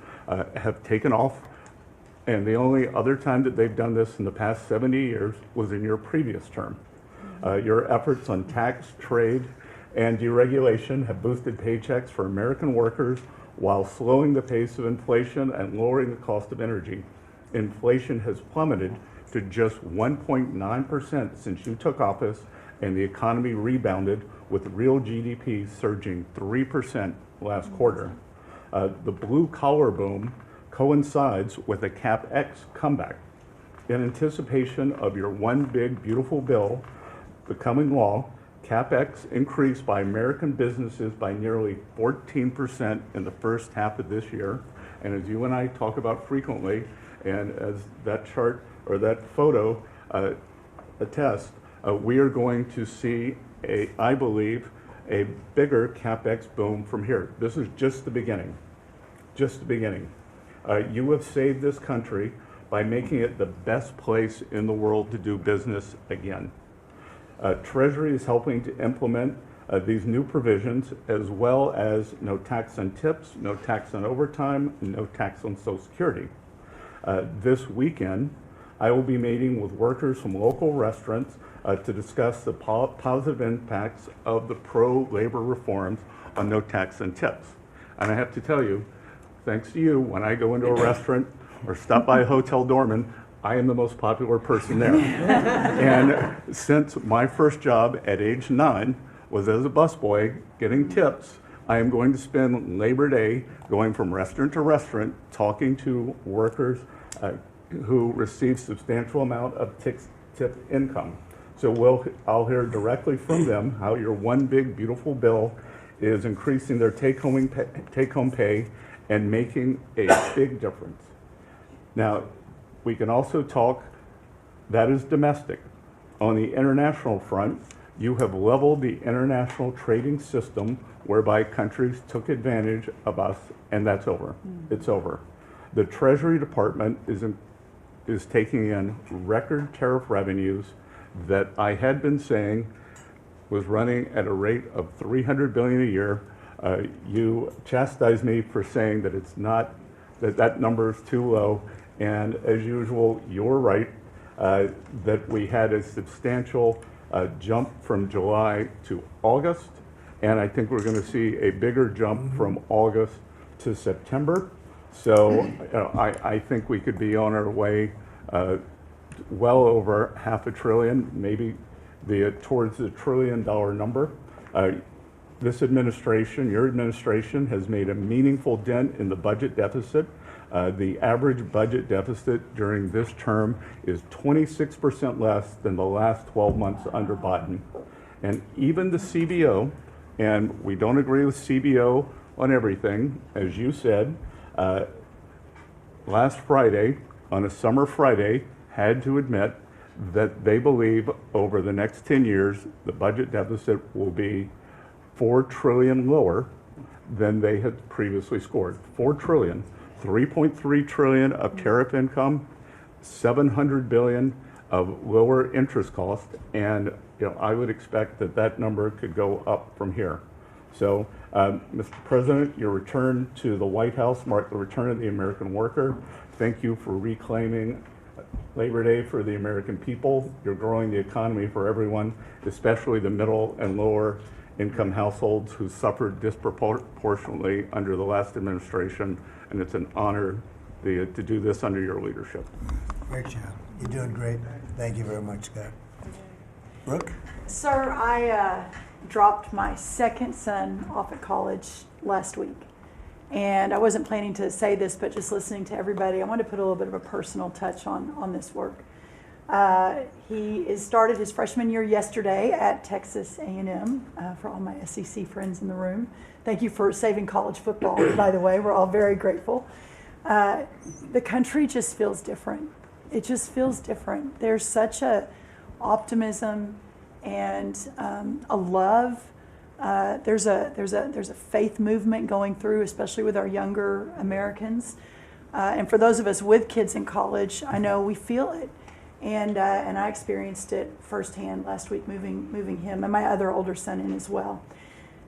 [SPEAKER 14] have taken off. And the only other time that they've done this in the past 70 years was in your previous term. Your efforts on tax, trade, and deregulation have boosted paychecks for American workers while slowing the pace of inflation and lowering the cost of energy. Inflation has plummeted to just 1.9% since you took office, and the economy rebounded with real GDP surging 3% last quarter. The blue-collar boom coincides with a CapEx comeback. In anticipation of your one big beautiful bill becoming law, CapEx increased by American businesses by nearly 14% in the first half of this year. And as you and I talk about frequently, and as that chart or that photo attests, we are going to see, I believe, a bigger CapEx boom from here. This is just the beginning, just the beginning. You have saved this country by making it the best place in the world to do business again. Treasury is helping to implement these new provisions, as well as no tax on tips, no tax on overtime, no tax on Social Security. This weekend, I will be meeting with workers from local restaurants to discuss the positive impacts of the pro-labor reforms on no tax on tips. And I have to tell you, thanks to you, when I go into a restaurant or stop by a hotel doorman, I am the most popular person there. And since my first job at age 9 was as a busboy getting tips, I am going to spend Labor Day going from restaurant to restaurant, talking to workers who receive substantial amount of tip income. So I'll hear directly from them how your one big beautiful bill is increasing their take-home pay and making a big difference. Now, we can also talk, that is domestic. On the international front, you have leveled the international trading system whereby countries took advantage of us, and that's over. It's over. The Treasury Department is taking in record tariff revenues that I had been saying was running at a rate of $300 billion a year. You chastised me for saying that it's not, that number is too low, and as usual, you're right, that we had a substantial jump from July to August, and I think we're going to see a bigger jump from August to September. So I think we could be on our way well over $500 billion, maybe towards the $1 trillion number. This administration, your administration, has made a meaningful dent in the budget deficit. The average budget deficit during this term is 26% less than the last 12 months under Biden. And even the CBO, and we don't agree with CBO on everything, as you said, last Friday, on a summer Friday, had to admit that they believe over the next 10 years, the budget deficit will be $4 trillion lower than they had previously scored. $4 trillion, 3.3 trillion of tariff income, 700 billion of lower interest cost, and I would expect that number could go up from here. So, Mr. President, your return to the White House marked the return of the American worker. Thank you for reclaiming Labor Day for the American people. You're growing the economy for everyone, especially the middle and lower income households who suffered disproportionately under the last administration, and it's an honor to do this under your leadership.
[SPEAKER 1] Great job. You're doing great. Thank you very much, Scott. Brooke?
[SPEAKER 15] Sir, I dropped my second son off at college last week. And I wasn't planning to say this, but just listening to everybody, I wanted to put a little bit of a personal touch on this work. He started his freshman year yesterday at Texas A&M, for all my SEC friends in the room. Thank you for saving college football, by the way. We're all very grateful. The country just feels different. It just feels different. There's such a optimism and a love. There's a faith movement going through, especially with our younger Americans. And for those of us with kids in college, I know we feel it. And I experienced it firsthand last week, moving him and my other older son in as well.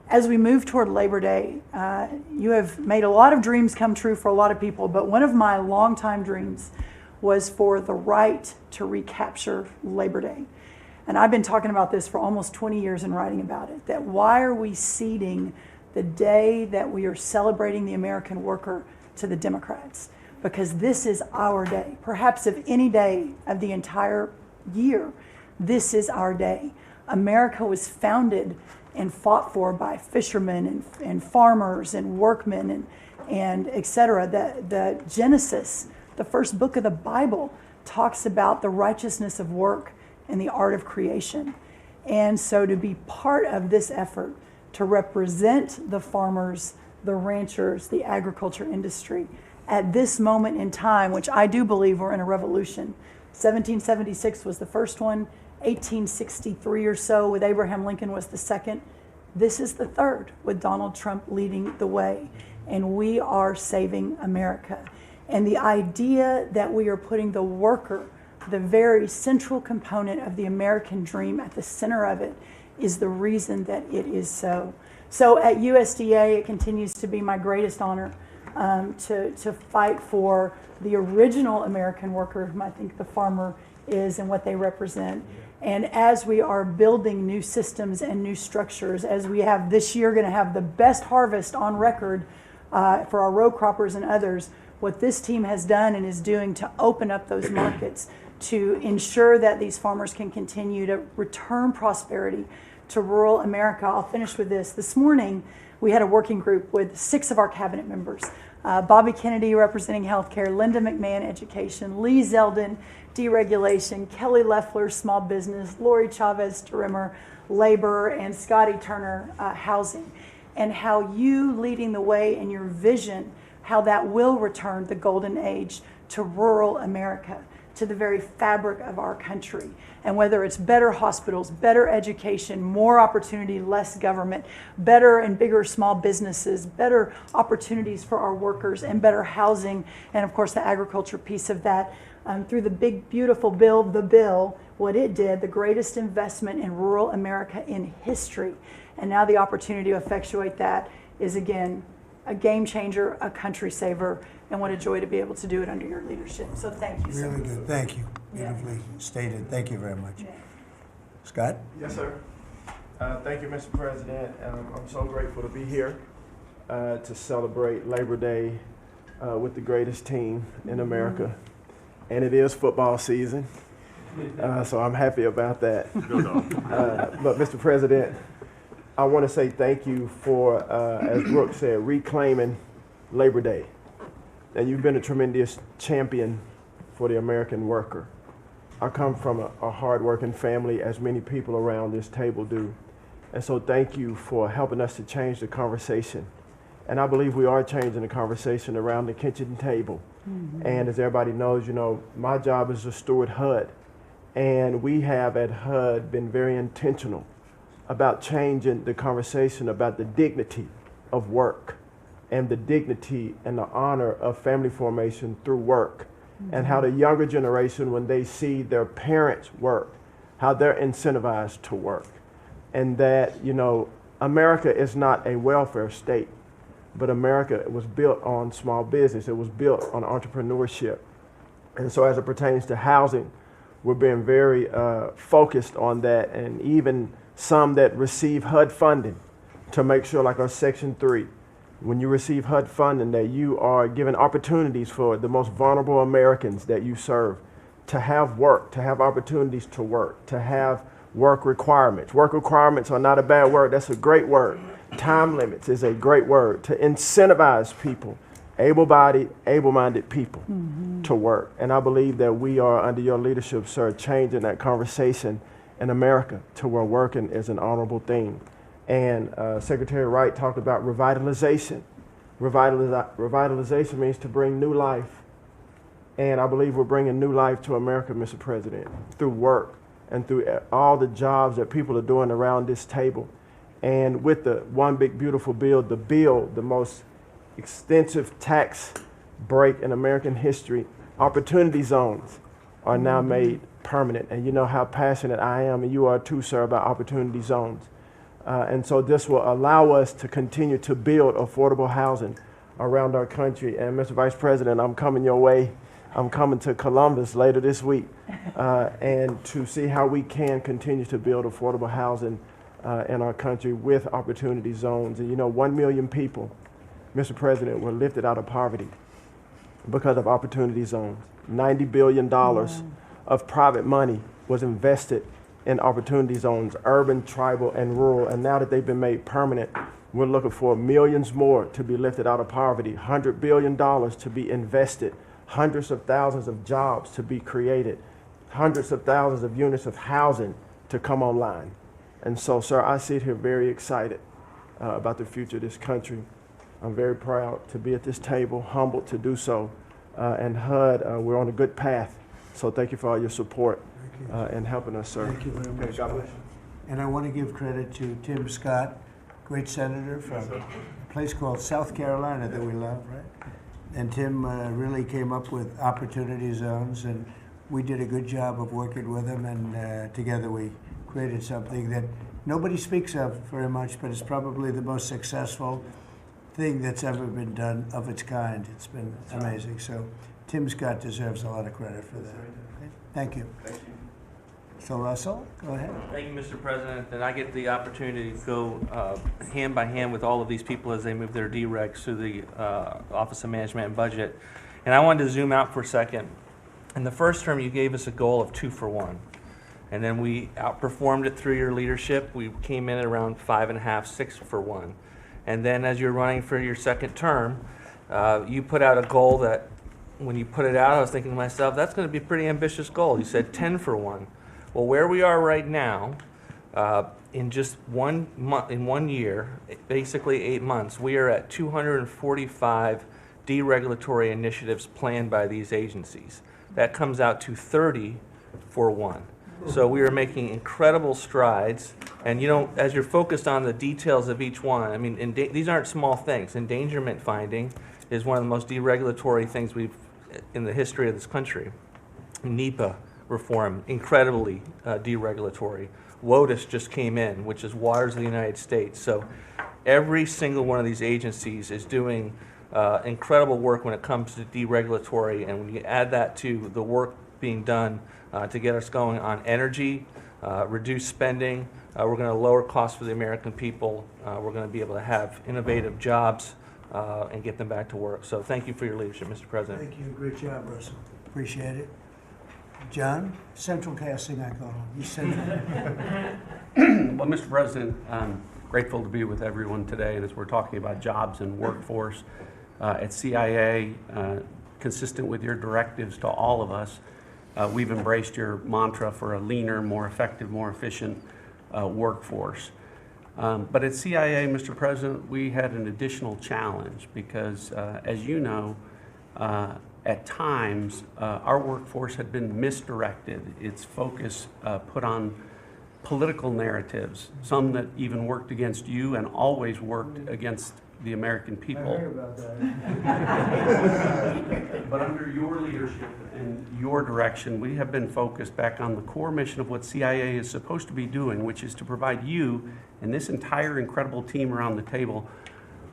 [SPEAKER 15] As we move toward Labor Day, you have made a lot of dreams come true for a lot of people, but one of my longtime dreams was for the right to recapture Labor Day. And I've been talking about this for almost 20 years and writing about it, that why are we ceding the day that we are celebrating the American worker to the Democrats? Because this is our day. Perhaps of any day of the entire year, this is our day. America was founded and fought for by fishermen and farmers and workmen and et cetera. The Genesis, the first book of the Bible, talks about the righteousness of work and the art of creation. And so to be part of this effort to represent the farmers, the ranchers, the agriculture industry at this moment in time, which I do believe we're in a revolution. 1776 was the first one, 1863 or so with Abraham Lincoln was the second. This is the third with Donald Trump leading the way. And we are saving America. And the idea that we are putting the worker, the very central component of the American dream at the center of it, is the reason that it is so. So at USDA, it continues to be my greatest honor to fight for the original American worker, whom I think the farmer is and what they represent. And as we are building new systems and new structures, as we have this year going to have the best harvest on record for our row croppers and others, what this team has done and is doing to open up those markets to ensure that these farmers can continue to return prosperity to rural America. I'll finish with this. This morning, we had a working group with 6 of our cabinet members. Bobby Kennedy representing healthcare, Linda McMahon education, Lee Zeldin deregulation, Kelly Loeffler small business, Lori Chavez Derimmer labor, and Scotty Turner housing. And how you leading the way in your vision, how that will return the golden age to rural America, to the very fabric of our country. And whether it's better hospitals, better education, more opportunity, less government, better and bigger small businesses, better opportunities for our workers, and better housing, and of course the agriculture piece of that, through the big, beautiful bill, the bill, what it did, the greatest investment in rural America in history. And now the opportunity to effectuate that is, again, a game changer, a country saver, and what a joy to be able to do it under your leadership. So thank you, sir.
[SPEAKER 1] Really good, thank you. Beautifully stated, thank you very much.
[SPEAKER 15] Yeah.
[SPEAKER 1] Scott?
[SPEAKER 16] Yes, sir. Thank you, Mr. President. I'm so grateful to be here to celebrate Labor Day with the greatest team in America. And it is football season, so I'm happy about that. But Mr. President, I want to say thank you for, as Brooke said, reclaiming Labor Day. And you've been a tremendous champion for the American worker. I come from a hard-working family, as many people around this table do. And so thank you for helping us to change the conversation. And I believe we are changing the conversation around the kitchen table. And as everybody knows, you know, my job is to steward HUD. And we have at HUD been very intentional about changing the conversation about the dignity of work and the dignity and the honor of family formation through work. And how the younger generation, when they see their parents work, how they're incentivized to work. And that, you know, America is not a welfare state, but America was built on small business. It was built on entrepreneurship. And so as it pertains to housing, we're being very focused on that, and even some that receive HUD funding to make sure, like our Section 3, when you receive HUD funding, that you are given opportunities for the most vulnerable Americans that you serve to have work, to have opportunities to work, to have work requirements. Work requirements are not a bad word, that's a great word. Time limits is a great word to incentivize people, able-bodied, able-minded people to work. And I believe that we are, under your leadership, sir, changing that conversation in America to where working is an honorable thing. And Secretary Wright talked about revitalization. Revitalization means to bring new life. And I believe we're bringing new life to America, Mr. President, through work and through all the jobs that people are doing around this table. And with the One Big Beautiful Bill, the most extensive tax break in American history, opportunity zones are now made permanent. And you know how passionate I am, and you are too, sir, about opportunity zones. And so this will allow us to continue to build affordable housing around our country. And Mr. Vice President, I'm coming your way. I'm coming to Columbus later this week and to see how we can continue to build affordable housing in our country with opportunity zones. And you know, 1 million people, Mr. President, were lifted out of poverty because of opportunity zones. $90 billion of private money was invested in opportunity zones, urban, tribal, and rural. And now that they've been made permanent, we're looking for millions more to be lifted out of poverty, $100 billion to be invested, hundreds of thousands of jobs to be created, hundreds of thousands of units of housing to come online. And so, sir, I sit here very excited about the future of this country. I'm very proud to be at this table, humbled to do so. And HUD, we're on a good path. So thank you for all your support and helping us, sir.
[SPEAKER 1] Thank you very much.
[SPEAKER 16] God bless you.
[SPEAKER 1] And I want to give credit to Tim Scott, great senator from a place called South Carolina that we love, right? And Tim really came up with opportunity zones, and we did a good job of working with him, and together we created something that nobody speaks of very much, but it's probably the most successful thing that's ever been done of its kind. It's been amazing. So Tim Scott deserves a lot of credit for that. Okay? Thank you.
[SPEAKER 16] Thank you.
[SPEAKER 1] So Russell, go ahead.
[SPEAKER 17] Thank you, Mr. President. And I get the opportunity to go hand by hand with all of these people as they move their deregs through the Office of Management and Budget. And I wanted to zoom out for a second. In the first term, you gave us a goal of 2 for 1. And then we outperformed it through your leadership. We came in at around 5.5, 6 for 1. And then as you're running for your second term, you put out a goal that, when you put it out, I was thinking to myself, that's going to be a pretty ambitious goal. You said 10 for 1. Well, where we are right now, in just 1 month, in 1 year, basically 8 months, we are at 245 deregulatory initiatives planned by these agencies. That comes out to 30 for 1. So we are making incredible strides. And you know, as you're focused on the details of each one, I mean, these aren't small things. Endangerment finding is one of the most deregulatory things in the history of this country. NEPA reform, incredibly deregulatory. WOTUS just came in, which is Waters of the United States. So every single one of these agencies is doing incredible work when it comes to deregulatory, and when you add that to the work being done to get us going on energy, reduce spending, we're going to lower costs for the American people, we're going to be able to have innovative jobs and get them back to work. So thank you for your leadership, Mr. President.
[SPEAKER 1] Thank you. Great job, Russell. Appreciate it. John, central casting, I call him. He's central.
[SPEAKER 18] Well, Mr. President, I'm grateful to be with everyone today, and as we're talking about jobs and workforce at CIA, consistent with your directives to all of us, we've embraced your mantra for a leaner, more effective, more efficient workforce. But at CIA, Mr. President, we had an additional challenge because, as you know, at times, our workforce had been misdirected. Its focus put on political narratives, some that even worked against you and always worked against the American people.
[SPEAKER 1] I heard about that.
[SPEAKER 18] But under your leadership and your direction, we have been focused back on the core mission of what CIA is supposed to be doing, which is to provide you and this entire incredible team around the table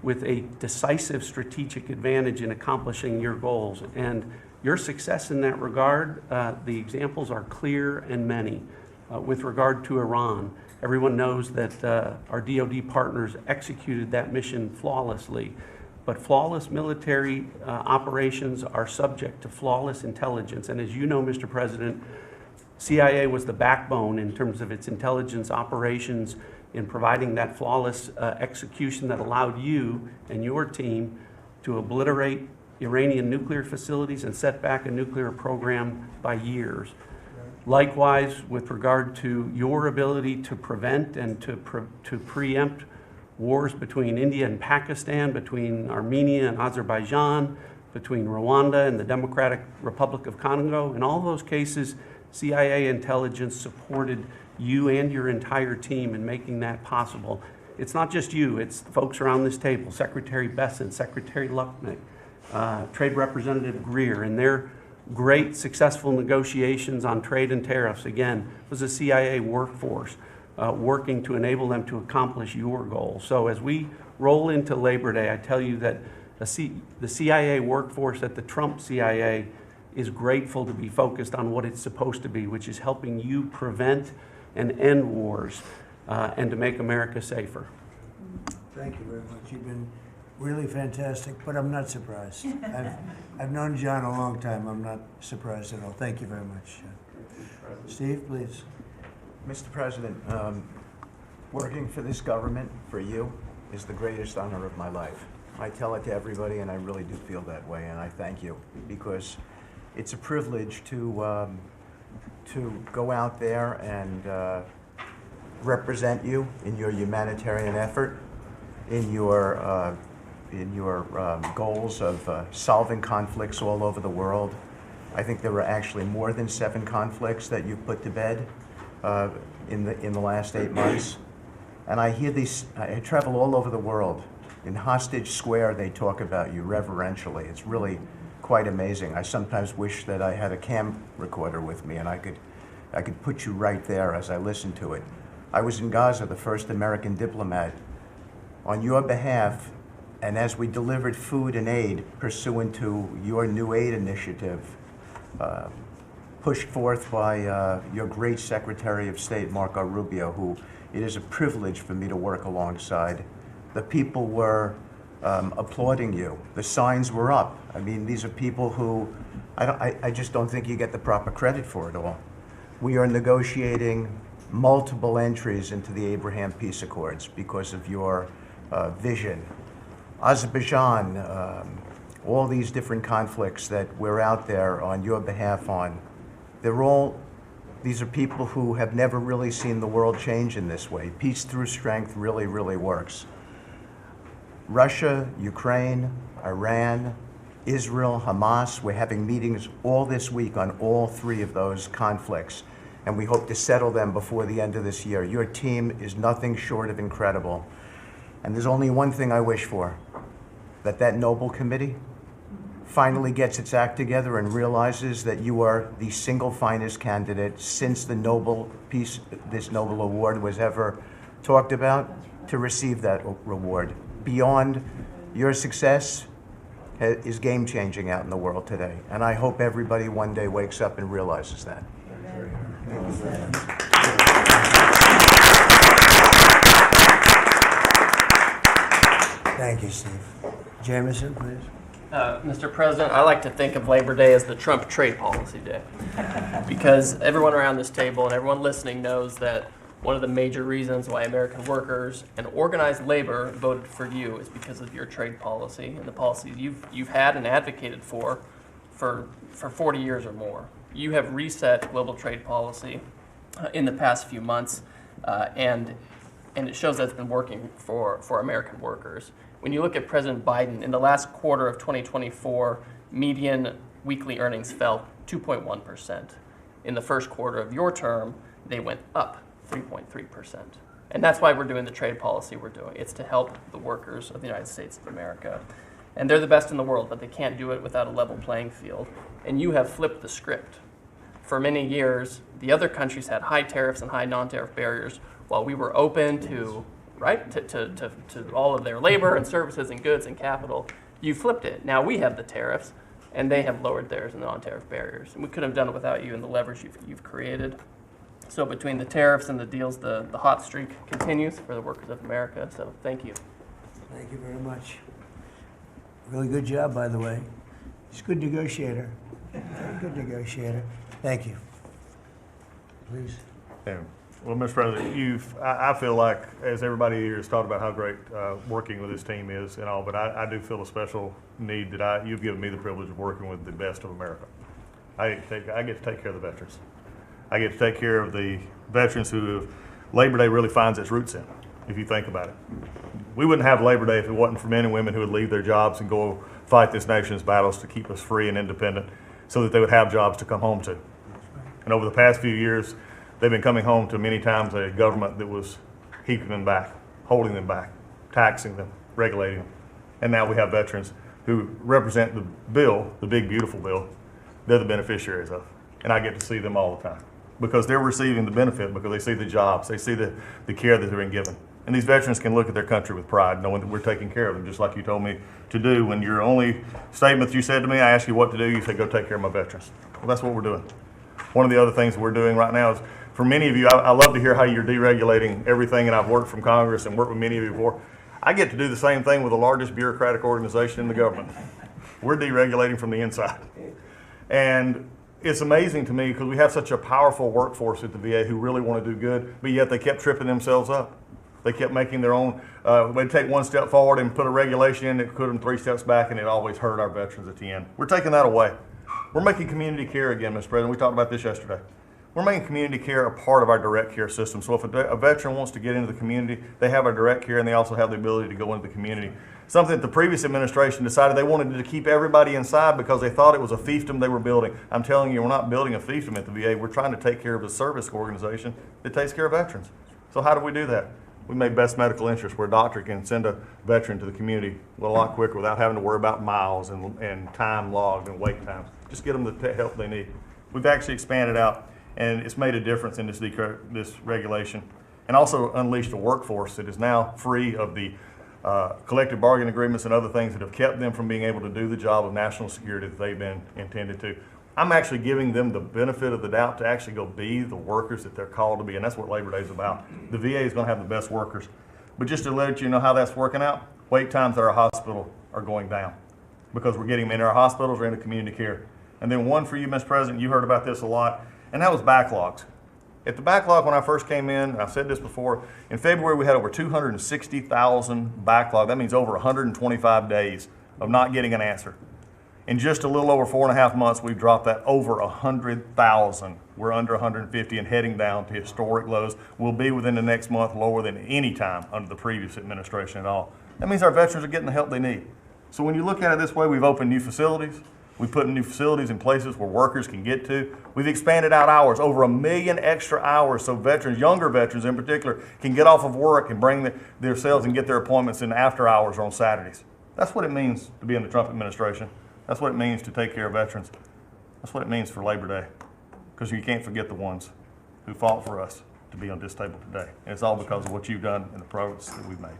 [SPEAKER 18] with a decisive strategic advantage in accomplishing your goals. And your success in that regard, the examples are clear and many. With regard to Iran, everyone knows that our DoD partners executed that mission flawlessly. But flawless military operations are subject to flawless intelligence. And as you know, Mr. President, CIA was the backbone in terms of its intelligence operations in providing that flawless execution that allowed you and your team to obliterate Iranian nuclear facilities and set back a nuclear program by years. Likewise, with regard to your ability to prevent and to preempt wars between India and Pakistan, between Armenia and Azerbaijan, between Rwanda and the Democratic Republic of Congo. In all those cases, CIA intelligence supported you and your entire team in making that possible. It's not just you, it's the folks around this table, Secretary Bessent, Secretary Lucknick, Trade Representative Greer, and their great successful negotiations on trade and tariffs, again, was a CIA workforce working to enable them to accomplish your goals. So as we roll into Labor Day, I tell you that the CIA workforce at the Trump CIA is grateful to be focused on what it's supposed to be, which is helping you prevent and end wars and to make America safer.
[SPEAKER 1] Thank you very much. You've been really fantastic, but I'm not surprised. I've known John a long time. I'm not surprised at all. Thank you very much. Steve, please.
[SPEAKER 19] Mr. President, working for this government, for you, is the greatest honor of my life. I tell it to everybody, and I really do feel that way, and I thank you, because it's a privilege to go out there and represent you in your humanitarian effort, in your goals of solving conflicts all over the world. I think there were actually more than 7 conflicts that you've put to bed in the last 8 months. And I hear these, I travel all over the world. In Hostage Square, they talk about you reverentially. It's really quite amazing. I sometimes wish that I had a cam recorder with me and I could put you right there as I listen to it. I was in Gaza, the first American diplomat, on your behalf, and as we delivered food and aid pursuant to your new aid initiative, pushed forth by your great Secretary of State, Marco Rubio, who it is a privilege for me to work alongside. The people were applauding you. The signs were up. I mean, these are people who I just don't think you get the proper credit for it all. We are negotiating multiple entries into the Abraham Peace Accords because of your vision. Azerbaijan, all these different conflicts that we're out there on your behalf on, these are people who have never really seen the world change in this way. Peace through strength really, really works. Russia, Ukraine, Iran, Israel, Hamas, we're having meetings all this week on all three of those conflicts, and we hope to settle them before the end of this year. Your team is nothing short of incredible. And there's only one thing I wish for, that noble committee finally gets its act together and realizes that you are the single finest candidate since the this Nobel Award was ever talked about to receive that reward. Beyond your success is game-changing out in the world today. And I hope everybody one day wakes up and realizes that.
[SPEAKER 1] Thank you, Steve. Jameson, please.
[SPEAKER 20] Mr. President, I like to think of Labor Day as the Trump trade policy day, because everyone around this table and everyone listening knows that one of the major reasons why American workers and organized labor voted for you is because of your trade policy and the policies you've had and advocated for 40 years or more. You have reset global trade policy in the past few months, and it shows that it's been working for American workers. When you look at President Biden, in the last quarter of 2024, median weekly earnings fell 2.1%. In the first quarter of your term, they went up 3.3%. And that's why we're doing the trade policy we're doing. It's to help the workers of the United States of America. And they're the best in the world, but they can't do it without a level playing field. And you have flipped the script. For many years, the other countries had high tariffs and high non-tariff barriers, while we were open to all of their labor and services and goods and capital. You flipped it. Now we have the tariffs, and they have lowered theirs and the non-tariff barriers. And we couldn't have done it without you and the leverage you've created. So between the tariffs and the deals, the hot streak continues for the workers of America. So thank you.
[SPEAKER 1] Thank you very much. Really good job, by the way. He's a good negotiator. Very good negotiator. Thank you. Please.
[SPEAKER 21] Yeah. Well, Mr. President, I feel like, as everybody here has talked about how great working with this team is and all, but I do feel a special need that you've given me the privilege of working with the best of America. I get to take care of the veterans. I get to take care of the veterans who Labor Day really finds its roots in, if you think about it. We wouldn't have Labor Day if it wasn't for men and women who would leave their jobs and go fight this nation's battles to keep us free and independent so that they would have jobs to come home to. And over the past few years, they've been coming home to many times a government that was keeping them back, holding them back, taxing them, regulating them. And now we have veterans who represent the bill, the big, beautiful bill, they're the beneficiaries of. And I get to see them all the time because they're receiving the benefit because they see the jobs, they see the care that they're being given. And these veterans can look at their country with pride, knowing that we're taking care of them, just like you told me to do. When your only statement that you said to me, I asked you what to do, you said, go take care of my veterans. Well, that's what we're doing. One of the other things we're doing right now is, for many of you, I love to hear how you're deregulating everything, and I've worked from Congress and worked with many of you before. I get to do the same thing with the largest bureaucratic organization in the government. We're deregulating from the inside. And it's amazing to me because we have such a powerful workforce at the VA who really want to do good, but yet they kept tripping themselves up. They kept making their own, they'd take one step forward and put a regulation in that put them 3 steps back, and it always hurt our veterans at the end. We're taking that away. We're making community care again, Mr. President. We talked about this yesterday. We're making community care a part of our direct care system. So if a veteran wants to get into the community, they have our direct care and they also have the ability to go into the community. Something that the previous administration decided they wanted to keep everybody inside because they thought it was a fiefdom they were building. I'm telling you, we're not building a fiefdom at the VA. We're trying to take care of a service organization that takes care of veterans. So how do we do that? We made best medical interest where a doctor can send a veteran to the community a lot quicker without having to worry about miles and time logged and wait times. Just get them the help they need. We've actually expanded out, and it's made a difference in this regulation, and also unleashed a workforce that is now free of the collective bargaining agreements and other things that have kept them from being able to do the job of national security that they've been intended to. I'm actually giving them the benefit of the doubt to actually go be the workers that they're called to be, and that's what Labor Day is about. The VA is going to have the best workers. But just to let you know how that's working out, wait times at our hospital are going down because we're getting them into our hospitals or into community care. And then one for you, Mr. President, you heard about this a lot, and that was backlogs. At the backlog when I first came in, I've said this before, in February we had over 260,000 backlog. That means over 125 days of not getting an answer. In just a little over 4.5 months, we've dropped that over 100,000. We're under 150 and heading down to historic lows. We'll be within the next month lower than any time under the previous administration at all. That means our veterans are getting the help they need. So when you look at it this way, we've opened new facilities. We've put new facilities in places where workers can get to. We've expanded out hours, over 1 million extra hours, so veterans, younger veterans in particular, can get off of work and bring themselves and get their appointments in after hours or on Saturdays. That's what it means to be in the Trump administration. That's what it means to take care of veterans. That's what it means for Labor Day, because you can't forget the ones who fought for us to be on this table today. And it's all because of what you've done and the progress that we've made.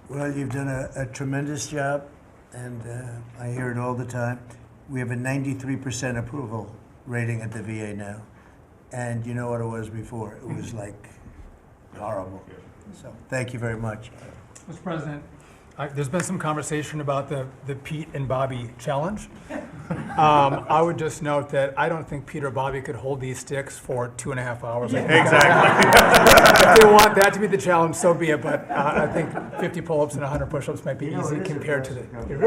[SPEAKER 1] Well, you've done a tremendous job, and I hear it all the time. We have a 93% approval rating at the VA now. And you know what it was before? It was like horrible. So thank you very much.
[SPEAKER 2] Mr. President, there's been some conversation about the Pete and Bobby challenge. I would just note that I don't think Pete or Bobby could hold these sticks for 2.5 hours.
[SPEAKER 21] Exactly.
[SPEAKER 2] If they want that to be the challenge, so be it. But I think 50 pull-ups and 100 push-ups might be easy compared to the.
[SPEAKER 1] You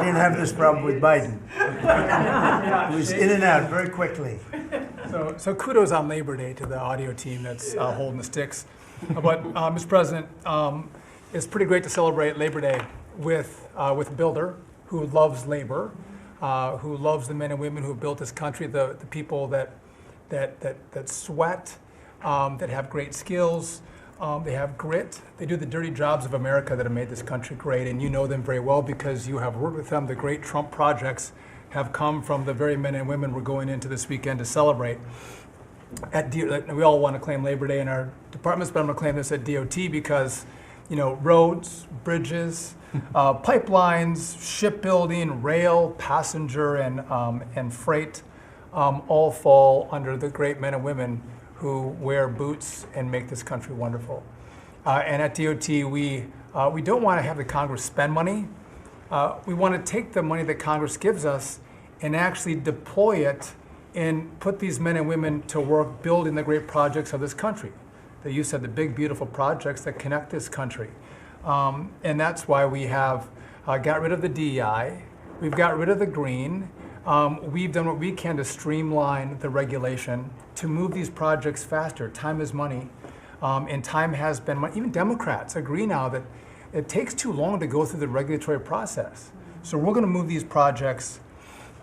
[SPEAKER 1] didn't have this problem with Biden. It was in and out very quickly.
[SPEAKER 2] So kudos on Labor Day to the audio team that's holding the sticks. But Mr. President, it's pretty great to celebrate Labor Day with a builder who loves labor, who loves the men and women who have built this country, the people that sweat, that have great skills, they have grit. They do the dirty jobs of America that have made this country great, and you know them very well because you have worked with them. The great Trump projects have come from the very men and women we're going into this weekend to celebrate. We all want to claim Labor Day in our departments, but I'm going to claim this at DOT because, roads, bridges, pipelines, shipbuilding, rail, passenger, and freight all fall under the great men and women who wear boots and make this country wonderful. And at DOT, we don't want to have the Congress spend money. We want to take the money that Congress gives us and actually deploy it and put these men and women to work building the great projects of this country. That you said, the big, beautiful projects that connect this country. And that's why we have got rid of the DEI. We've got rid of the green. We've done what we can to streamline the regulation to move these projects faster. Time is money. And time has been money. Even Democrats agree now that it takes too long to go through the regulatory process. So we're going to move these projects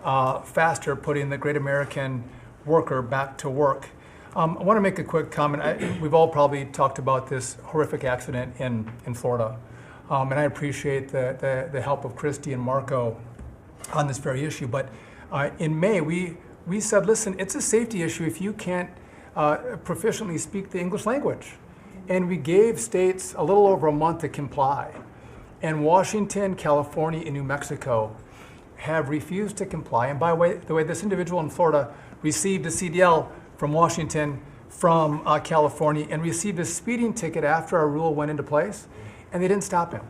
[SPEAKER 2] faster, putting the great American worker back to work. I want to make a quick comment. We've all probably talked about this horrific accident in Florida. And I appreciate the help of Christy and Marco on this very issue. But in May, we said, listen, it's a safety issue if you can't proficiently speak the English language. And we gave states a little over a month to comply. And Washington, California, and New Mexico have refused to comply. And by the way, this individual in Florida received a CDL from Washington, from California, and received a speeding ticket after our rule went into place, and they didn't stop him.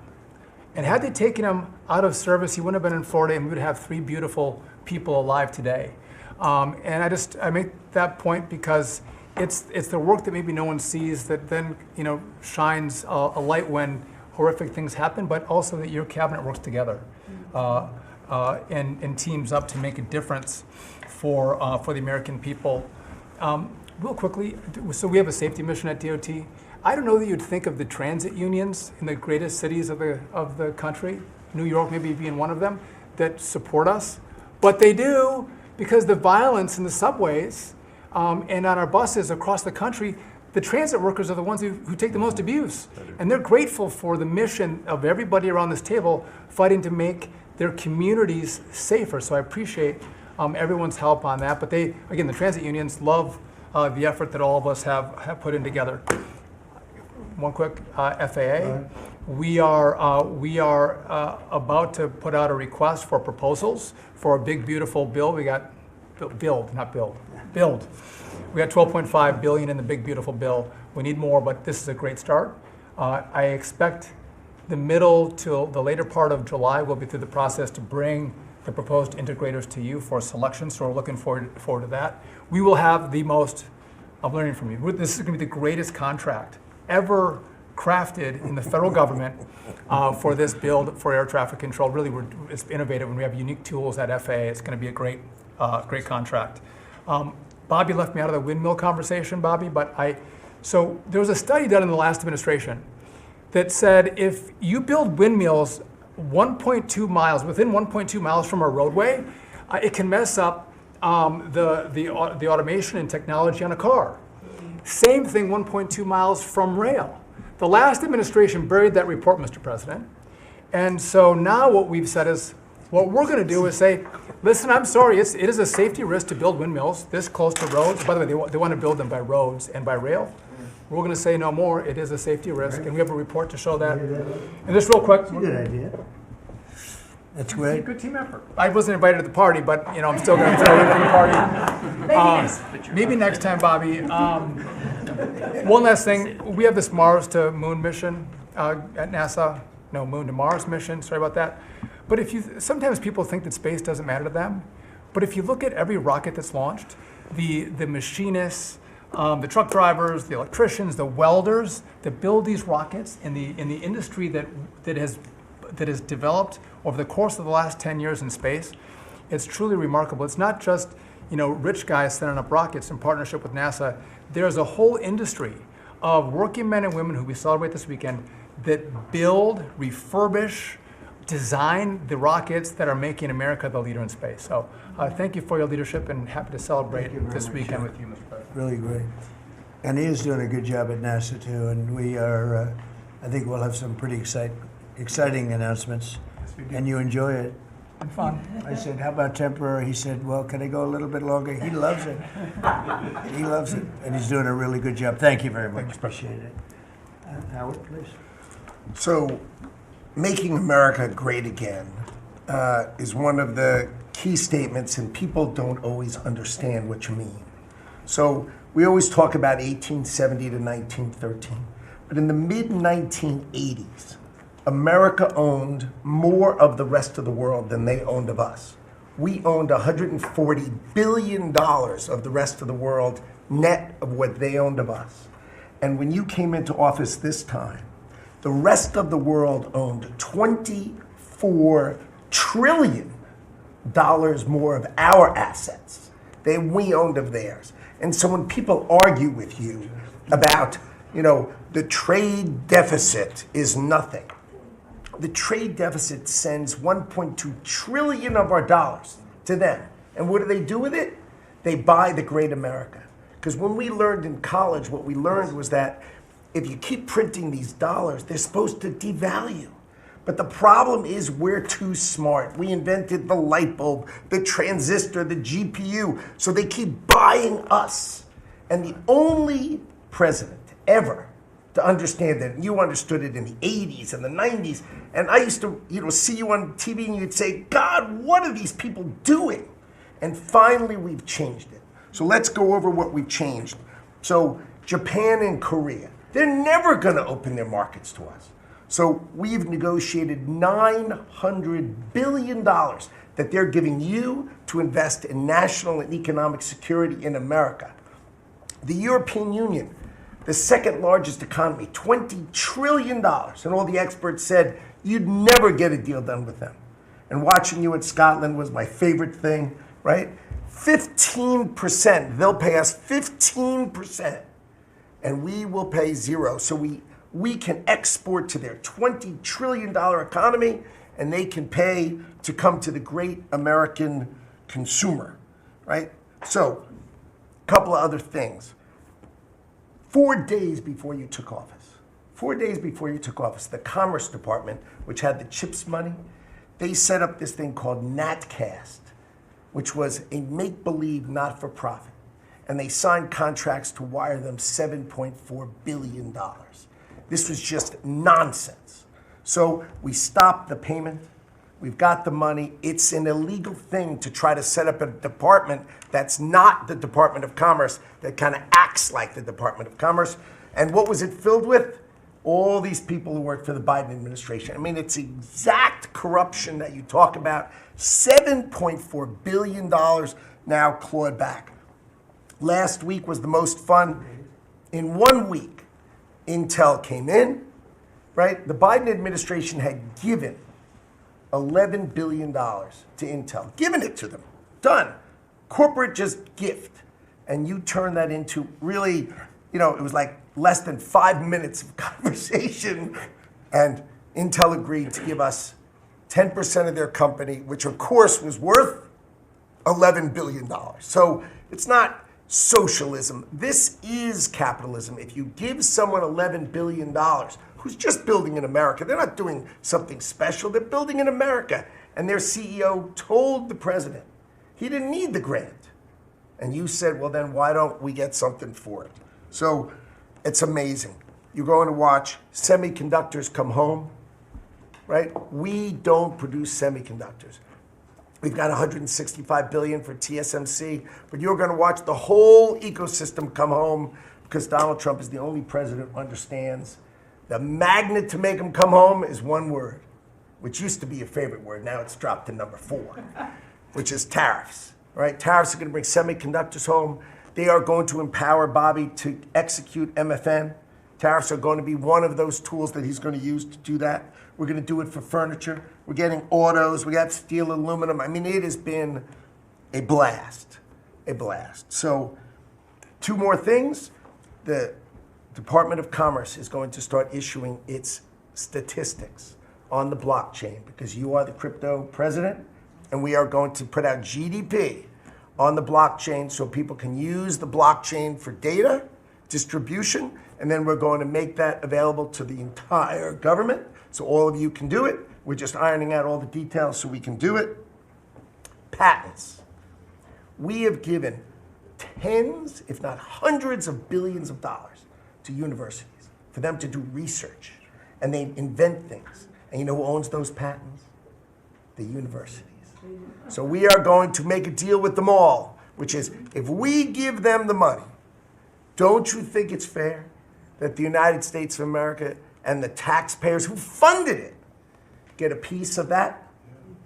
[SPEAKER 2] And had they taken him out of service, he wouldn't have been in Florida, and we would have 3 beautiful people alive today. And I make that point because it's the work that maybe no one sees that then shines a light when horrific things happen, but also that your cabinet works together and teams up to make a difference for the American people. Real quickly, so we have a safety mission at DOT. I don't know that you'd think of the transit unions in the greatest cities of the country, New York maybe being one of them, that support us, but they do, because the violence in the subways and on our buses across the country, the transit workers are the ones who take the most abuse. And they're grateful for the mission of everybody around this table fighting to make their communities safer. So I appreciate everyone's help on that. But the transit unions love the effort that all of us have put in together. One quick FAA. We are about to put out a request for proposals for a big, beautiful bill. We got build. We got $12.5 billion in the big, beautiful bill. We need more, but this is a great start. I expect the middle to the later part of July, we'll be through the process to bring the proposed integrators to you for selection, so we're looking forward to that. We will have the most, I'm learning from you, this is going to be the greatest contract ever crafted in the federal government for this build for air traffic control. Really, it's innovative, and we have unique tools at FAA. It's going to be a great contract. Bobby left me out of the windmill conversation, Bobby, so there was a study done in the last administration that said if you build windmills 1.2 miles, within 1.2 miles from a roadway, it can mess up the automation and technology on a car. Same thing 1.2 miles from rail. The last administration buried that report, Mr. President. And so now what we've said is, what we're going to do is say, listen, I'm sorry, it is a safety risk to build windmills this close to roads. By the way, they want to build them by roads and by rail. We're going to say no more. It is a safety risk, and we have a report to show that. And just real quick.
[SPEAKER 1] Good idea. That's great.
[SPEAKER 2] Good team effort. I wasn't invited to the party, but I'm still going to throw it to the party. Maybe next time, Bobby. One last thing. We have this Mars to Moon mission at NASA. No, Moon to Mars mission. Sorry about that. But sometimes people think that space doesn't matter to them. But if you look at every rocket that's launched, the machinists, the truck drivers, the electricians, the welders that build these rockets in the industry that has developed over the course of the last 10 years in space, it's truly remarkable. It's not just rich guys sending up rockets in partnership with NASA. There's a whole industry of working men and women who we celebrate this weekend that build, refurbish, design the rockets that are making America the leader in space. So thank you for your leadership, and happy to celebrate this weekend with you, Mr. President.
[SPEAKER 1] Really great. And he is doing a good job at NASA too, and we are, I think we'll have some pretty exciting announcements, and you enjoy it.
[SPEAKER 2] And fun.
[SPEAKER 1] I said, how about temporary? He said, well, can I go a little bit longer? He loves it. He loves it, and he's doing a really good job. Thank you very much. Appreciate it. Howard, please.
[SPEAKER 4] So, making America great again is one of the key statements, and people don't always understand what you mean. So, we always talk about 1870 to 1913, but in the mid-1980s, America owned more of the rest of the world than they owned of us. We owned $140 billion of the rest of the world net of what they owned of us. And when you came into office this time, the rest of the world owned $24 trillion more of our assets than we owned of theirs. And so when people argue with you about, the trade deficit is nothing, the trade deficit sends 1.2 trillion of our dollars to them. And what do they do with it? They buy the great America. Because when we learned in college, what we learned was that if you keep printing these dollars, they're supposed to devalue. But the problem is we're too smart. We invented the light bulb, the transistor, the GPU, so they keep buying us. And the only president ever to understand that, and you understood it in the 80s and the 90s, and I used to see you on TV and you'd say, God, what are these people doing? And finally we've changed it. So let's go over what we've changed. So Japan and Korea, they're never going to open their markets to us. So we've negotiated $900 billion that they're giving you to invest in national and economic security in America. The European Union, the second largest economy, $20 trillion. And all the experts said you'd never get a deal done with them. And watching you in Scotland was my favorite thing, right? 15%, they'll pay us 15%. And we will pay zero. So we can export to their $20 trillion economy, and they can pay to come to the great American consumer, right? So, a couple of other things. 4 days before you took office, the Commerce Department, which had the CHIPS money, they set up this thing called NatCast, which was a make-believe not-for-profit. And they signed contracts to wire them $7.4 billion. This was just nonsense. So we stopped the payment. We've got the money. It's an illegal thing to try to set up a department that's not the Department of Commerce, that kind of acts like the Department of Commerce. And what was it filled with? all these people who work for the Biden administration. I mean, it's exact corruption that you talk about. $7.4 billion now clawed back. Last week was the most fun. In 1 week, Intel came in, right? The Biden administration had given $11 billion to Intel, given it to them, done. Corporate just gift. And you turn that into really, it was like less than 5 minutes of conversation. And Intel agreed to give us 10% of their company, which of course was worth $11 billion. So it's not socialism. This is capitalism. If you give someone $11 billion, who's just building in America, they're not doing something special, they're building in America. And their CEO told the president he didn't need the grant. And you said, well, then why don't we get something for it? So it's amazing. You're going to watch semiconductors come home, right? We don't produce semiconductors. We've got $165 billion for TSMC, but you're going to watch the whole ecosystem come home because Donald Trump is the only president who understands the magnet to make them come home is one word, which used to be your favorite word. Now it's dropped to number 4, which is tariffs. Right? Tariffs are going to bring semiconductors home. They are going to empower Bobby to execute MFN. Tariffs are going to be one of those tools that he's going to use to do that. We're going to do it for furniture. We're getting autos. We got steel, aluminum. I mean, it has been a blast, a blast. So 2 more things. The Department of Commerce is going to start issuing its statistics on the blockchain because you are the crypto president. And we are going to put out GDP on the blockchain so people can use the blockchain for data distribution. And then we're going to make that available to the entire government so all of you can do it. We're just ironing out all the details so we can do it. Patents. We have given tens, if not hundreds of billions of dollars to universities for them to do research. And they invent things. And you know who owns those patents? The university. So we are going to make a deal with them all, which is if we give them the money, don't you think it's fair that the United States of America and the taxpayers who funded it get a piece of that,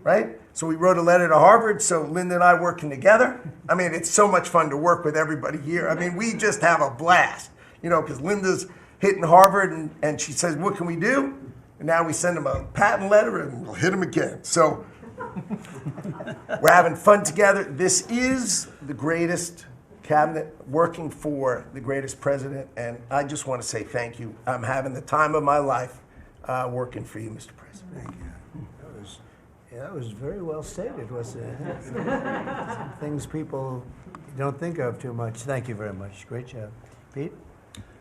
[SPEAKER 4] right? So we wrote a letter to Harvard, so Linda and I working together. I mean, it's so much fun to work with everybody here. I mean, we just have a blast, because Linda's hitting Harvard and she says, what can we do? And now we send them a patent letter and we'll hit them again. So we're having fun together. This is the greatest cabinet working for the greatest president, and I just want to say thank you. I'm having the time of my life working for you, Mr. President.
[SPEAKER 1] Thank you. That was very well stated, wasn't it? Some things people don't think of too much. Thank you very much. Great job. Pete?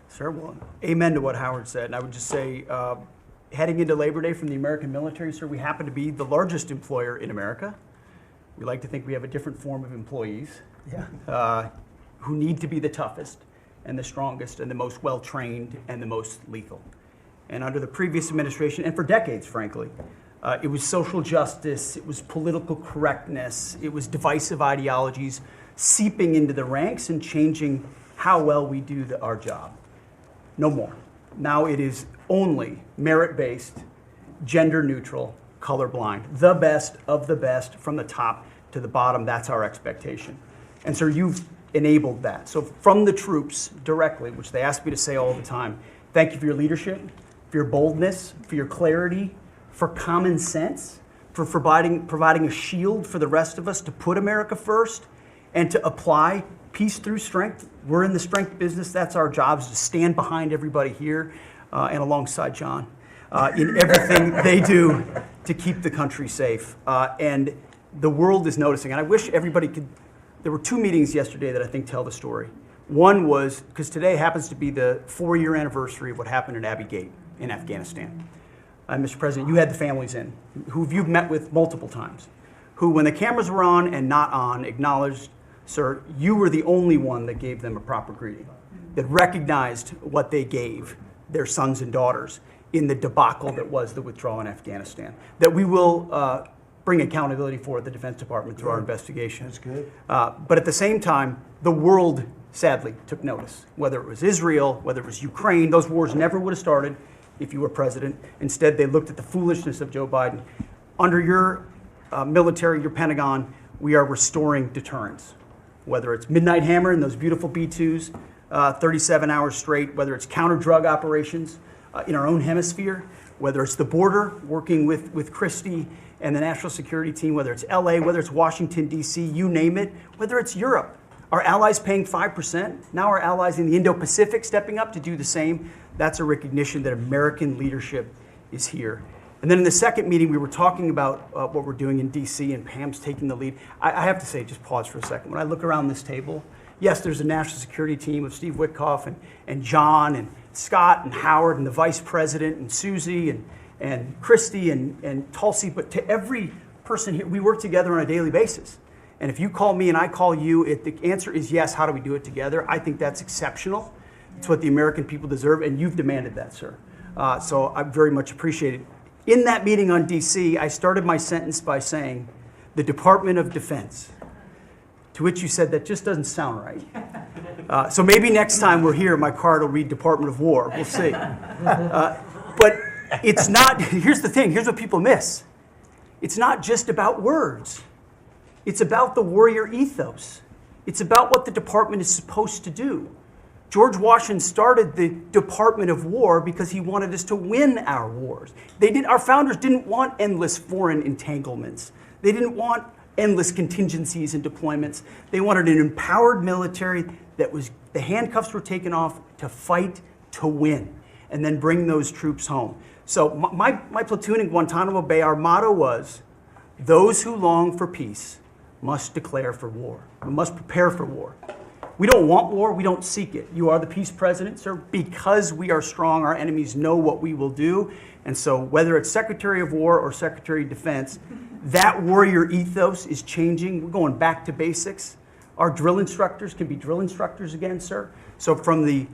[SPEAKER 3] Sir, well, amen to what Howard said. And I would just say, heading into Labor Day from the American military, sir, we happen to be the largest employer in America. We like to think we have a different form of employees who need to be the toughest and the strongest and the most well-trained and the most lethal. And under the previous administration, and for decades, frankly, it was social justice, it was political correctness, it was divisive ideologies seeping into the ranks and changing how well we do our job. No more. Now it is only merit-based, gender-neutral, colorblind. The best of the best from the top to the bottom. That's our expectation. And sir, you've enabled that. So from the troops directly, which they ask me to say all the time, thank you for your leadership, for your boldness, for your clarity, for common sense, for providing a shield for the rest of us to put America first and to apply peace through strength. We're in the strength business. That's our job, is to stand behind everybody here and alongside John in everything they do to keep the country safe. And the world is noticing. And I wish everybody could. There were 2 meetings yesterday that I think tell the story. One was, because today happens to be the 4-year anniversary of what happened at Abbey Gate in Afghanistan. Mr. President, you had the families in, who you've met with multiple times, who, when the cameras were on and not on, acknowledged, sir, you were the only one that gave them a proper greeting, that recognized what they gave their sons and daughters in the debacle that was the withdrawal in Afghanistan, that we will bring accountability for at the Defense Department through our investigation.
[SPEAKER 1] That's good.
[SPEAKER 3] But at the same time, the world sadly took notice, whether it was Israel, whether it was Ukraine. Those wars never would have started if you were president. Instead, they looked at the foolishness of Joe Biden. Under your military, your Pentagon, we are restoring deterrence. Whether it's Midnight Hammer and those beautiful B-2s, 37 hours straight, whether it's counter-drug operations in our own hemisphere, whether it's the border, working with Christie and the national security team, whether it's LA, whether it's Washington, D.C., you name it, whether it's Europe. Our allies paying 5%, now our allies in the Indo-Pacific stepping up to do the same. That's a recognition that American leadership is here. And then in the second meeting, we were talking about what we're doing in D.C. and Pam's taking the lead. I have to say, just pause for a second. When I look around this table, yes, there's a national security team of Steve Witkoff and John and Scott and Howard and the vice president and Susie and Christy and Tulsi, but to every person here, we work together on a daily basis. And if you call me and I call you, the answer is yes, how do we do it together? I think that's exceptional. It's what the American people deserve, and you've demanded that, sir. So I very much appreciate it. In that meeting on DC, I started my sentence by saying, the Department of Defense, to which you said that just doesn't sound right. So maybe next time we're here, my card will read Department of War. We'll see. But it's not, here's the thing, here's what people miss. It's not just about words. It's about the warrior ethos. It's about what the department is supposed to do. George Washington started the Department of War because he wanted us to win our wars. Our founders didn't want endless foreign entanglements. They didn't want endless contingencies and deployments. They wanted an empowered military that was, the handcuffs were taken off to fight to win, and then bring those troops home. So my platoon in Guantanamo Bay, our motto was, those who long for peace must declare for war. We must prepare for war. We don't want war, we don't seek it. You are the peace president, sir. Because we are strong, our enemies know what we will do. And so whether it's Secretary of War or Secretary of Defense, that warrior ethos is changing. We're going back to basics. Our drill instructors can be drill instructors again, sir. So from the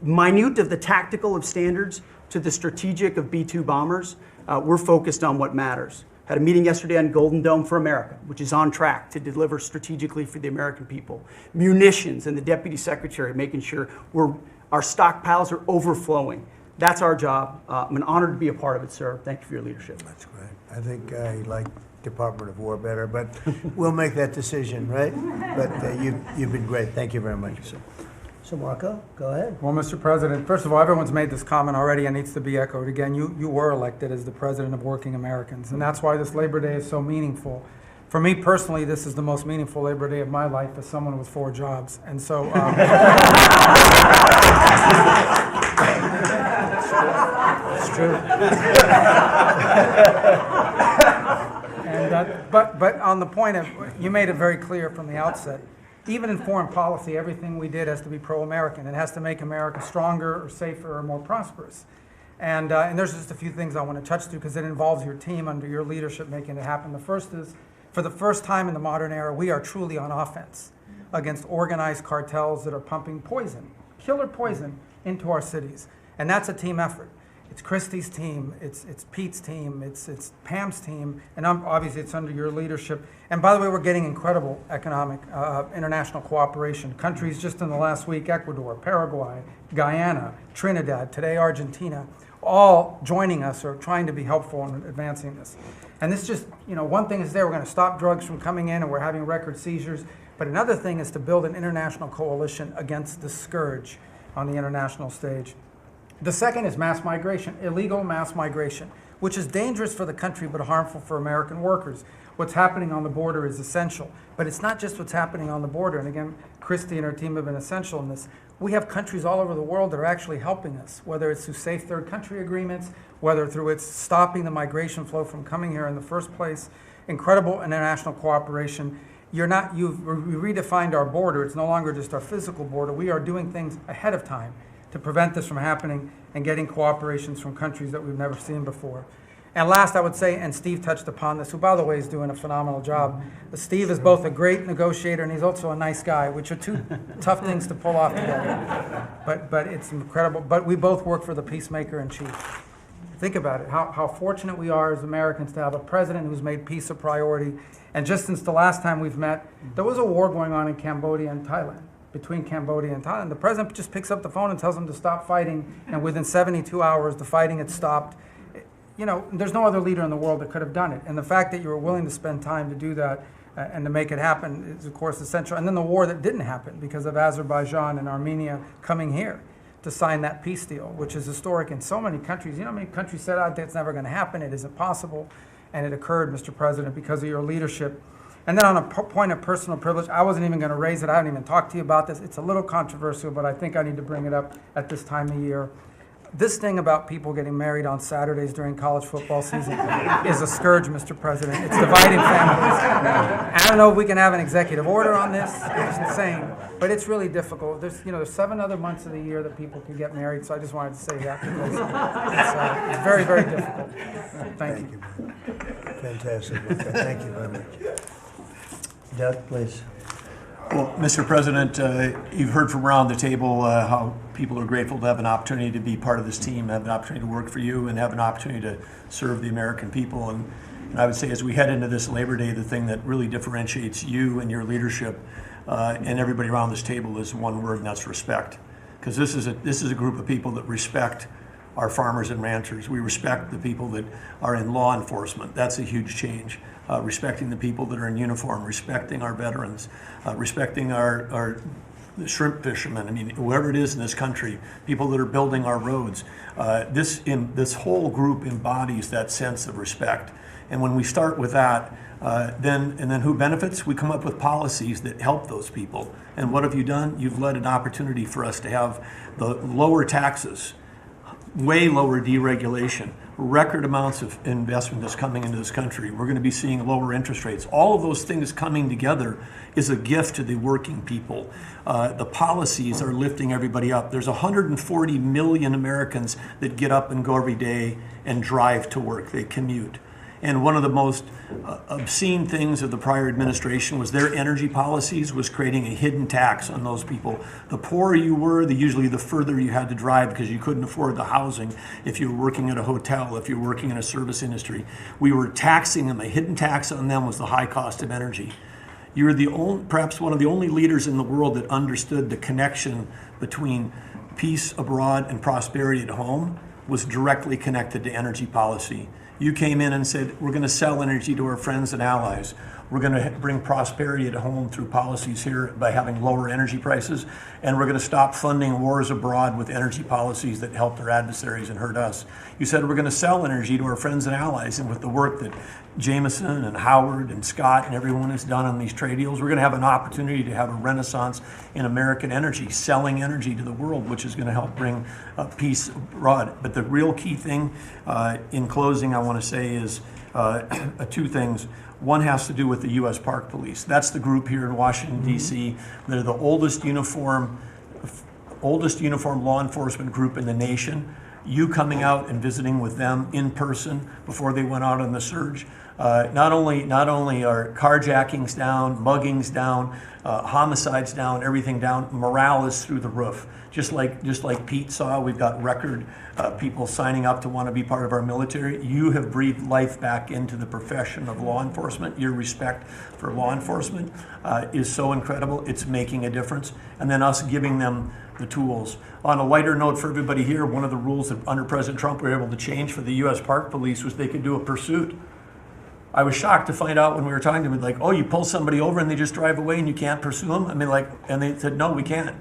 [SPEAKER 3] minute of the tactical of standards to the strategic of B-2 bombers, we're focused on what matters. Had a meeting yesterday on Golden Dome for America, which is on track to deliver strategically for the American people. Munitions and the Deputy Secretary making sure our stockpiles are overflowing. That's our job. I'm an honor to be a part of it, sir. Thank you for your leadership.
[SPEAKER 1] That's great. I think I like Department of War better, but we'll make that decision, right? But you've been great. Thank you very much, sir. So Marco, go ahead.
[SPEAKER 5] Well, Mr. President, first of all, everyone's made this comment already and needs to be echoed again. You were elected as the President of Working Americans, and that's why this Labor Day is so meaningful. For me personally, this is the most meaningful Labor Day of my life as someone with 4 jobs. And so,
[SPEAKER 1] It's true.
[SPEAKER 5] And, but on the point of, you made it very clear from the outset, even in foreign policy, everything we did has to be pro-American. It has to make America stronger or safer or more prosperous. And there's just a few things I want to touch to because it involves your team under your leadership making it happen. The first is, for the first time in the modern era, we are truly on offense against organized cartels that are pumping poison, killer poison, into our cities. And that's a team effort. It's Christie's team, it's Pete's team, it's Pam's team, and obviously it's under your leadership. And by the way, we're getting incredible economic international cooperation. Countries just in the last week, Ecuador, Paraguay, Guyana, Trinidad, today Argentina, all joining us or trying to be helpful in advancing this. And this just, one thing is we're going to stop drugs from coming in and we're having record seizures, but another thing is to build an international coalition against the scourge on the international stage. The second is mass migration, illegal mass migration, which is dangerous for the country but harmful for American workers. What's happening on the border is essential, but it's not just what's happening on the border. And again, Christy and her team have been essential in this. We have countries all over the world that are actually helping us, whether it's through safe third country agreements, whether through it's stopping the migration flow from coming here in the first place. Incredible international cooperation. You've redefined our border. It's no longer just our physical border. We are doing things ahead of time to prevent this from happening and getting cooperations from countries that we've never seen before. And last, I would say, and Steve touched upon this, who by the way is doing a phenomenal job. Steve is both a great negotiator and he's also a nice guy, which are 2 tough things to pull off together. But it's incredible. But we both work for the peacemaker in chief. Think about it, how fortunate we are as Americans to have a president who's made peace a priority. And just since the last time we've met, there was a war going on in Cambodia and Thailand. between Cambodia and Thailand. The president just picks up the phone and tells them to stop fighting, and within 72 hours, the fighting had stopped. You know, there's no other leader in the world that could have done it. And the fact that you were willing to spend time to do that and to make it happen is, of course, essential. And then the war that didn't happen because of Azerbaijan and Armenia coming here to sign that peace deal, which is historic in so many countries. You know how many countries said, "I think it's never going to happen, it isn't possible," and it occurred, Mr. President, because of your leadership. And then on a point of personal privilege, I wasn't even going to raise it. I haven't even talked to you about this. It's a little controversial, but I think I need to bring it up at this time of year. This thing about people getting married on Saturdays during college football season is a scourge, Mr. President. It's dividing families. I don't know if we can have an executive order on this. It's insane, but it's really difficult. There's 7 other months of the year that people can get married, so I just wanted to say that because it's very, very difficult. Thank you.
[SPEAKER 1] Fantastic. Okay, thank you very much. Doug, please.
[SPEAKER 6] Well, Mr. President, you've heard from around the table how people are grateful to have an opportunity to be part of this team, have an opportunity to work for you, and have an opportunity to serve the American people. And I would say as we head into this Labor Day, the thing that really differentiates you and your leadership and everybody around this table is one word, and that's respect. Because this is a group of people that respect our farmers and ranchers. We respect the people that are in law enforcement. That's a huge change. Respecting the people that are in uniform, respecting our veterans, respecting our shrimp fishermen. I mean, whoever it is in this country, people that are building our roads. This whole group embodies that sense of respect. And when we start with that, then who benefits? We come up with policies that help those people. And what have you done? You've led an opportunity for us to have the lower taxes, way lower deregulation, record amounts of investment that's coming into this country. We're going to be seeing lower interest rates. All of those things coming together is a gift to the working people. The policies are lifting everybody up. There's 140 million Americans that get up and go every day and drive to work. They commute. And one of the most obscene things of the prior administration was their energy policies was creating a hidden tax on those people. The poorer you were, usually the further you had to drive because you couldn't afford the housing if you were working at a hotel, if you were working in a service industry. We were taxing them. A hidden tax on them was the high cost of energy. You're perhaps one of the only leaders in the world that understood the connection between peace abroad and prosperity at home was directly connected to energy policy. You came in and said, we're going to sell energy to our friends and allies. We're going to bring prosperity at home through policies here by having lower energy prices. And we're going to stop funding wars abroad with energy policies that help their adversaries and hurt us. You said we're going to sell energy to our friends and allies. And with the work that Jameson and Howard and Scott and everyone has done on these trade deals, we're going to have an opportunity to have a renaissance in American energy, selling energy to the world, which is going to help bring peace abroad. But the real key thing in closing I want to say is 2 things. One has to do with the U.S. Park Police. That's the group here in Washington, D.C. They're the oldest uniform law enforcement group in the nation. You coming out and visiting with them in person before they went out on the surge. Not only are carjackings down, muggings down, homicides down, everything down, morale is through the roof. Just like Pete saw, we've got record people signing up to want to be part of our military. You have breathed life back into the profession of law enforcement. Your respect for law enforcement is so incredible. It's making a difference. And then us giving them the tools. On a lighter note for everybody here, one of the rules that under President Trump we were able to change for the U.S. Park Police was they could do a pursuit. I was shocked to find out when we were talking to them, like, oh, you pull somebody over and they just drive away and you can't pursue them? I mean, and they said, no, we can't.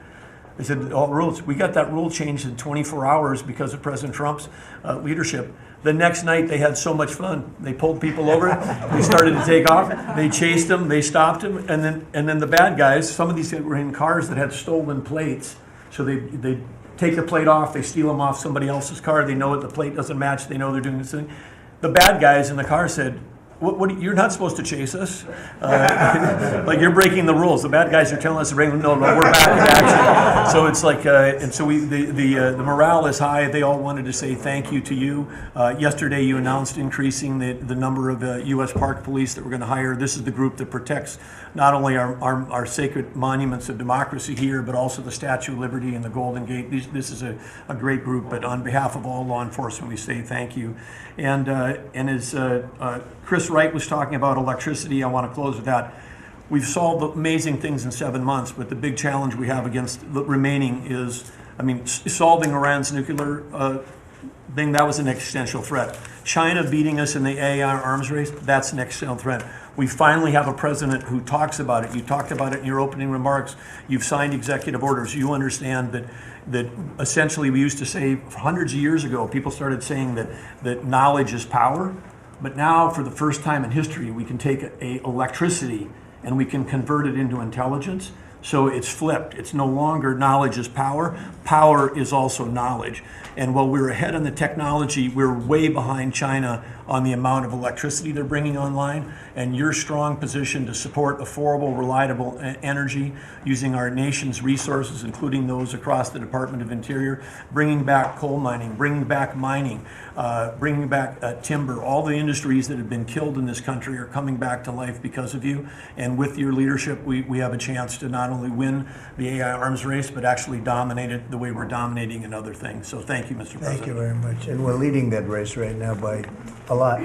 [SPEAKER 6] They said, all rules. We got that rule changed in 24 hours because of President Trump's leadership. The next night, they had so much fun. They pulled people over. They started to take off. They chased them. They stopped them. And then the bad guys, some of these were in cars that had stolen plates. So they take the plate off. They steal them off somebody else's car. They know that the plate doesn't match. They know they're doing this thing. The bad guys in the car said, What, you're not supposed to chase us. Like you're breaking the rules. The bad guys are telling us to bring them. No, we're back in action. So it's like, and so the morale is high. They all wanted to say thank you to you. Yesterday you announced increasing the number of U.S. Park Police that we're going to hire. This is the group that protects not only our sacred monuments of democracy here, but also the Statue of Liberty and the Golden Gate. This is a great group. But on behalf of all law enforcement, we say thank you. And as Chris Wright was talking about electricity, I want to close with that. we've solved amazing things in 7 months, but the big challenge we have against the remaining is, solving Iran's nuclear thing, that was an existential threat. China beating us in the AI arms race, that's an existential threat. We finally have a president who talks about it. You talked about it in your opening remarks. You've signed executive orders. You understand that essentially we used to say hundreds of years ago, people started saying that knowledge is power. But now, for the first time in history, we can take electricity and we can convert it into intelligence. So it's flipped. It's no longer knowledge is power. Power is also knowledge. And while we're ahead in the technology, we're way behind China on the amount of electricity they're bringing online. And your strong position to support affordable, reliable energy using our nation's resources, including those across the Department of Interior, bringing back coal mining, bringing back mining, bringing back timber. All the industries that have been killed in this country are coming back to life because of you. And with your leadership, we have a chance to not only win the AI arms race, but actually dominate it the way we're dominating in other things. So thank you, Mr. President.
[SPEAKER 1] Thank you very much. And we're leading that race right now by a lot.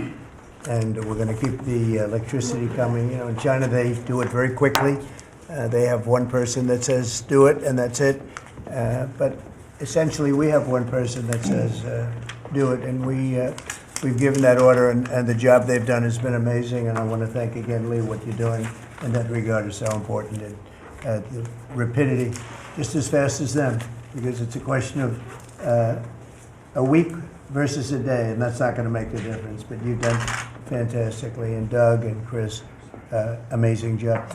[SPEAKER 1] And we're going to keep the electricity coming. You know, in China, they do it very quickly. They have one person that says, do it, and that's it. But essentially, we have one person that says, do it. And we've given that order, and the job they've done has been amazing. And I want to thank again, Lee, what you're doing in that regard is so important. And the rapidity, just as fast as them, because it's a question of a week versus a day, and that's not going to make the difference. But you've done fantastically, and Doug and Chris, amazing job.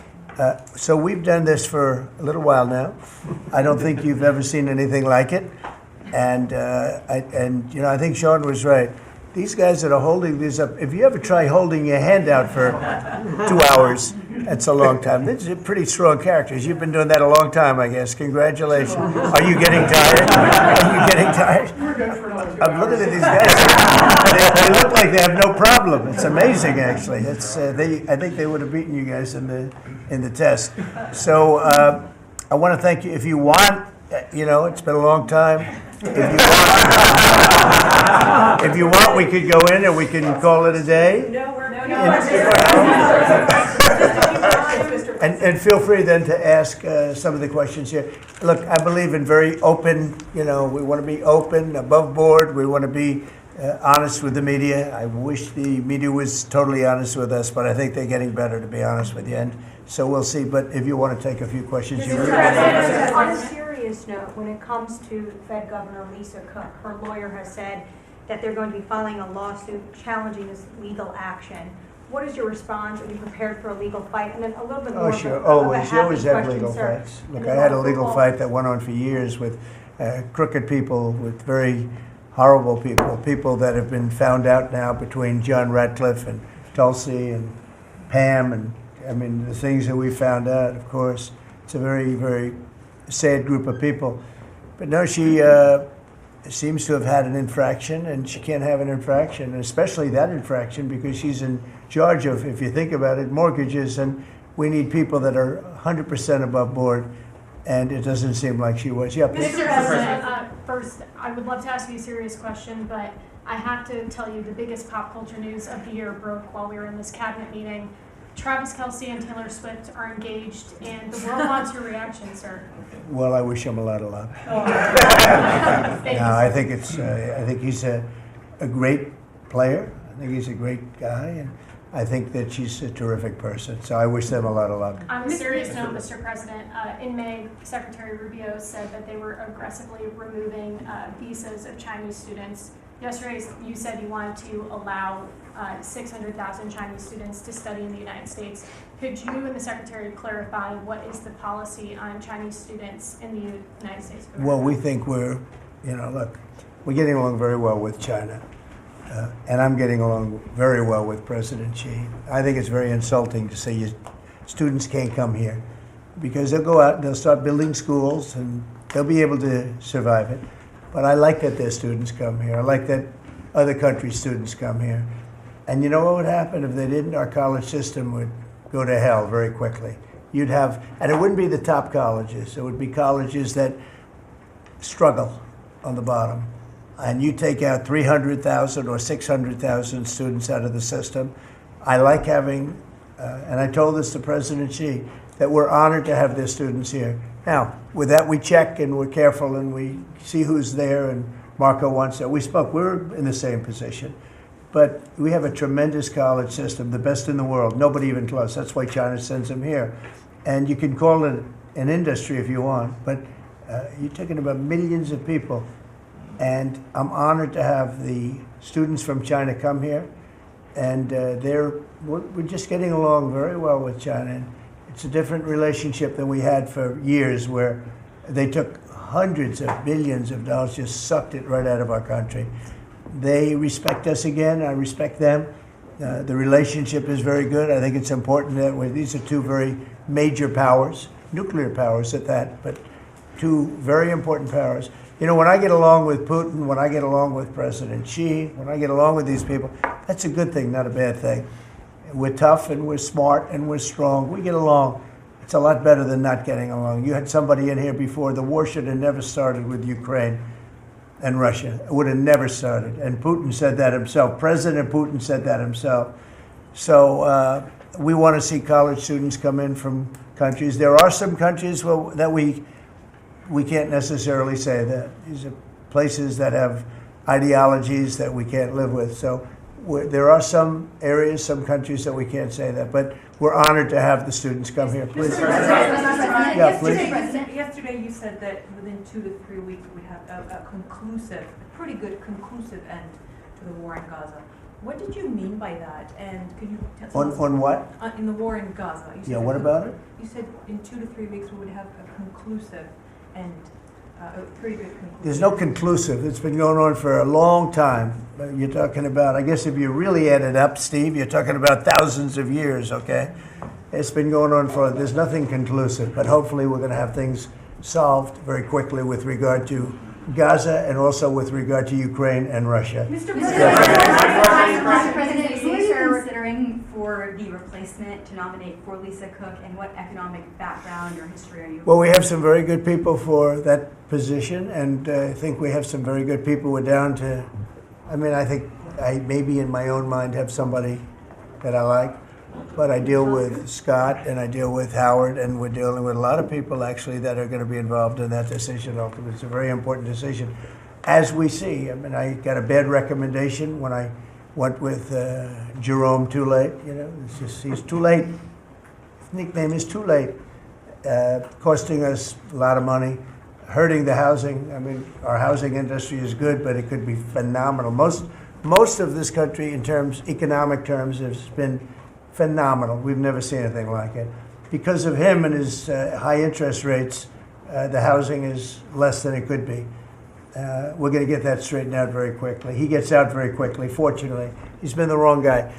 [SPEAKER 1] So we've done this for a little while now. I don't think you've ever seen anything like it, and I think Sean was right. These guys that are holding these up, if you ever try holding your hand out for 2 hours, that's a long time. These are pretty strong characters. You've been doing that a long time, I guess. Congratulations. Are you getting tired? Are you getting tired? I'm looking at these guys. They look like they have no problem. It's amazing, actually. I think they would have beaten you guys in the test. So I want to thank you. If you want, it's been a long time. If you want, we could go in and we can call it a day. And feel free then to ask some of the questions here. Look, I believe in very open, we want to be open, above board. We want to be honest with the media. I wish the media was totally honest with us, but I think they're getting better, to be honest with you. And so we'll see. But if you want to take a few questions, you really
[SPEAKER 7] on a serious note, when it comes to Fed Governor Lisa Cook, her lawyer has said that they're going to be filing a lawsuit challenging this legal action. What is your response? Are you prepared for a legal fight? And then a little bit more.
[SPEAKER 1] Oh, sure. Always. You always have legal fights. Look, I had a legal fight that went on for years with crooked people, with very horrible people that have been found out now between John Ratcliffe and Tulsi and Pam. And the things that we found out, of course, it's a very, very sad group of people. But no, she seems to have had an infraction, and she can't have an infraction, and especially that infraction, because she's in charge of, if you think about it, mortgages, and we need people that are 100% above board, and it doesn't seem like she was. Yeah,
[SPEAKER 22] Mr. President, first, I would love to ask you a serious question, but I have to tell you the biggest pop culture news of the year broke while we were in this cabinet meeting. Travis Kelce and Taylor Swift are engaged, and the world wants your reaction, sir.
[SPEAKER 1] Well, I wish him a lot of luck. I think he's a great player. I think he's a great guy, and I think that she's a terrific person. So I wish them a lot of luck.
[SPEAKER 22] On a serious note, Mr. President, in May, Secretary Rubio said that they were aggressively removing visas of Chinese students. Yesterday, you said you wanted to allow 600,000 Chinese students to study in the United States. Could you and the Secretary clarify what is the policy on Chinese students in the United States?
[SPEAKER 1] Well, we think we're getting along very well with China. And I'm getting along very well with President Xi. I think it's very insulting to say students can't come here, because they'll go out and they'll start building schools and they'll be able to survive it. But I like that their students come here. I like that other countries' students come here. And you know what would happen if they didn't? Our college system would go to hell very quickly. And it wouldn't be the top colleges. It would be colleges that struggle on the bottom. And you take out 300,000 or 600,000 students out of the system. I like having And I told this to President Xi, that we're honored to have their students here. Now, with that, we check and we're careful and we see who's there, and Marco wants that. We're in the same position. But we have a tremendous college system, the best in the world, nobody even close. That's why China sends them here. And you can call it an industry if you want, but you're talking about millions of people. And I'm honored to have the students from China come here. And we're just getting along very well with China. And it's a different relationship than we had for years, where they took hundreds of billions of dollars, just sucked it right out of our country. They respect us again. I respect them. The relationship is very good. I think it's important that these are two very major powers, nuclear powers at that, but two very important powers. You know, when I get along with Putin, when I get along with President Xi, when I get along with these people, that's a good thing, not a bad thing. We're tough and we're smart and we're strong. We get along. It's a lot better than not getting along. You had somebody in here before. The war should have never started with Ukraine and Russia. It would have never started. And Putin said that himself. President Putin said that himself. So we want to see college students come in from countries. There are some countries that we can't necessarily say that. These are places that have ideologies that we can't live with. So there are some areas, some countries that we can't say that. But we're honored to have the students come here. Please. Yeah, please.
[SPEAKER 9] Yesterday you said that within 2 to 3 weeks we have a pretty good conclusive end to the war in Gaza. What did you mean by that? And could you tell us
[SPEAKER 1] On what?
[SPEAKER 9] In the war in Gaza? You
[SPEAKER 1] Yeah, what about it?
[SPEAKER 9] You said in 2 to 3 weeks we would have a conclusive end, a pretty good conclusive.
[SPEAKER 1] There's no conclusive. It's been going on for a long time. You're talking about, I guess if you really add it up, Steve, you're talking about thousands of years, okay? It's been going on there's nothing conclusive, but hopefully we're going to have things solved very quickly with regard to Gaza and also with regard to Ukraine and Russia.
[SPEAKER 10] Mr. President, who are you considering for the replacement to nominate for Lisa Cook, and what economic background or history are you?
[SPEAKER 1] Well, we have some very good people for that position, and I think we have some very good people. We're down to, I think I maybe in my own mind have somebody that I like, but I deal with Scott and I deal with Howard, and we're dealing with a lot of people actually that are going to be involved in that decision. Ultimately, it's a very important decision. As we see, I got a bad recommendation when I went with Jerome Too Late. You know, he's too late. His nickname is Too Late, costing us a lot of money, hurting the housing. Our housing industry is good, but it could be phenomenal. Most of this country, in economic terms, has been phenomenal. We've never seen anything like it. Because of him and his high interest rates, the housing is less than it could be. We're going to get that straightened out very quickly. He gets out very quickly, fortunately. He's been the wrong guy.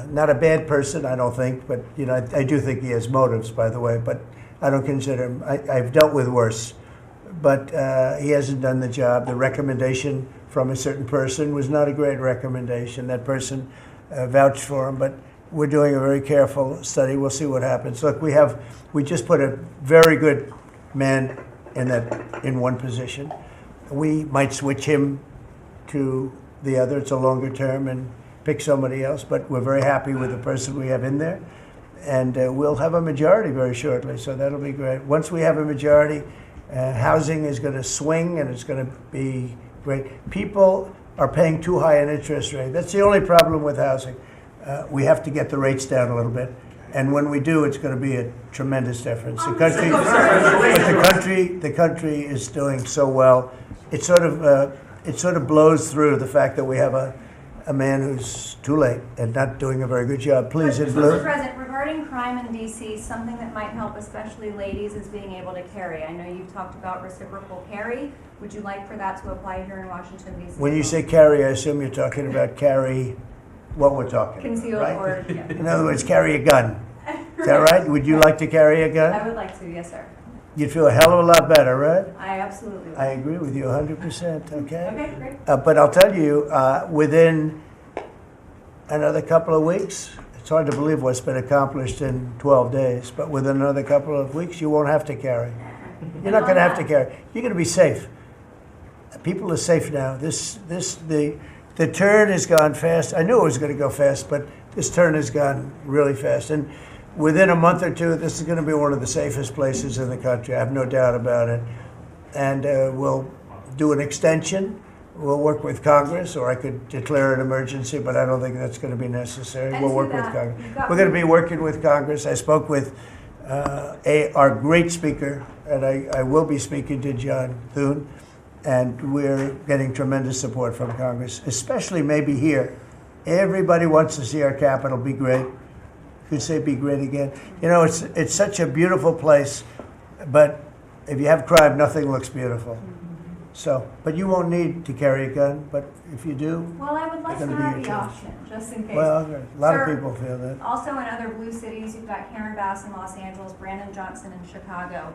[SPEAKER 1] Not a bad person, I don't think, but I do think he has motives, by the way, but I don't consider him. I've dealt with worse, but he hasn't done the job. The recommendation from a certain person was not a great recommendation. That person vouched for him, but we're doing a very careful study. We'll see what happens. Look, we just put a very good man in one position. We might switch him to the other. It's a longer term and pick somebody else, but we're very happy with the person we have in there. And we'll have a majority very shortly, so that'll be great. Once we have a majority, housing is going to swing and it's going to be great. People are paying too high an interest rate. That's the only problem with housing. We have to get the rates down a little bit. And when we do, it's going to be a tremendous difference. The country is doing so well. It sort of blows through the fact that we have a man who's too late and not doing a very good job. Please, in blue.
[SPEAKER 10] Mr. President, regarding crime in D.C., something that might help especially ladies is being able to carry. I know you've talked about reciprocal carry. Would you like for that to apply here in Washington, D.C.?
[SPEAKER 1] When you say carry, I assume you're talking about carry what we're talking
[SPEAKER 10] Concealed
[SPEAKER 1] about,
[SPEAKER 10] or,
[SPEAKER 1] right?
[SPEAKER 10] yeah.
[SPEAKER 1] In other words, carry a gun. Is that right? Would you like to carry a gun?
[SPEAKER 10] I would like to, yes, sir.
[SPEAKER 1] You'd feel a hell of a lot better, right?
[SPEAKER 10] I absolutely would.
[SPEAKER 1] I agree with you 100%, okay?
[SPEAKER 10] Okay, great.
[SPEAKER 1] But I'll tell you, within another couple of weeks, it's hard to believe what's been accomplished in 12 days, but within another couple of weeks, you won't have to carry. You're not going to have to carry. You're going to be safe. People are safe now. The the turn has gone fast. I knew it was going to go fast, but this turn has gone really fast. And within a month or two, this is going to be one of the safest places in the country. I have no doubt about it. And we'll do an extension. We'll work with Congress, or I could declare an emergency, but I don't think that's going to be necessary.
[SPEAKER 10] And
[SPEAKER 1] We'll
[SPEAKER 10] to
[SPEAKER 1] work with
[SPEAKER 10] that,
[SPEAKER 1] Congress.
[SPEAKER 10] you've got
[SPEAKER 1] We're going to be working with Congress. I spoke with our great speaker, and I will be speaking to John Thune, and we're getting tremendous support from Congress, especially maybe here. Everybody wants to see our capital be great. Could say be great again. You know, it's such a beautiful place, but if you have crime, nothing looks beautiful. So, but you won't need to carry a gun, but if you do,
[SPEAKER 10] Well, I would like
[SPEAKER 1] it's
[SPEAKER 10] to
[SPEAKER 1] gonna be
[SPEAKER 10] have
[SPEAKER 1] your
[SPEAKER 10] the
[SPEAKER 1] choice.
[SPEAKER 10] option, just in case.
[SPEAKER 1] Well, a lot
[SPEAKER 10] Sir,
[SPEAKER 1] of people feel that.
[SPEAKER 10] Also in other blue cities, you've got Karen Bass in Los Angeles, Brandon Johnson in Chicago.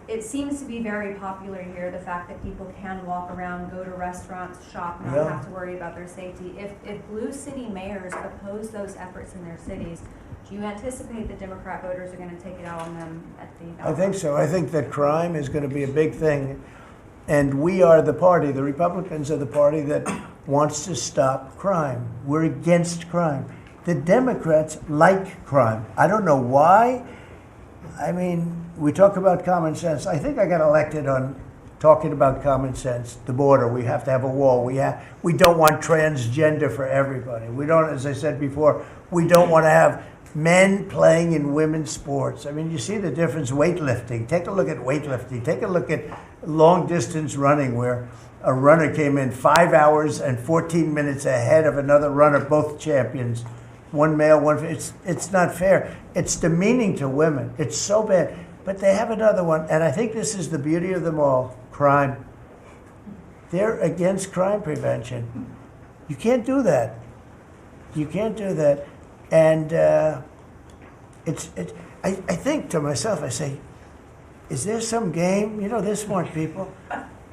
[SPEAKER 10] It seems to be very popular here, the fact that people can walk around, go to restaurants, shop, not
[SPEAKER 1] Yeah.
[SPEAKER 10] have to worry about their safety. If blue city mayors oppose those efforts in their cities, do you anticipate that Democrat voters are going to take it out on them at the
[SPEAKER 1] I think so. I think that crime is going to be a big thing. And we are the party, the Republicans are the party that wants to stop crime. We're against crime. The Democrats like crime. I don't know why. I mean, we talk about common sense. I think I got elected on talking about common sense. The border, we have to have a wall. We don't want transgender for everybody. We don't, as I said before, we don't want to have men playing in women's sports. I mean, you see the difference. Weightlifting. Take a look at weightlifting. Take a look at long distance running, where a runner came in 5 hours and 14 minutes ahead of another runner, both champions. One male, one. It's not fair. It's demeaning to women. It's so bad. But they have another one, and I think this is the beauty of them all: crime. They're against crime prevention. You can't do that. You can't do that. And I think to myself, I say, is there some game? You know, they're smart people.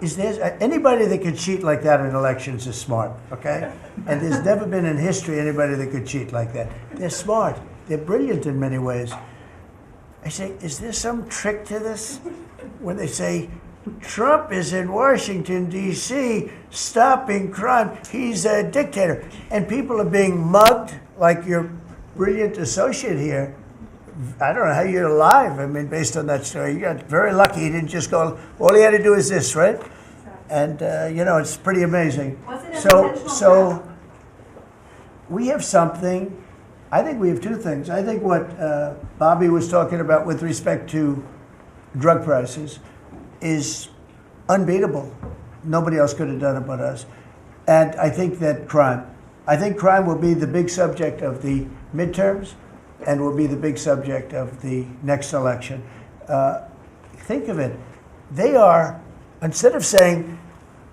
[SPEAKER 1] Is there anybody that could cheat like that in elections is smart, okay? And there's never been in history anybody that could cheat like that. They're smart. They're brilliant in many ways. I say, is there some trick to this? When they say, Trump is in Washington, D.C., stopping crime. He's a dictator. And people are being mugged like your brilliant associate here. I don't know how you're alive. I mean, based on that story, you got very lucky. He didn't just go, all he had to do is this, right? And, you know, it's pretty amazing. So we have something. I think we have two things. I think what Bobby was talking about with respect to drug prices is unbeatable. Nobody else could have done it but us. And I think that crime will be the big subject of the midterms and will be the big subject of the next election. Think of it. They are, instead of saying,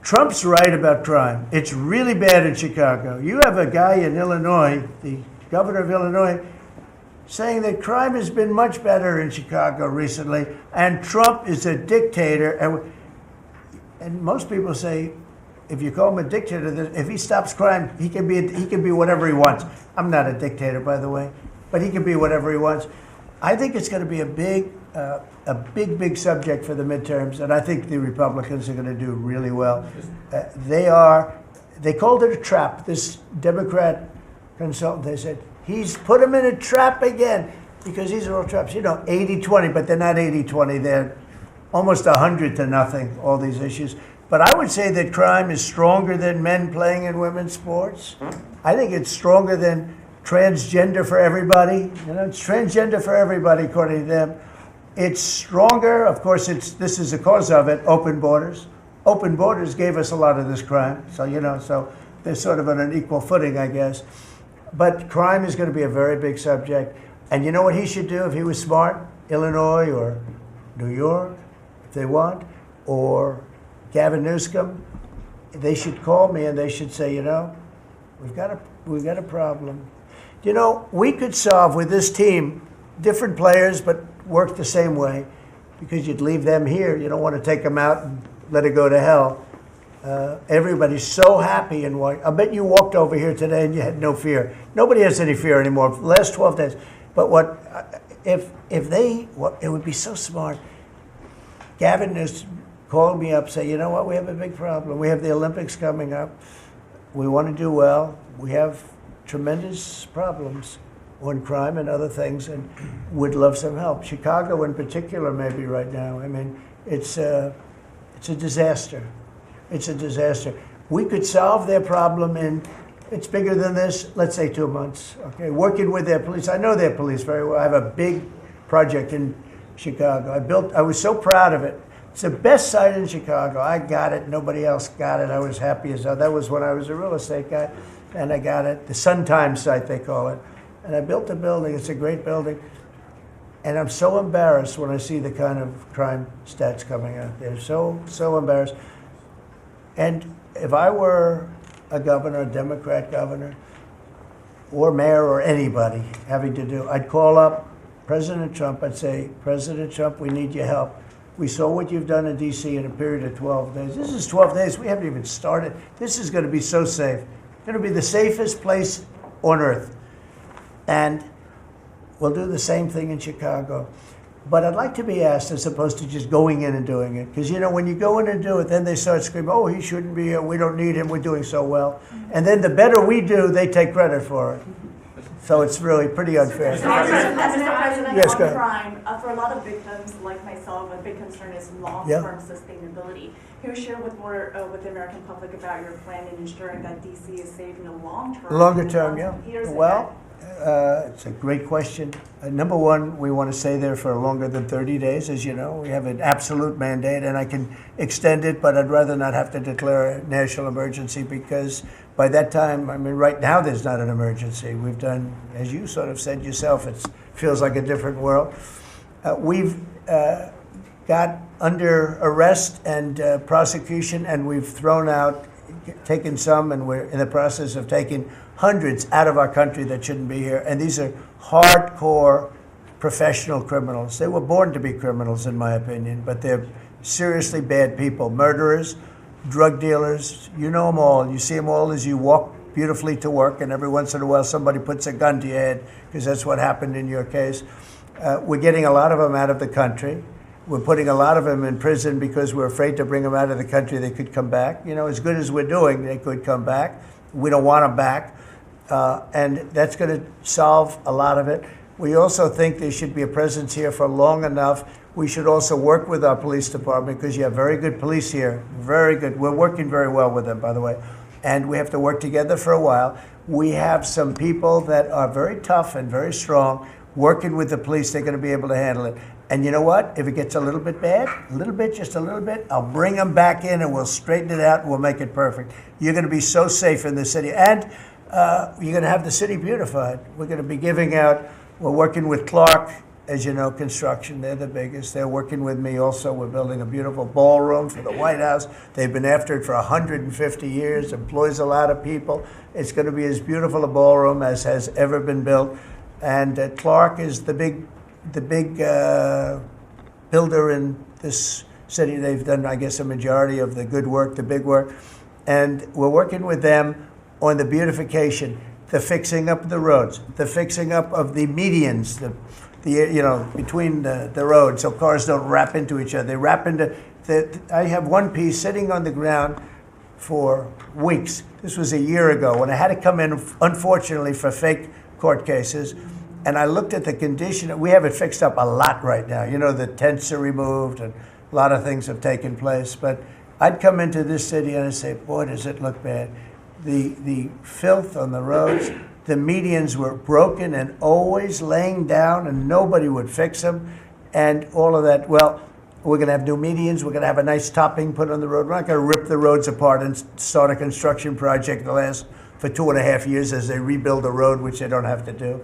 [SPEAKER 1] Trump's right about crime, it's really bad in Chicago. You have a guy in Illinois, the governor of Illinois, saying that crime has been much better in Chicago recently, and Trump is a dictator. And most people say, if you call him a dictator, if he stops crime, he can be whatever he wants. I'm not a dictator, by the way, but he can be whatever he wants. I think it's going to be a big subject for the midterms, and I think the Republicans are going to do really well. They called it a trap. This Democrat consultant, they said, he's put him in a trap again, because these are all traps. You know, 80-20, but they're not 80-20. They're almost 100-0, all these issues. But I would say that crime is stronger than men playing in women's sports. I think it's stronger than transgender for everybody. You know, it's transgender for everybody, according to them. It's stronger, of course, this is the cause of it, open borders. Open borders gave us a lot of this crime. So, you know, so they're sort of on an equal footing, I guess. But crime is going to be a very big subject. And you know what he should do if he was smart? Illinois or New York, if they want, or Gavin Newsom, they should call me and they should say, you know, we've got a problem. You know, we could solve with this team, different players, but work the same way, because you'd leave them here. You don't want to take them out and let it go to hell. Everybody's so happy in Washington. I bet you walked over here today and you had no fear. Nobody has any fear anymore for the last 12 days. But it would be so smart. Gavin Newsom called me up, say, you know what, we have a big problem. We have the Olympics coming up. we want to do well. We have tremendous problems on crime and other things, and would love some help. Chicago in particular, maybe right now. I mean, it's a disaster. It's a disaster. We could solve their problem in, it's bigger than this, let's say 2 months. Okay, working with their police. I know their police very well. I have a big project in Chicago. I was so proud of it. It's the best site in Chicago. I got it. Nobody else got it. I was happy as hell. That was when I was a real estate guy, and I got it. The Sun Times site, they call it. And I built a building. It's a great building. And I'm so embarrassed when I see the kind of crime stats coming out there. So embarrassed. And if I were a governor, a Democrat governor, or mayor, or anybody having to do, I'd call up President Trump. I'd say, President Trump, we need your help. We saw what you've done in D.C. in a period of 12 days. This is 12 days. We haven't even started. This is going to be so safe. It's going to be the safest place on earth. And we'll do the same thing in Chicago. But I'd like to be asked, as opposed to just going in and doing it. Because, you know, when you go in and do it, then they start screaming, oh, he shouldn't be here. We don't need him. We're doing so well. And then the better we do, they take credit for it. So it's really pretty unfair.
[SPEAKER 8] Mr. President,
[SPEAKER 1] yes,
[SPEAKER 8] on crime, for a lot of victims like myself, a big concern is long-term sustainability. Can you share with the American public about your plan in ensuring that DC is safe in the long term?
[SPEAKER 1] Longer term, yeah. Well, it's a great question. Number one, we want to stay there for longer than 30 days, as you know. We have an absolute mandate, and I can extend it, but I'd rather not have to declare a national emergency, because by that time, I mean, right now there's not an emergency. We've done, as you sort of said yourself, it feels like a different world. We've got under arrest and prosecution, and we've thrown out, taken some, and we're in the process of taking hundreds out of our country that shouldn't be here. And these are hardcore professional criminals. They were born to be criminals, in my opinion, but they're seriously bad people. Murderers, drug dealers, you know them all. You see them all as you walk beautifully to work, and every once in a while somebody puts a gun to your head, because that's what happened in your case. We're getting a lot of them out of the country. We're putting a lot of them in prison because we're afraid to bring them out of the country. They could come back. You know, as good as we're doing, they could come back. We don't want them back. And that's going to solve a lot of it. We also think there should be a presence here for long enough. We should also work with our police department, because you have very good police here, very good. We're working very well with them, by the way. And we have to work together for a while. We have some people that are very tough and very strong working with the police. They're going to be able to handle it. And you know what? If it gets a little bit bad, a little bit, just a little bit, I'll bring them back in and we'll straighten it out and we'll make it perfect. You're going to be so safe in the city. And you're going to have the city beautified. We're going to be giving out, we're working with Clark, as you know, construction. They're the biggest. They're working with me also. We're building a beautiful ballroom for the White House. They've been after it for 150 years, employs a lot of people. It's going to be as beautiful a ballroom as has ever been built. And Clark is the big builder in this city. They've done, I guess, a majority of the good work, the big work. And we're working with them on the beautification, the fixing up of the roads, the fixing up of the medians, between the roads, so cars don't wrap into each other. They wrap into, I have one piece sitting on the ground for weeks. This was a year ago when I had to come in, unfortunately, for fake court cases. And I looked at the condition. We have it fixed up a lot right now. You know, the tents are removed and a lot of things have taken place. But I'd come into this city and I'd say, boy, does it look bad. The filth on the roads, the medians were broken and always laying down, and nobody would fix them, and all of that. Well, we're going to have new medians. We're going to have a nice topping put on the road. We're not going to rip the roads apart and start a construction project that lasts for 2.5 years as they rebuild the road, which they don't have to do.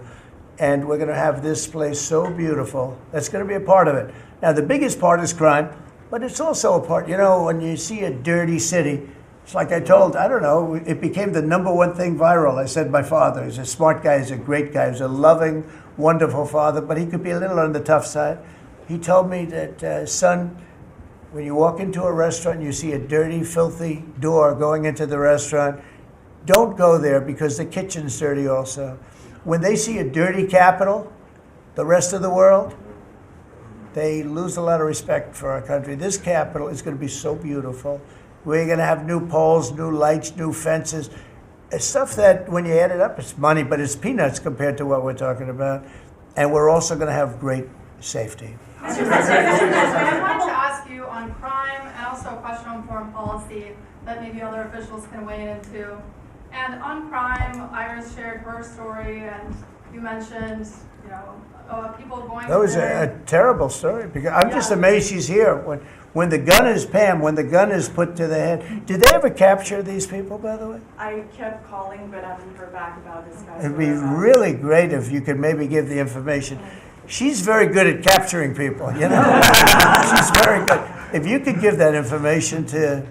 [SPEAKER 1] And we're going to have this place so beautiful. That's going to be a part of it. Now, the biggest part is crime, but it's also a part, you know, when you see a dirty city, it's like I told, I don't know, it became the #1 thing viral. I said my father, he's a smart guy, he's a great guy, he's a loving, wonderful father, but he could be a little on the tough side. He told me that, son, when you walk into a restaurant and you see a dirty, filthy door going into the restaurant, don't go there because the kitchen's dirty also. When they see a dirty Capitol, the rest of the world, they lose a lot of respect for our country. This Capitol is going to be so beautiful. We're going to have new poles, new lights, new fences. It's stuff that, when you add it up, it's money, but it's peanuts compared to what we're talking about. And we're also going to have great safety.
[SPEAKER 11] I wanted to ask you on crime and also a question on foreign policy that maybe other officials can weigh in into. And on crime, Iris shared her story, and you mentioned, people going.
[SPEAKER 1] That was a terrible story, because I'm just amazed she's here. When the gun is, Pam, when the gun is put to the head, did they ever capture these people, by the way?
[SPEAKER 8] I kept calling, but I haven't heard back about this guy.
[SPEAKER 1] It'd be really great if you could maybe give the information. She's very good at capturing people, She's very good. If you could give that information to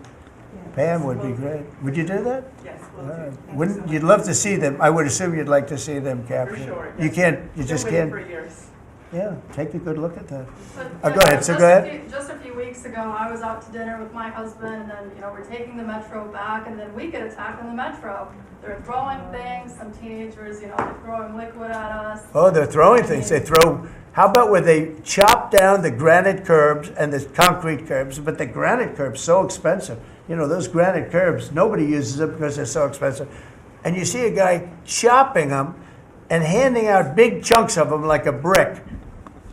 [SPEAKER 1] Pam, would be great. Would you do that?
[SPEAKER 8] Yes,
[SPEAKER 1] Wouldn't you'd love to see them? I would assume you'd like to see them captured.
[SPEAKER 8] For sure.
[SPEAKER 1] You can't. You just can't.
[SPEAKER 8] For years.
[SPEAKER 1] Yeah, take a good look at that.
[SPEAKER 11] But,
[SPEAKER 1] Go ahead. So go ahead.
[SPEAKER 11] Just a few weeks ago, I was out to dinner with my husband, and then we're taking the metro back, and then we get attacked on the metro. They're throwing things. Some teenagers, they're throwing liquid at us.
[SPEAKER 1] Oh, they're throwing things. They throw. How about where they chop down the granite curbs and the concrete curbs? But the granite curbs so expensive. Those granite curbs, nobody uses them because they're so expensive. And you see a guy chopping them and handing out big chunks of them like a brick,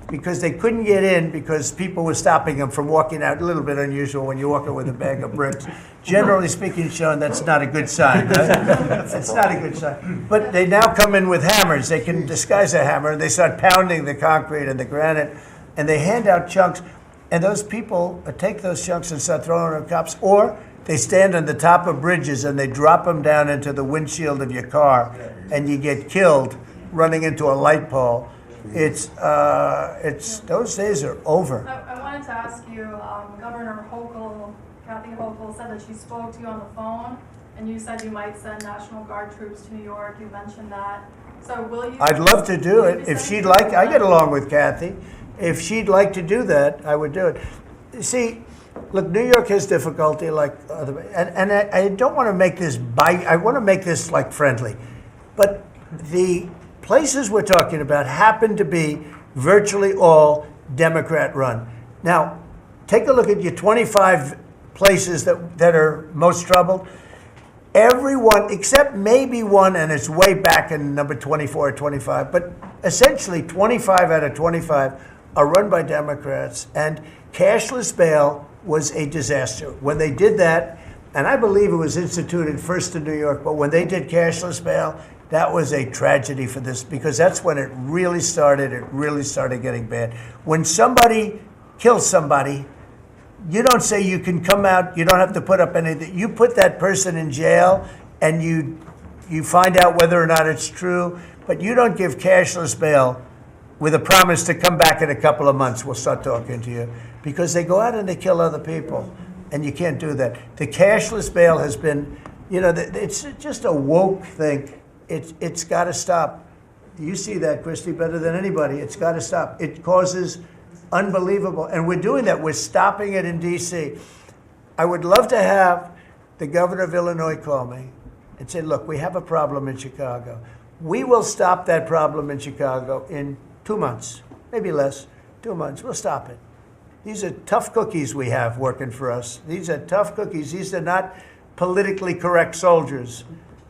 [SPEAKER 1] because they couldn't get in because people were stopping them from walking out. A little bit unusual when you're walking with a bag of bricks. Generally speaking, Sean, that's not a good sign. Right? That's not a good sign. But they now come in with hammers. They can disguise a hammer, and they start pounding the concrete and the granite, and they hand out chunks. And those people take those chunks and start throwing them at cops, or they stand on the top of bridges and they drop them down into the windshield of your car, and you get killed running into a light pole. It's those days are over.
[SPEAKER 11] I wanted to ask you, Governor Hochul, Kathy Hochul, said that she spoke to you on the phone, and you said you might send National Guard troops to New York. You mentioned that. So will you?
[SPEAKER 1] I'd love to do it if she'd like. I get along with Kathy. If she'd like to do that, I would do it. See, look, New York has difficulty like other, and I don't want to make this I want to make this like friendly, but the places we're talking about happen to be virtually all Democrat run. Now, take a look at your 25 places that are most troubled. Everyone, except maybe one, and it's way back in number 24 or 25, but essentially 25 out of 25 are run by Democrats, and cashless bail was a disaster. When they did that, and I believe it was instituted first in New York, but when they did cashless bail, that was a tragedy for this, because that's when it really started getting bad. When somebody kills somebody, you don't say you can come out, you don't have to put up anything. You put that person in jail, and you find out whether or not it's true, but you don't give cashless bail with a promise to come back in a couple of months, we'll start talking to you. Because they go out and they kill other people, and you can't do that. The cashless bail has been, it's just a woke thing. It's got to stop. You see that, Christy, better than anybody. It's got to stop. It causes unbelievable, and we're doing that. We're stopping it in D.C. I would love to have the governor of Illinois call me and say, look, we have a problem in Chicago. We will stop that problem in Chicago in 2 months, maybe less, 2 months. We'll stop it. These are tough cookies we have working for us. These are tough cookies. These are not politically correct soldiers.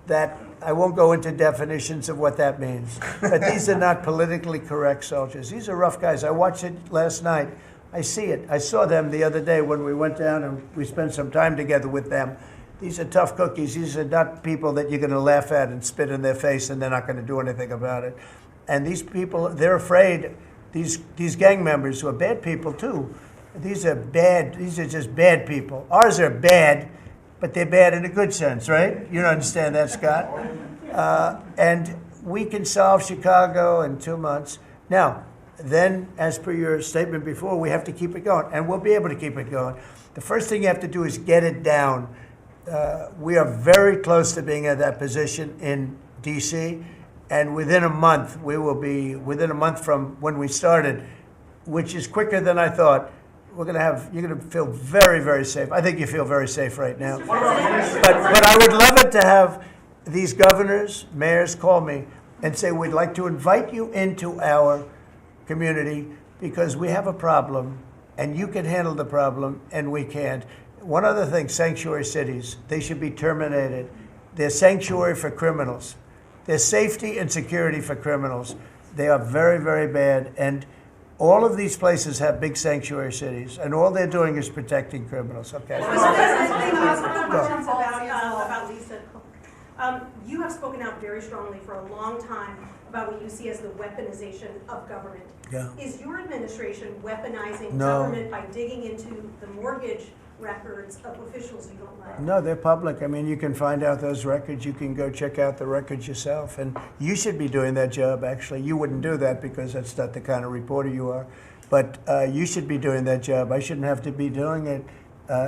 [SPEAKER 1] That I won't go into definitions of what that means. But these are not politically correct soldiers. These are rough guys. I watched it last night. I see it. I saw them the other day when we went down and we spent some time together with them. These are tough cookies. These are not people that you're going to laugh at and spit in their face and they're not going to do anything about it. And these people, they're afraid. These gang members who are bad people too. These are bad. These are just bad people. Ours are bad, but they're bad in a good sense, right? You understand that, Scott? And we can solve Chicago in 2 months. Now, then, as per your statement before, we have to keep it going, and we'll be able to keep it going. The first thing you have to do is get it down. We are very close to being at that position in D.C., and within a month, we will be, within a month from when we started, which is quicker than I thought, you're going to feel very, very safe. I think you feel very safe right now. But I would love it to have these governors, mayors call me and say, we'd like to invite you into our community because we have a problem and you can handle the problem and we can't. One other thing, sanctuary cities, they should be terminated. They're sanctuary for criminals. They're safety and security for criminals. They are very, very bad. And all of these places have big sanctuary cities, and all they're doing is protecting criminals. Okay.
[SPEAKER 12] Questions about Lisa. You have spoken out very strongly for a long time about what you see as the weaponization of government.
[SPEAKER 1] Yeah.
[SPEAKER 12] Is your administration weaponizing
[SPEAKER 1] No.
[SPEAKER 12] government by digging into the mortgage records of officials you don't like?
[SPEAKER 1] No, they're public. I mean, you can find out those records. You can go check out the records yourself. And you should be doing that job, actually. You wouldn't do that because that's not the kind of reporter you are. But you should be doing that job. I shouldn't have to be doing it.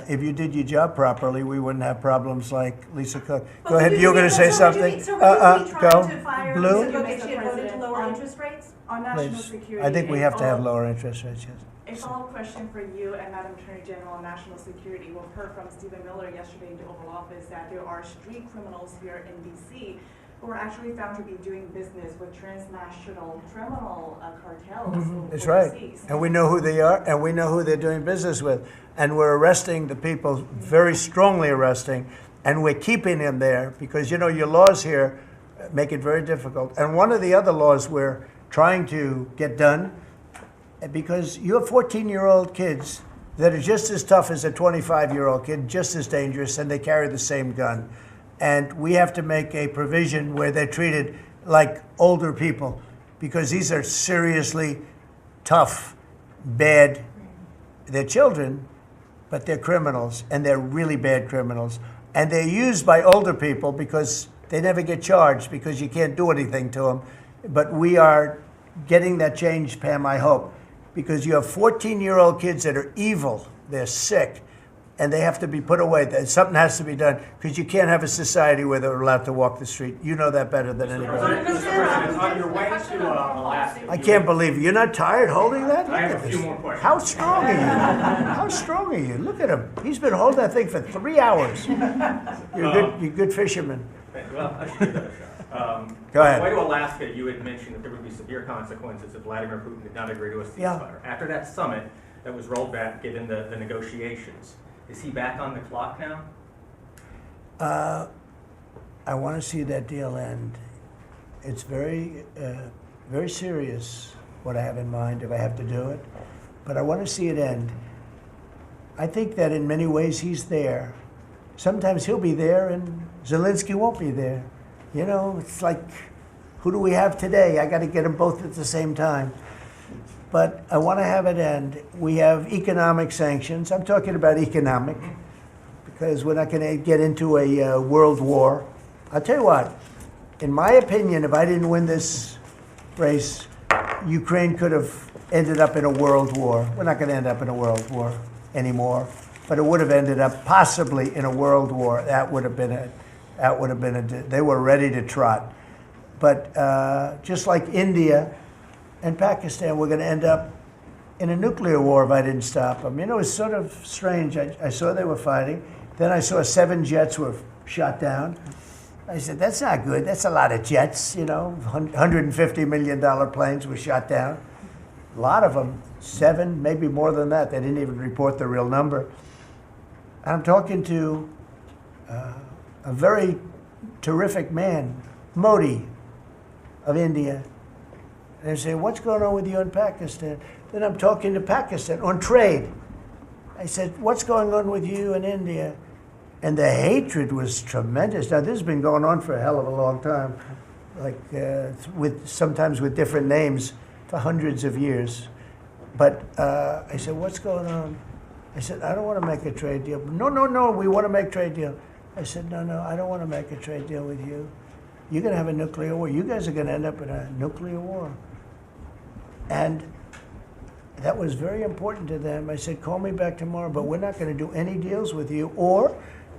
[SPEAKER 1] If you did your job properly, we wouldn't have problems like Lisa Cook. Go ahead. You're going to say something.
[SPEAKER 12] So would you be trying
[SPEAKER 1] Go.
[SPEAKER 12] to fire
[SPEAKER 1] Blue?
[SPEAKER 12] Lisa Cook if she had voted to lower interest rates?
[SPEAKER 8] On national
[SPEAKER 1] Please.
[SPEAKER 8] security.
[SPEAKER 1] I think we have to have lower interest rates, yes.
[SPEAKER 8] A follow-up question for you and Madam Attorney General on national security. We've heard from Stephen Miller yesterday in the Oval Office that there are street criminals here in D.C. who are actually found to be doing business with transnational criminal cartels.
[SPEAKER 1] That's right.
[SPEAKER 8] overseas.
[SPEAKER 1] And we know who they are, and we know who they're doing business with. And we're arresting the people, very strongly arresting, and we're keeping them there because, you know, your laws here make it very difficult. And one of the other laws we're trying to get done, because you have 14-year-old kids that are just as tough as a 25-year-old kid, just as dangerous, and they carry the same gun. And we have to make a provision where they're treated like older people, because these are seriously tough, bad. They're children, but they're criminals, and they're really bad criminals. And they're used by older people because they never get charged because you can't do anything to them. But we are getting that change, Pam, I hope, because you have 14-year-old kids that are evil, they're sick, and they have to be put away. Something has to be done because you can't have a society where they're allowed to walk the street. You know that better than anybody.
[SPEAKER 13] On your way to Alaska.
[SPEAKER 1] I can't believe it. You're not tired holding that?
[SPEAKER 13] I have
[SPEAKER 1] Look
[SPEAKER 13] a
[SPEAKER 1] at
[SPEAKER 13] few
[SPEAKER 1] this.
[SPEAKER 13] more questions.
[SPEAKER 1] How strong are you? How strong are you? Look at him. He's been holding that thing for 3 hours. You're a good fisherman.
[SPEAKER 13] Well, I should give that a shot.
[SPEAKER 1] Go ahead.
[SPEAKER 13] On the way to Alaska, you had mentioned that there would be severe consequences if Vladimir Putin did not agree to a ceasefire.
[SPEAKER 1] Yeah.
[SPEAKER 13] After that summit that was rolled back, given the negotiations, is he back on the clock now?
[SPEAKER 1] I want to see that deal end. It's very, very serious what I have in mind if I have to do it, but I want to see it end. I think that in many ways he's there. Sometimes he'll be there and Zelensky won't be there. You know, it's like, who do we have today? I got to get them both at the same time. But I want to have it end. We have economic sanctions. I'm talking about economic because we're not going to get into a world war. I'll tell you what, in my opinion, if I didn't win this race, Ukraine could have ended up in a world war. We're not going to end up in a world war anymore, but it would have ended up possibly in a world war. That would have been they were ready to trot. But just like India and Pakistan, we're going to end up in a nuclear war if I didn't stop them. You know, it's sort of strange. I saw they were fighting. Then I saw 7 jets were shot down. I said, that's not good. That's a lot of jets, you know. $150 million planes were shot down. A lot of them, 7, maybe more than that. They didn't even report the real number. I'm talking to a very terrific man, Modi of India. And they say, what's going on with you in Pakistan? Then I'm talking to Pakistan on trade. I said, what's going on with you in India? And the hatred was tremendous. Now, this has been going on for a hell of a long time, like sometimes with different names for hundreds of years. But I said, what's going on? I said, I don't want to make a trade deal. No, we want to make a trade deal. I said, no, I don't want to make a trade deal with you. You're going to have a nuclear war. You guys are going to end up in a nuclear war. And that was very important to them. I said, call me back tomorrow, but we're not going to do any deals with you, or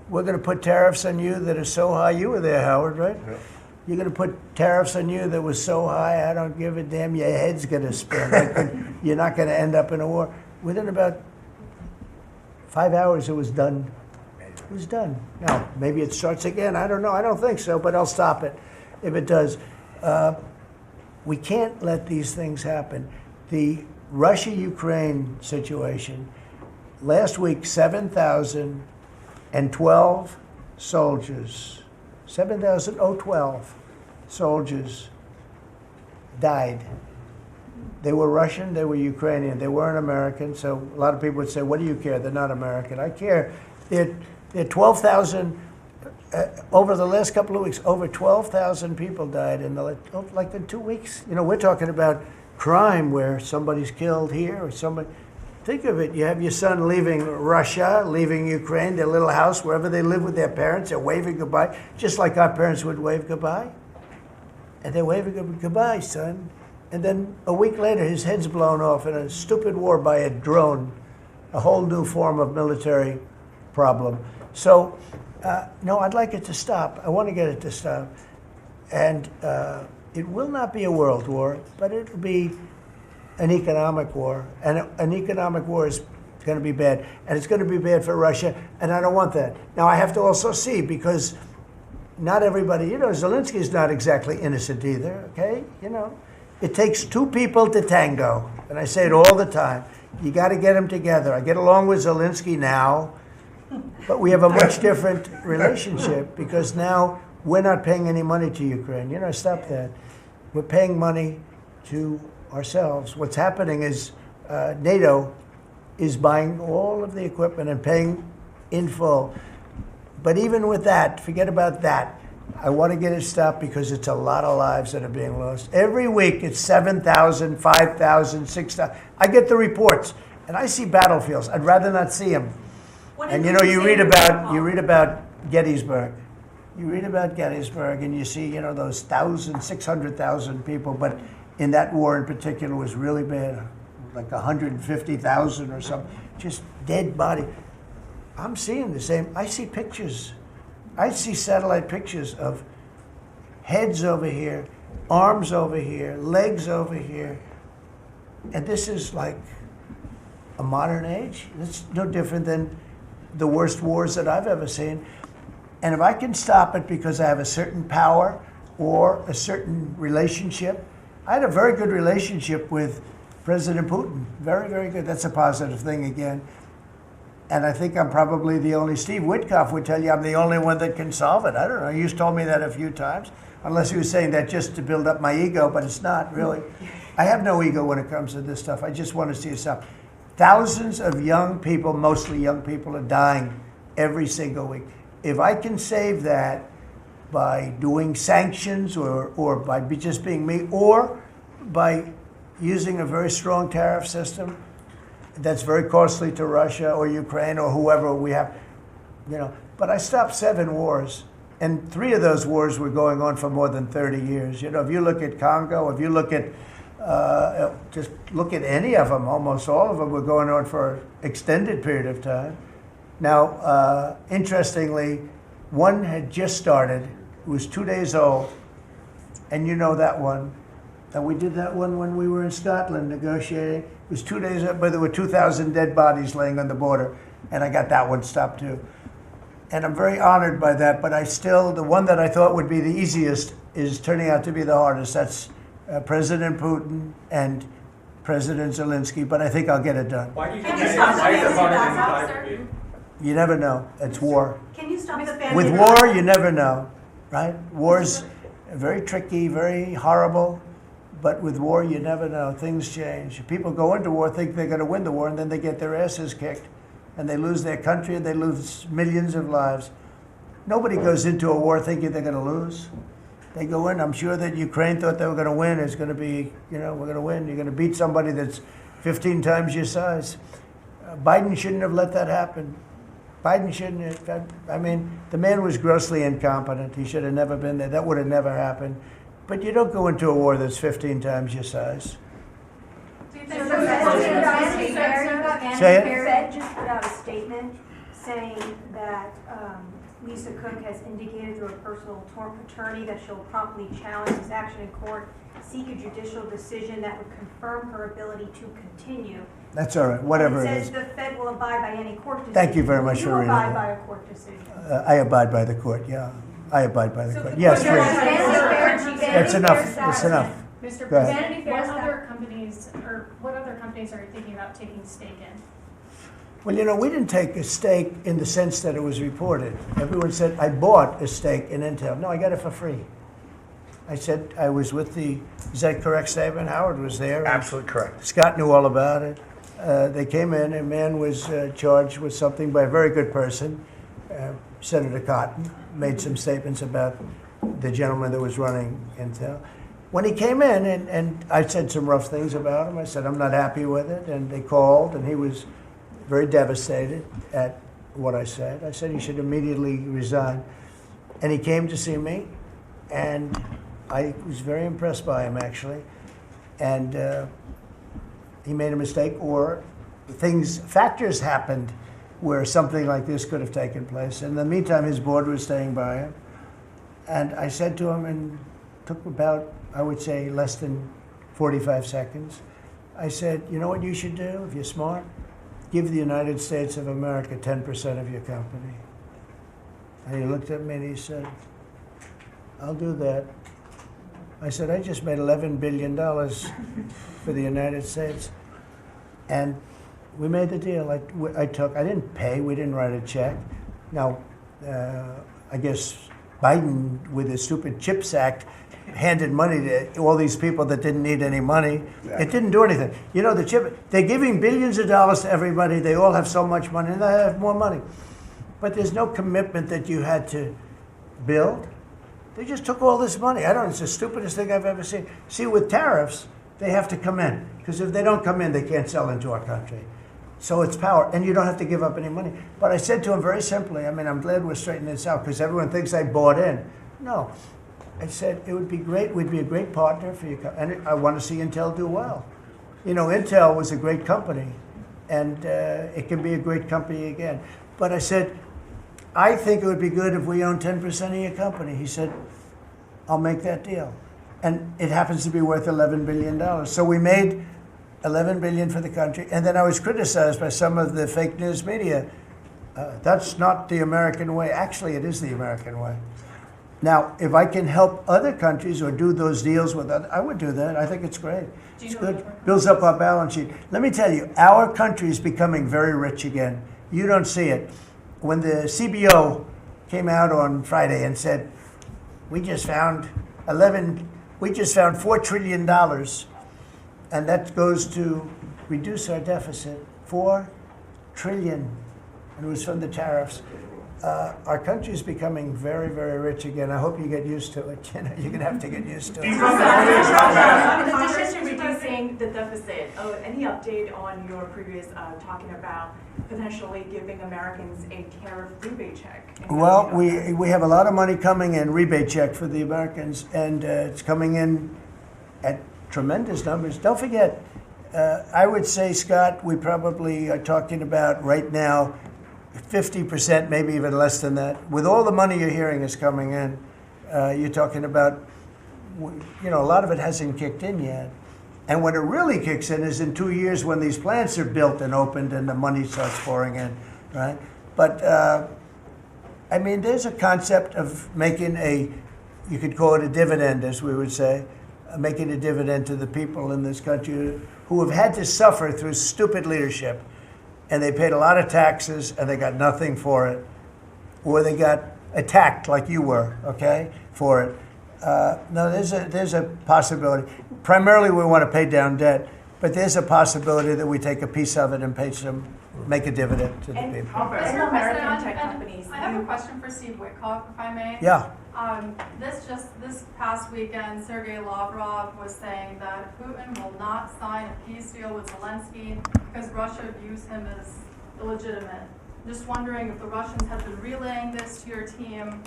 [SPEAKER 1] we're going to put tariffs on you that are so high. You were there, Howard, right? Yeah. You're going to put tariffs on you that was so high, I don't give a damn, your head's going to spin. You're not going to end up in a war. Within about 5 hours, it was done. It was done. Now, maybe it starts again. I don't know. I don't think so, but I'll stop it if it does. We can't let these things happen. The Russia-Ukraine situation, last week, 7,012 soldiers 7,012 soldiers died. They were Russian, they were Ukrainian, they weren't American, so a lot of people would say, what do you care? They're not American. I care. There are 12,000, over the last couple of weeks, over 12,000 people died in like in 2 weeks. You know, we're talking about crime where somebody's killed here or somebody. Think of it, you have your son leaving Russia, leaving Ukraine, their little house, wherever they live with their parents, they're waving goodbye, just like our parents would wave goodbye. And they're waving goodbye, son. And then a week later, his head's blown off in a stupid war by a drone, a whole new form of military problem. So, no, I'd like it to stop. I want to get it to stop. And it will not be a world war, but it'll be an economic war. And an economic war is going to be bad. And it's going to be bad for Russia, and I don't want that. Now, I have to also see, because not everybody, you know, Zelensky's not exactly innocent either, okay? You know, it takes two people to tango. And I say it all the time. You got to get them together. I get along with Zelensky now, but we have a much different relationship because now we're not paying any money to Ukraine. You know, stop that. We're paying money to ourselves. What's happening is NATO is buying all of the equipment and paying in full. But even with that, forget about that. I want to get it stopped because it's a lot of lives that are being lost. Every week it's 7,000, 5,000, 6,000. I get the reports and I see battlefields. I'd rather not see them. And you know, you read about Gettysburg. You read about Gettysburg and you see, you know, those 600,000 people, but in that war in particular was really bad, like 150,000 or something, just dead body. I'm seeing the same. I see pictures. I see satellite pictures of heads over here, arms over here, legs over here. And this is like a modern age. It's no different than the worst wars that I've ever seen. And if I can stop it because I have a certain power or a certain relationship, I had a very good relationship with President Putin. Very, very good. That's a positive thing again. And I think I'm probably the only, Steve Witkoff would tell you I'm the only one that can solve it. I don't know, you've told me that a few times, unless he was saying that just to build up my ego, but it's not really. I have no ego when it comes to this stuff. I just want to see it stop. Thousands of young people, mostly young people, are dying every single week. If I can save that by doing sanctions or by just being me, or by using a very strong tariff system, that's very costly to Russia or Ukraine or whoever we have, you know. But I stopped 7 wars, and 3 of those wars were going on for more than 30 years. You know, if you look at Congo, if you look at, just look at any of them, almost all of them were going on for an extended period of time. Now, interestingly, one had just started, it was 2 days old, and you know that one. And we did that one when we were in Scotland negotiating. It was 2 days up, but there were 2,000 dead bodies laying on the border, and I got that one stopped too. And I'm very honored by that, but I still, the one that I thought would be the easiest is turning out to be the hardest. That's President Putin and President Zelensky, but I think I'll get it done.
[SPEAKER 13] Why do you think that?
[SPEAKER 1] You never know. It's war.
[SPEAKER 12] Can you stop the family?
[SPEAKER 1] With war, you never know, right? War's very tricky, very horrible. But with war, you never know. Things change. People go into war, think they're going to win the war, and then they get their asses kicked. And they lose their country, and they lose millions of lives. Nobody goes into a war thinking they're going to lose. They go in. I'm sure that Ukraine thought they were going to win. It's going to be, you know, we're going to win. You're going to beat somebody that's 15 times your size. Biden shouldn't have let that happen. Biden shouldn't have. I mean, the man was grossly incompetent. He should have never been there. That would have never happened. But you don't go into a war that's 15 times your size.
[SPEAKER 7] Say it. The Fed just put out a statement saying that Lisa Cook has indicated through a personal attorney that she'll promptly challenge this action in court, seek a judicial decision that would confirm her ability to continue.
[SPEAKER 1] That's all right, whatever
[SPEAKER 7] it
[SPEAKER 1] it
[SPEAKER 7] says
[SPEAKER 1] is.
[SPEAKER 7] the Fed will abide by any court decision.
[SPEAKER 1] Thank you very much for reading
[SPEAKER 7] abide
[SPEAKER 1] that.
[SPEAKER 7] by a court decision.
[SPEAKER 1] I abide by the court, yeah. I abide by the court. Yes, please. That's enough. That's enough.
[SPEAKER 9] Mr.
[SPEAKER 1] Go ahead.
[SPEAKER 9] President, what other companies are you thinking about taking stake in?
[SPEAKER 1] Well, you know, we didn't take a stake in the sense that it was reported. Everyone said, I bought a stake in Intel. No, I got it for free. I said I was with the, is that correct statement? Howard was there.
[SPEAKER 4] Absolutely correct.
[SPEAKER 1] Scott knew all about it. They came in, a man was charged with something by a very good person, Senator Cotton, made some statements about the gentleman that was running Intel. When he came in, and I said some rough things about him, I said, I'm not happy with it, and they called, and he was very devastated at what I said. I said he should immediately resign. And he came to see me, and I was very impressed by him, actually. And he made a mistake, or factors happened where something like this could have taken place. In the meantime, his board was staying by him. And I said to him, and took about, I would say, less than 45 seconds. I said, you know what you should do if you're smart? Give the United States of America 10% of your company. And he looked at me and he said, I'll do that. I said, I just made $11 billion for the United States. And we made the deal. I didn't pay, we didn't write a check. Now, I guess Biden, with his stupid CHIPS Act, handed money to all these people that didn't need any money. It didn't do anything. You know, they're giving billions of dollars to everybody. They all have so much money, and they have more money. But there's no commitment that you had to build. They just took all this money. I don't know, it's the stupidest thing I've ever seen. See, with tariffs, they have to come in. Because if they don't come in, they can't sell into our country. So it's power, and you don't have to give up any money. But I said to him very simply, I mean, I'm glad we're straightening this out, because everyone thinks I bought in. No. I said, it would be great, we'd be a great partner for you, and I want to see Intel do well. You know, Intel was a great company, and it can be a great company again. But I said, I think it would be good if we own 10% of your company. He said, I'll make that deal. And it happens to be worth $11 billion. So we made $11 billion for the country, and then I was criticized by some of the fake news media. That's not the American way. Actually, it is the American way. Now, if I can help other countries or do those deals with others, I would do that. I think it's great. It's good. Builds up our balance sheet. Let me tell you, our country is becoming very rich again. You don't see it. When the CBO came out on Friday and said, we just found $4 trillion, and that goes to reduce our deficit, $4 trillion, and it was from the tariffs. Our country is becoming very, very rich again. I hope you get used to it. You know, you're going to have to get used to it.
[SPEAKER 8] In addition to reducing the deficit, any update on your previous talking about potentially giving Americans a tariff rebate check?
[SPEAKER 1] Well, we have a lot of money coming in, rebate check for the Americans, and it's coming in at tremendous numbers. Don't forget, I would say, Scott, we probably are talking about right now 50%, maybe even less than that. With all the money you're hearing is coming in, you're talking about, you know, a lot of it hasn't kicked in yet. And when it really kicks in is in 2 years when these plants are built and opened and the money starts pouring in, right? But, I mean, there's a concept of making you could call it a dividend, as we would say, making a dividend to the people in this country who have had to suffer through stupid leadership. And they paid a lot of taxes, and they got nothing for it. Or they got attacked like you were, okay, for it. No, there's a possibility. Primarily, we want to pay down debt, but there's a possibility that we take a piece of it and make a dividend to the people.
[SPEAKER 11] Mr. President, tech companies. I have a question for Steve Witkoff, if I may.
[SPEAKER 1] Yeah.
[SPEAKER 11] This past weekend, Sergei Lavrov was saying that Putin will not sign a peace deal with Zelensky because Russia views him as illegitimate. Just wondering if the Russians have been relaying this to your team,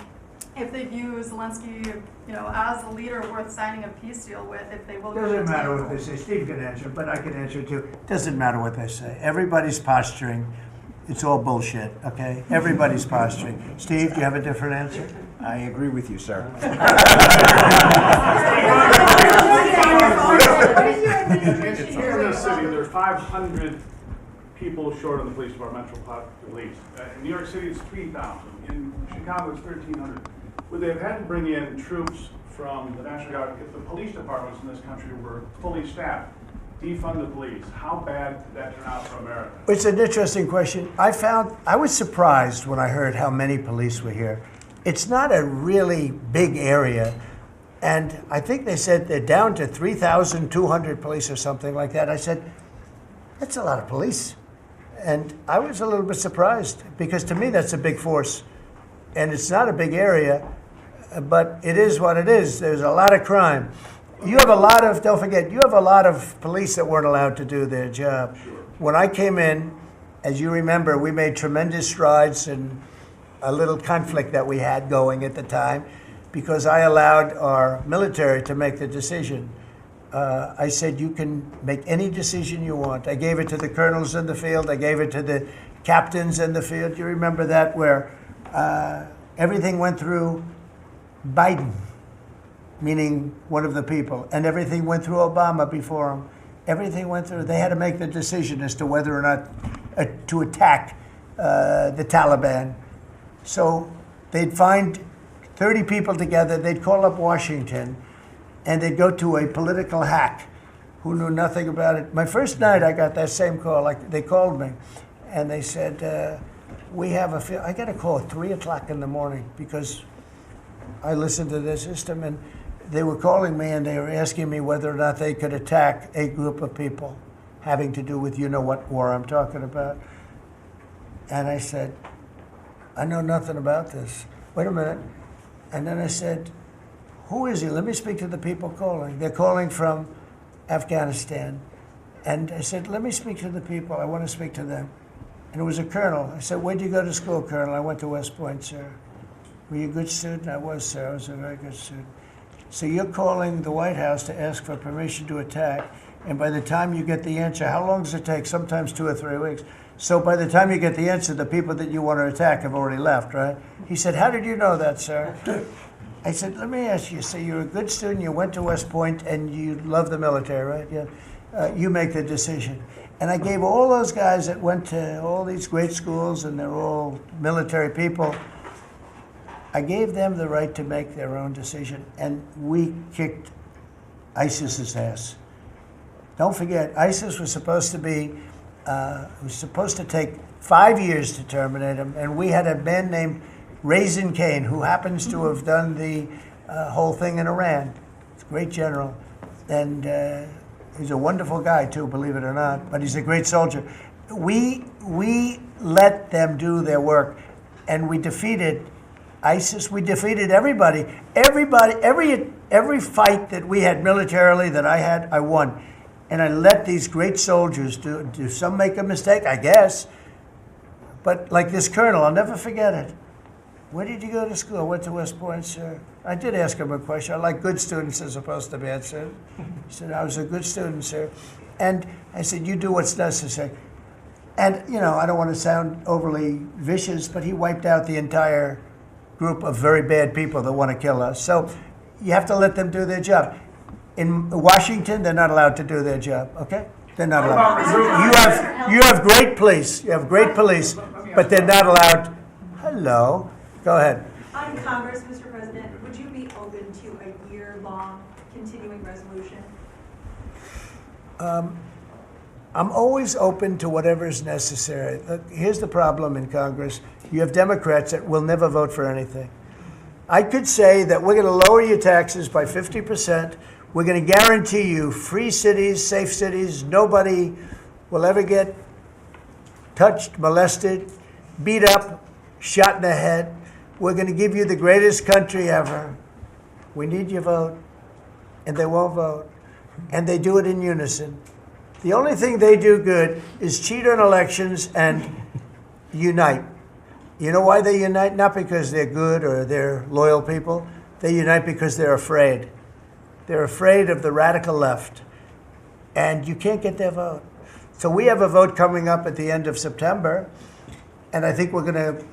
[SPEAKER 11] if they view Zelensky, you know, as a leader worth signing a peace deal with, if they will.
[SPEAKER 1] Doesn't matter what they say. Steve can answer, but I can answer too. Doesn't matter what they say. Everybody's posturing. It's all bullshit, okay? Everybody's posturing. Steve, do you have a different answer?
[SPEAKER 19] I agree with you, sir.
[SPEAKER 14] Here in this city, there's 500 people short of the police department, police. In New York City, it's 3,000. In Chicago, it's 1,300. Would they have had to bring in troops from the National Guard if the police departments in this country were fully staffed? defund the police, how bad did that turn out for America?
[SPEAKER 1] It's an interesting question. I was surprised when I heard how many police were here. It's not a really big area. And I think they said they're down to 3,200 police or something like that. I said, that's a lot of police. And I was a little bit surprised because to me that's a big force. And it's not a big area, but it is what it is. There's a lot of crime. You have a lot of, don't forget, you have a lot of police that weren't allowed to do their job. When I came in, as you remember, we made tremendous strides in a little conflict that we had going at the time because I allowed our military to make the decision. I said, you can make any decision you want. I gave it to the colonels in the field. I gave it to the captains in the field. You remember that where everything went through Biden, meaning one of the people, and everything went through Obama before him. Everything went through. They had to make the decision as to whether or not to attack the Taliban. So they'd find 30 people together. They'd call up Washington, and they'd go to a political hack who knew nothing about it. My first night, I got that same call. Like they called me, and they said, "We have a." I got a call at 3 o'clock in the morning because I listened to their system, and they were calling me and they were asking me whether or not they could attack a group of people having to do with you know what war I'm talking about. And I said, I know nothing about this. Wait a minute. And then I said, who is he? Let me speak to the people calling. They're calling from Afghanistan. And I said, let me speak to the people. I want to speak to them. And it was a colonel. I said, where'd you go to school, Colonel? I went to West Point, sir. Were you a good student? I was, sir. I was a very good student. So you're calling the White House to ask for permission to attack, and by the time you get the answer, how long does it take? Sometimes 2 or 3 weeks. So by the time you get the answer, the people that you want to attack have already left, right? He said, how did you know that, sir? I said, let me ask you, so you're a good student, you went to West Point, and you love the military, right? Yeah. You make the decision. And I gave all those guys that went to all these great schools, and they're all military people, I gave them the right to make their own decision, and we kicked ISIS's ass. Don't forget, ISIS was supposed to take 5 years to terminate him, and we had a man named Raisin Kane, who happens to have done the whole thing in Iran. He's a great general, and he's a wonderful guy too, believe it or not, but he's a great soldier. We let them do their work, and we defeated ISIS. We defeated everybody. Every fight that we had militarily that I had, I won. And I let these great soldiers do some make a mistake, I guess. But like this colonel, I'll never forget it. Where did you go to school? I went to West Point, sir. I did ask him a question. I like good students as opposed to bad students. He said, I was a good student, sir. And I said, you do what's necessary. And, you know, I don't want to sound overly vicious, but he wiped out the entire group of very bad people that want to kill us. So you have to let them do their job. In Washington, they're not allowed to do their job, okay? They're not allowed. You have great police. You have great police, but they're not allowed. Hello. Go ahead.
[SPEAKER 15] On Congress, Mr. President, would you be open to a year-long continuing resolution?
[SPEAKER 1] I'm always open to whatever is necessary. Look, here's the problem in Congress. You have Democrats that will never vote for anything. I could say that we're going to lower your taxes by 50%. We're going to guarantee you free cities, safe cities. Nobody will ever get touched, molested, beat up, shot in the head. We're going to give you the greatest country ever. We need your vote. And they won't vote. And they do it in unison. The only thing they do good is cheat on elections and unite. You know why they unite? Not because they're good or they're loyal people. They unite because they're afraid. They're afraid of the radical left. And you can't get their vote. So we have a vote coming up at the end of September. And I think we're going to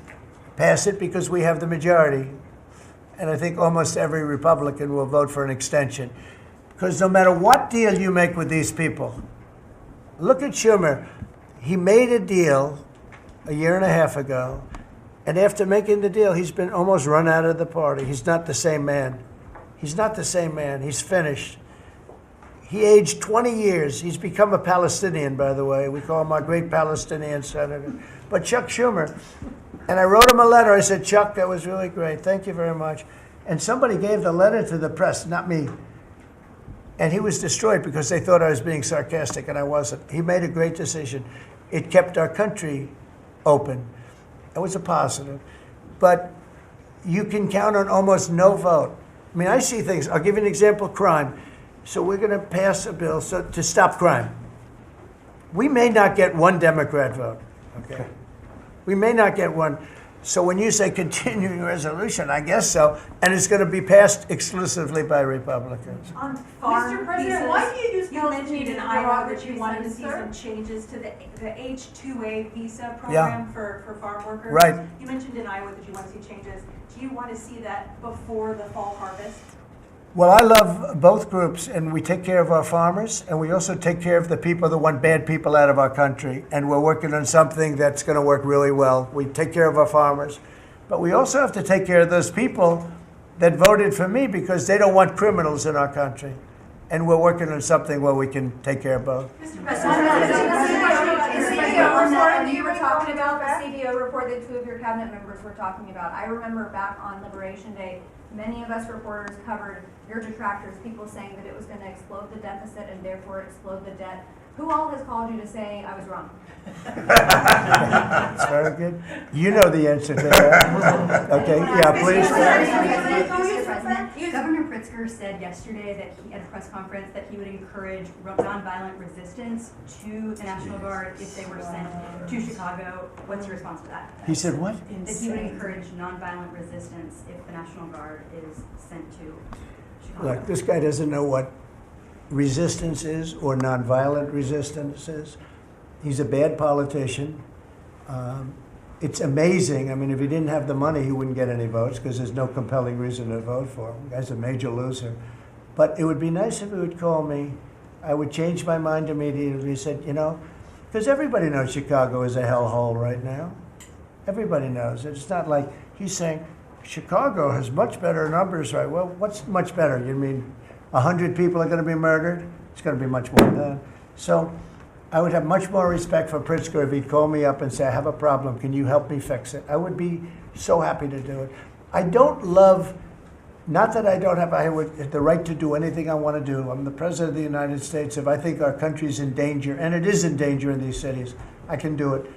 [SPEAKER 1] pass it because we have the majority. And I think almost every Republican will vote for an extension. Because no matter what deal you make with these people, look at Schumer. He made a deal a year and a half ago, and after making the deal, he's been almost run out of the party. He's not the same man. He's not the same man. He's finished. He aged 20 years. He's become a Palestinian, by the way. We call him our great Palestinian senator. But Chuck Schumer, and I wrote him a letter. I said, Chuck, that was really great. Thank you very much. And somebody gave the letter to the press, not me. And he was destroyed because they thought I was being sarcastic, and I wasn't. He made a great decision. It kept our country open. It was a positive. But you can count on almost no vote. I mean, I see things. I'll give you an example, crime. So we're going to pass a bill to stop crime. We may not get one Democrat vote, okay? We may not get one. So when you say continuing resolution, I guess so, and it's going to be passed exclusively by Republicans.
[SPEAKER 15] On farm
[SPEAKER 9] Mr. President,
[SPEAKER 15] visas,
[SPEAKER 9] why do you use
[SPEAKER 15] you
[SPEAKER 9] those
[SPEAKER 15] mentioned
[SPEAKER 9] meetings
[SPEAKER 15] in
[SPEAKER 9] in
[SPEAKER 15] Iowa that
[SPEAKER 9] derogatory
[SPEAKER 15] you wanted to see
[SPEAKER 9] sentences,
[SPEAKER 15] some changes to the H-2A visa program for farm workers.
[SPEAKER 1] Right.
[SPEAKER 15] You mentioned in Iowa that you want to see changes. Do you want to see that before the fall harvest?
[SPEAKER 1] Well, I love both groups, and we take care of our farmers, and we also take care of the people that want bad people out of our country, and we're working on something that's going to work really well. We take care of our farmers, but we also have to take care of those people that voted for me because they don't want criminals in our country, and we're working on something where we can take care of both.
[SPEAKER 10] Mr. President, you were talking about the CBO report that 2 of your cabinet members were talking about. I remember back on Liberation Day, many of us reporters covered your detractors, people saying that it was going to explode the deficit and therefore explode the debt. Who all has called you to say I was wrong?
[SPEAKER 1] That's very good. You know the answer to that. Okay, yeah, please.
[SPEAKER 10] Governor Pritzker said yesterday that he, at a press conference, that he would encourage nonviolent resistance to the National Guard if they were sent to Chicago. What's your response to that?
[SPEAKER 1] He said what?
[SPEAKER 10] That he would encourage nonviolent resistance if the National Guard is sent to Chicago.
[SPEAKER 1] Look, this guy doesn't know what resistance is or nonviolent resistance is. He's a bad politician. It's amazing. I mean, if he didn't have the money, he wouldn't get any votes because there's no compelling reason to vote for him. The guy's a major loser. But it would be nice if he would call me. I would change my mind immediately. He said, you know, because everybody knows Chicago is a hellhole right now. Everybody knows it. It's not like he's saying, Chicago has much better numbers, right? Well, what's much better? You mean 100 people are going to be murdered? It's going to be much more than that. So I would have much more respect for Pritzker if he'd call me up and say, I have a problem. Can you help me fix it? I would be so happy to do it. I don't love, not that I don't have the right to do anything I want to do. I'm the President of the United States. If I think our country's in danger, and it is in danger in these cities, I can do it.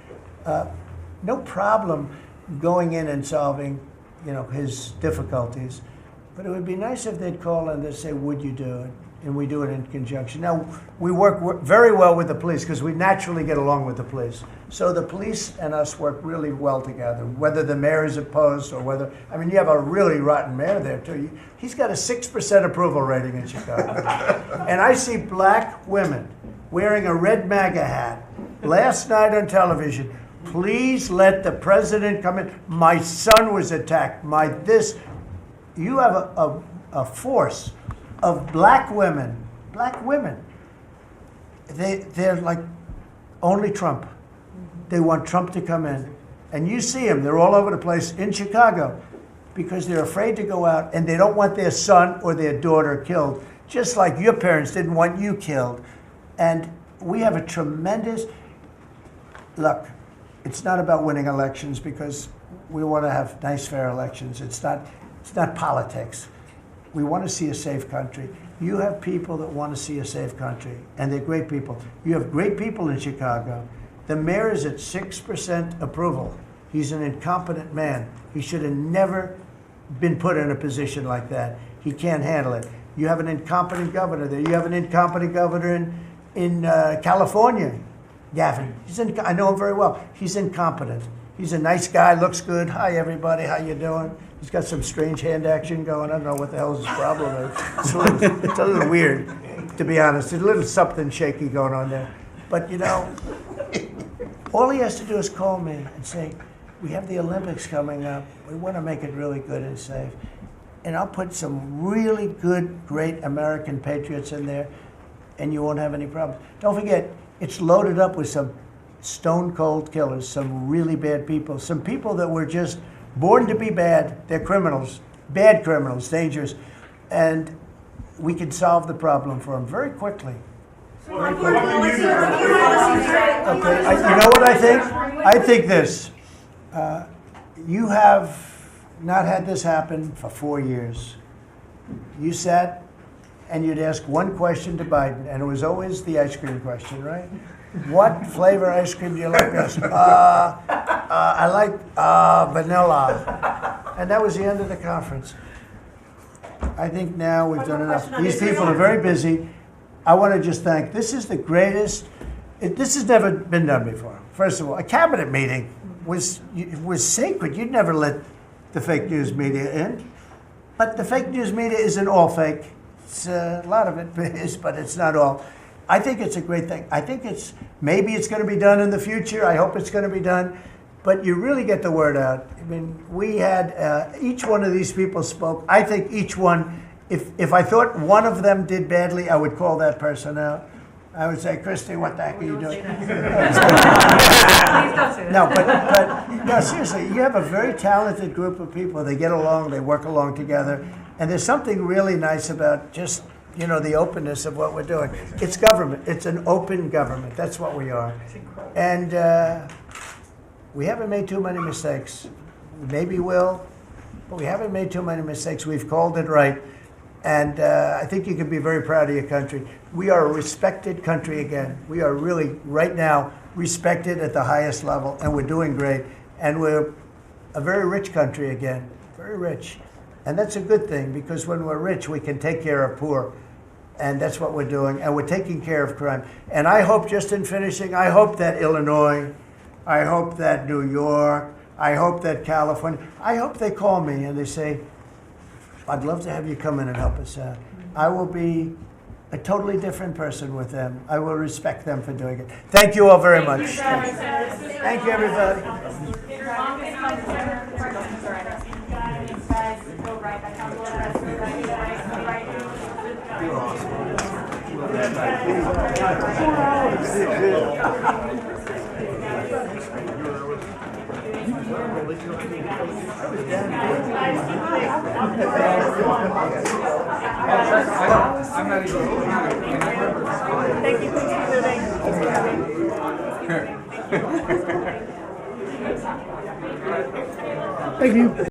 [SPEAKER 1] No problem going in and solving, you know, his difficulties. But it would be nice if they'd call and they'd say, would you do it? And we do it in conjunction. Now, we work very well with the police because we naturally get along with the police. So the police and us work really well together, whether the mayor is opposed or whether, I mean, you have a really rotten mayor there too. He's got a 6% approval rating in Chicago. And I see black women wearing a red MAGA hat last night on television. Please let the president come in. My son was attacked. You have a force of black women. They're like only Trump. They want Trump to come in. And you see them, they're all over the place in Chicago because they're afraid to go out and they don't want their son or their daughter killed, just like your parents didn't want you killed. And we have a tremendous, look, it's not about winning elections because we want to have nice, fair elections. It's not politics. We want to see a safe country. You have people that want to see a safe country, and they're great people. You have great people in Chicago. The mayor is at 6% approval. He's an incompetent man. He should have never been put in a position like that. He can't handle it. You have an incompetent governor there. You have an incompetent governor in California, Gavin. I know him very well. He's incompetent. He's a nice guy, looks good. Hi, everybody. How you doing? He's got some strange hand action going. I don't know what the hell his problem is. It's a little weird, to be honest. There's a little something shaky going on there. But, you know, all he has to do is call me and say, we have the Olympics coming up. We want to make it really good and safe. And I'll put some really good, great American patriots in there, and you won't have any problems. Don't forget, it's loaded up with some stone-cold killers, some really bad people, some people that were just born to be bad. They're criminals, bad criminals, dangerous. And we can solve the problem for them very quickly.
[SPEAKER 12] Okay, you know
[SPEAKER 1] what I think? I think this. You have not had this happen for 4 years. You sat and you'd ask one question to Biden, and it was always the ice cream question, right? What flavor ice cream do you like best? I like vanilla. And that was the end of the conference. I think now we've done enough. These people are very busy. I want to just thank, this is the greatest, this has never been done before. First of all, a cabinet meeting was sacred. You'd never let the fake news media in. But the fake news media isn't all fake. It's, a lot of it is, but it's not all. I think it's a great thing. I think maybe it's going to be done in the future. I hope it's going to be done. But you really get the word out. I mean, we had, each one of these people spoke. I think each one, if I thought one of them did badly, I would call that person out. I would say, Christy, what the heck are you doing?
[SPEAKER 9] Please don't say that.
[SPEAKER 1] No, but no, seriously, you have a very talented group of people. They get along, they work along together. And there's something really nice about just, the openness of what we're doing. It's government. It's an open government. That's what we are. And we haven't made too many mistakes. Maybe we'll, but we haven't made too many mistakes. We've called it right. And I think you can be very proud of your country. We are a respected country again. We are really, right now, respected at the highest level, and we're doing great. And we're a very rich country again, very rich. And that's a good thing, because when we're rich, we can take care of poor. And that's what we're doing. And we're taking care of crime. And I hope, just in finishing, I hope that Illinois, I hope that New York, I hope that California, I hope they call me and they say, I'd love to have you come in and help us out. I will be a totally different person with them. I will respect them for doing it. Thank you all very much. Thank you, everybody.
[SPEAKER 5] I'm not even.
[SPEAKER 12] Thank you for moving.
[SPEAKER 5] Thank you.